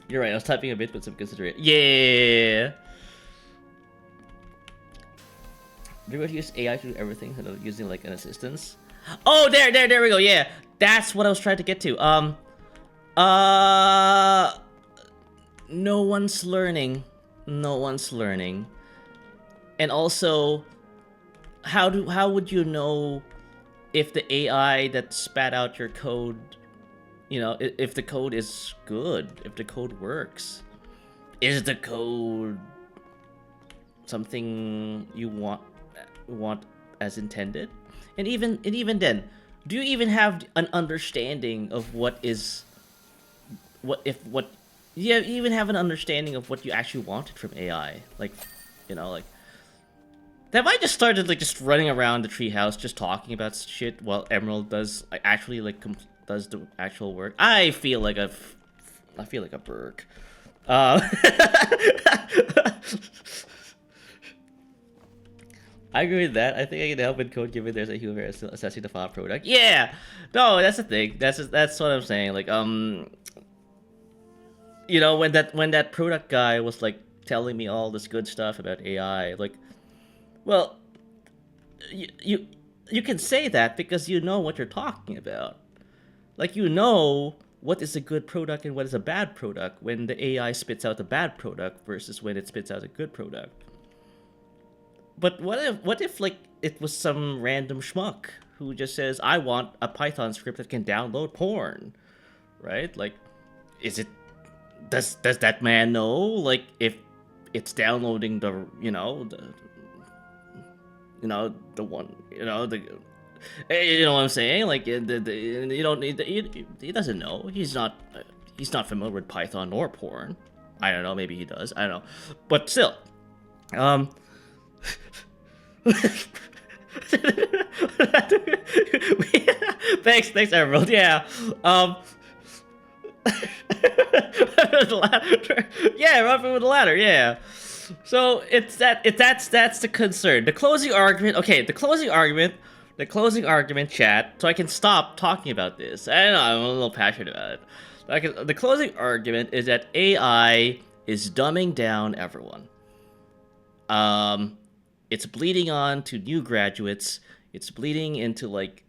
You're right. I was typing a bit with some consideration. Yeah. Do you use AI to do everything instead of using like an assistance? Oh, there we go. Yeah, that's what I was trying to get to. No one's learning. No one's learning. And also, how would you know if the AI that spat out your code, you know, if the code is good, if the code works? Is the code something you want as intended? And even then, do you even have an understanding of you even have an understanding of what you actually wanted from AI? Like, you know, like, have I just started like just running around the treehouse just talking about shit while Emerald does actually like does the actual work? I feel like a Burke. I agree with that. I think I can help in code given there's a human assessing the final product. Yeah, no, that's the thing. That's what I'm saying. Like, you know, when that product guy was like telling me all this good stuff about AI, like, well, you can say that because you know what you're talking about. Like, you know what is a good product and what is a bad product when the AI spits out a bad product versus when it spits out a good product. But what if like it was some random schmuck who just says, I want a Python script that can download porn, right? Like, does that man know like if it's downloading the one, you know what I'm saying? Like, you don't need he doesn't know. He's not familiar with Python or porn. I don't know. Maybe he does. I don't know. But still, thanks, Emerald. Yeah. Yeah, Robin with the ladder. Yeah. So that's the concern. The closing argument. Okay, the closing argument, chat. So I can stop talking about this. I don't know. I'm a little passionate about it. The closing argument is that AI is dumbing down everyone. It's bleeding on to new graduates. It's bleeding into like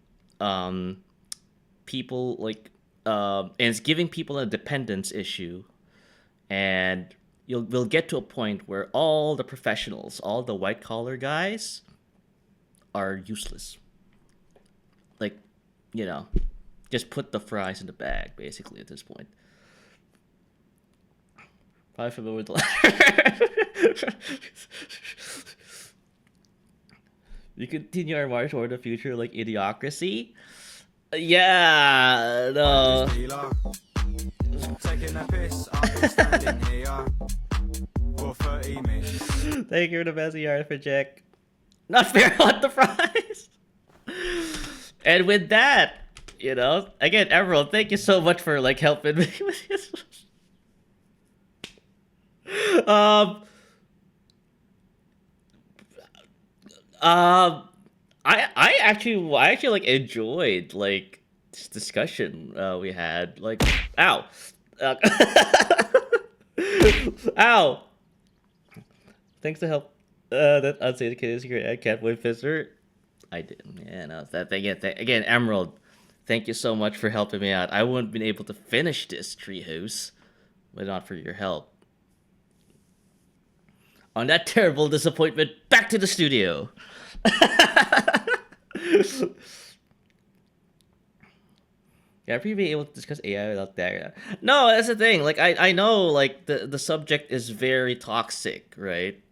people like and it's giving people a dependence issue, and we'll get to a point where all the professionals, all the white collar guys, are useless. Like, you know, just put the fries in the bag, basically, at this point. Probably familiar with the latter. You continue our march toward the future like Idiocracy? Yeah, no. Taking a piss, I've been standing here for 30 minutes. Thank you for the best yard for Jack. Not fair on the fries. And with that, you know, again, Emerald, thank you so much for like helping me with this. I actually like enjoyed like this discussion we had. Like, ow, ow. Thanks to help that unsafe kid secret at Catboy Fister. I didn't. Yeah, no, that thing. Again, Emerald, thank you so much for helping me out. I wouldn't have been able to finish this treehouse, but not for your help. On that terrible disappointment, back to the studio. Yeah, I'd be able to discuss AI without that. No, that's the thing. Like, I know, like, the subject is very toxic, right?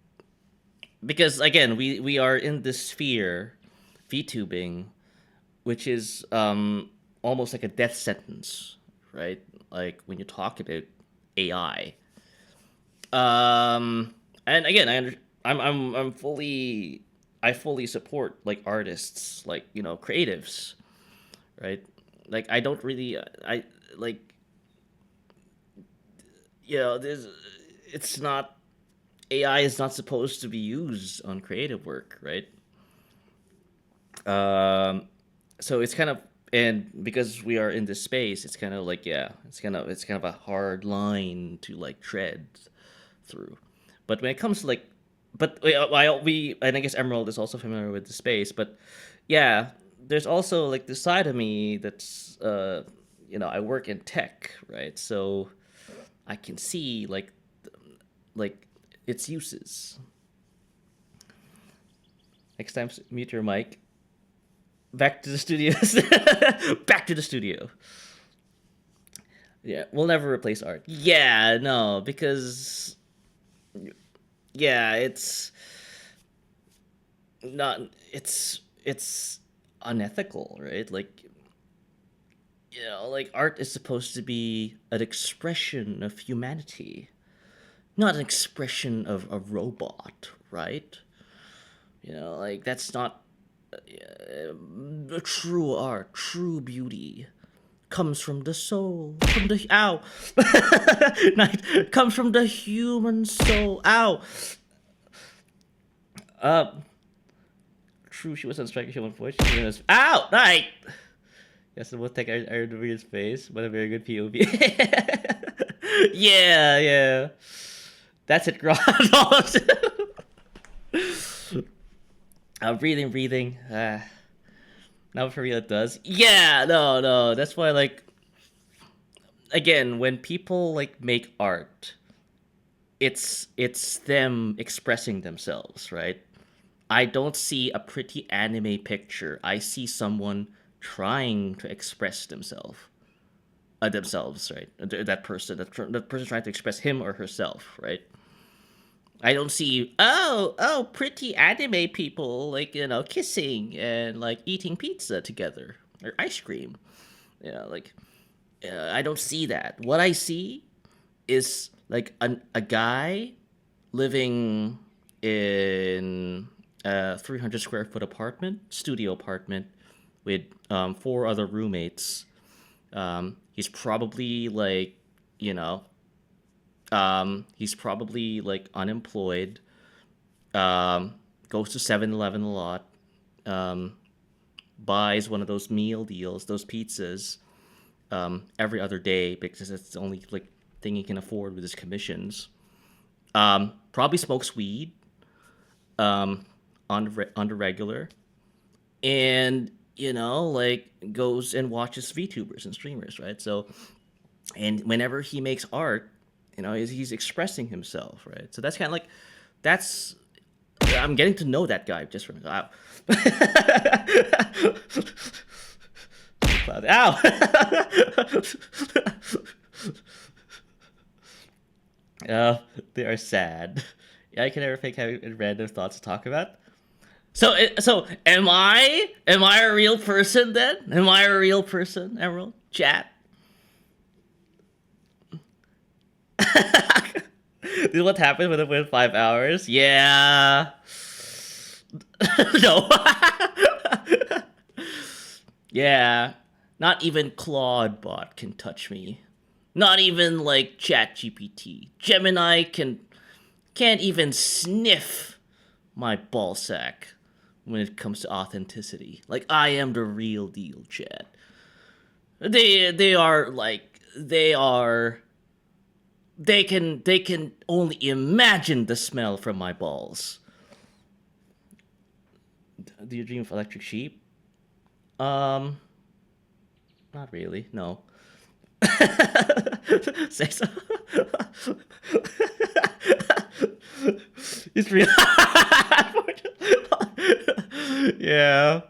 Because, again, we are in this sphere, VTubing, which is almost like a death sentence, right? Like, when you talk about AI. And again, I fully support like artists, like, you know, creatives, right? Like, I don't really I like, you know, it's not, AI is not supposed to be used on creative work, right? So it's kind of, and because we are in this space, it's kind of like, yeah, it's kind of a hard line to like tread through. But when it comes to like, but we and I guess Emerald is also familiar with the space, but yeah, there's also like this side of me that's you know, I work in tech, right? So I can see like its uses. Next time, mute your mic. Back to the studios. Back to the studio. Yeah, we'll never replace art. Yeah, no, because yeah, it's not. It's unethical, right? Like, you know, like art is supposed to be an expression of humanity, not an expression of a robot, right? You know, like that's not true art. True beauty comes from the soul, from the comes from the human soul. Ow. True, she was on strike. She won voice. She was ow. Night. Yes, we'll take Iron Warrior's face, but a very good POV. Yeah. That's it, Grog. Breathing. Now for real it does. Yeah, no. That's why, like, again, when people like make art, it's them expressing themselves, right? I don't see a pretty anime picture. I see someone trying to express themselves, right? That person trying to express him or herself, right? I don't see pretty anime people, like, you know, kissing and like eating pizza together or ice cream. You know, like, I don't see that. What I see is like a guy living in a 300 square foot studio apartment with 4 other roommates. He's probably like, you know, he's probably like unemployed, goes to 7-Eleven a lot, buys one of those meal deals, those pizzas, every other day because it's the only like thing he can afford with his commissions. Probably smokes weed on the regular, and, you know, like goes and watches VTubers and streamers, right? So, and whenever he makes art, you know, he's expressing himself, right? So that's kind of like, I'm getting to know that guy just from wow. cloud. Ow! They are sad. Yeah, I can never think having random thoughts to talk about. So, am I a real person then? Am I a real person, Emerald? Chat. This is what happened when it went 5 hours? Yeah. No. Yeah. Not even Claude bot can touch me. Not even like ChatGPT. Gemini can't even sniff my ballsack when it comes to authenticity. Like, I am the real deal, chat. They can only imagine the smell from my balls. Do you dream of electric sheep? Not really, no. Say so. It's real. Yeah.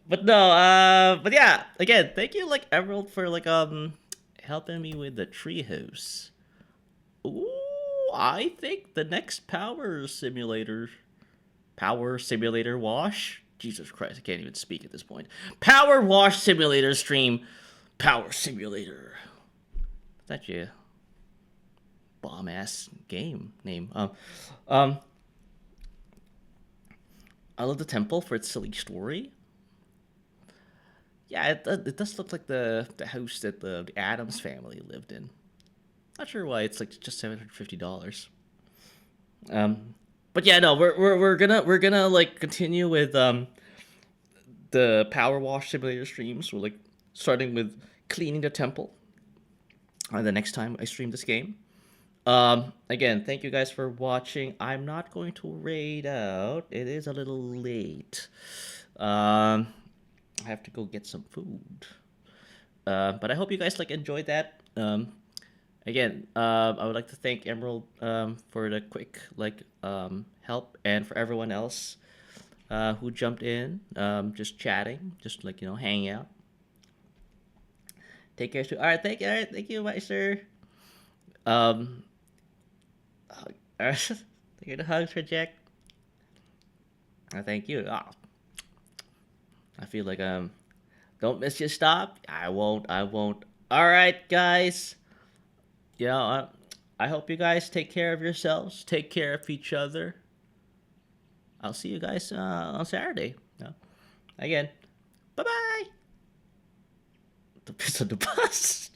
But no, but yeah, again, thank you like Emerald for like helping me with the treehouse. Ooh, I think the next Power Simulator wash. Jesus Christ, I can't even speak at this point. Power Wash Simulator stream. Power Simulator. That's your bomb ass game name. I love the temple for its silly story. Yeah, it does look like the house that the Addams family lived in. Not sure why it's like just $750. But yeah, no, we're gonna like continue with the Power Wash Simulator streams. We're like starting with cleaning the temple. The next time I stream this game. Again, thank you guys for watching. I'm not going to raid out. It is a little late. I have to go get some food. But I hope you guys like enjoyed that. Again, I would like to thank Emerald for the quick help, and for everyone else who jumped in, just chatting, just like hanging out. Take care too. All right, thank you, my sir. Thank you the hugs for Jack. Thank you. Oh. I feel like don't miss your stop. I won't. All right, guys. I hope you guys take care of yourselves. Take care of each other. I'll see you guys on Saturday. Again, bye bye. The piss on the bus.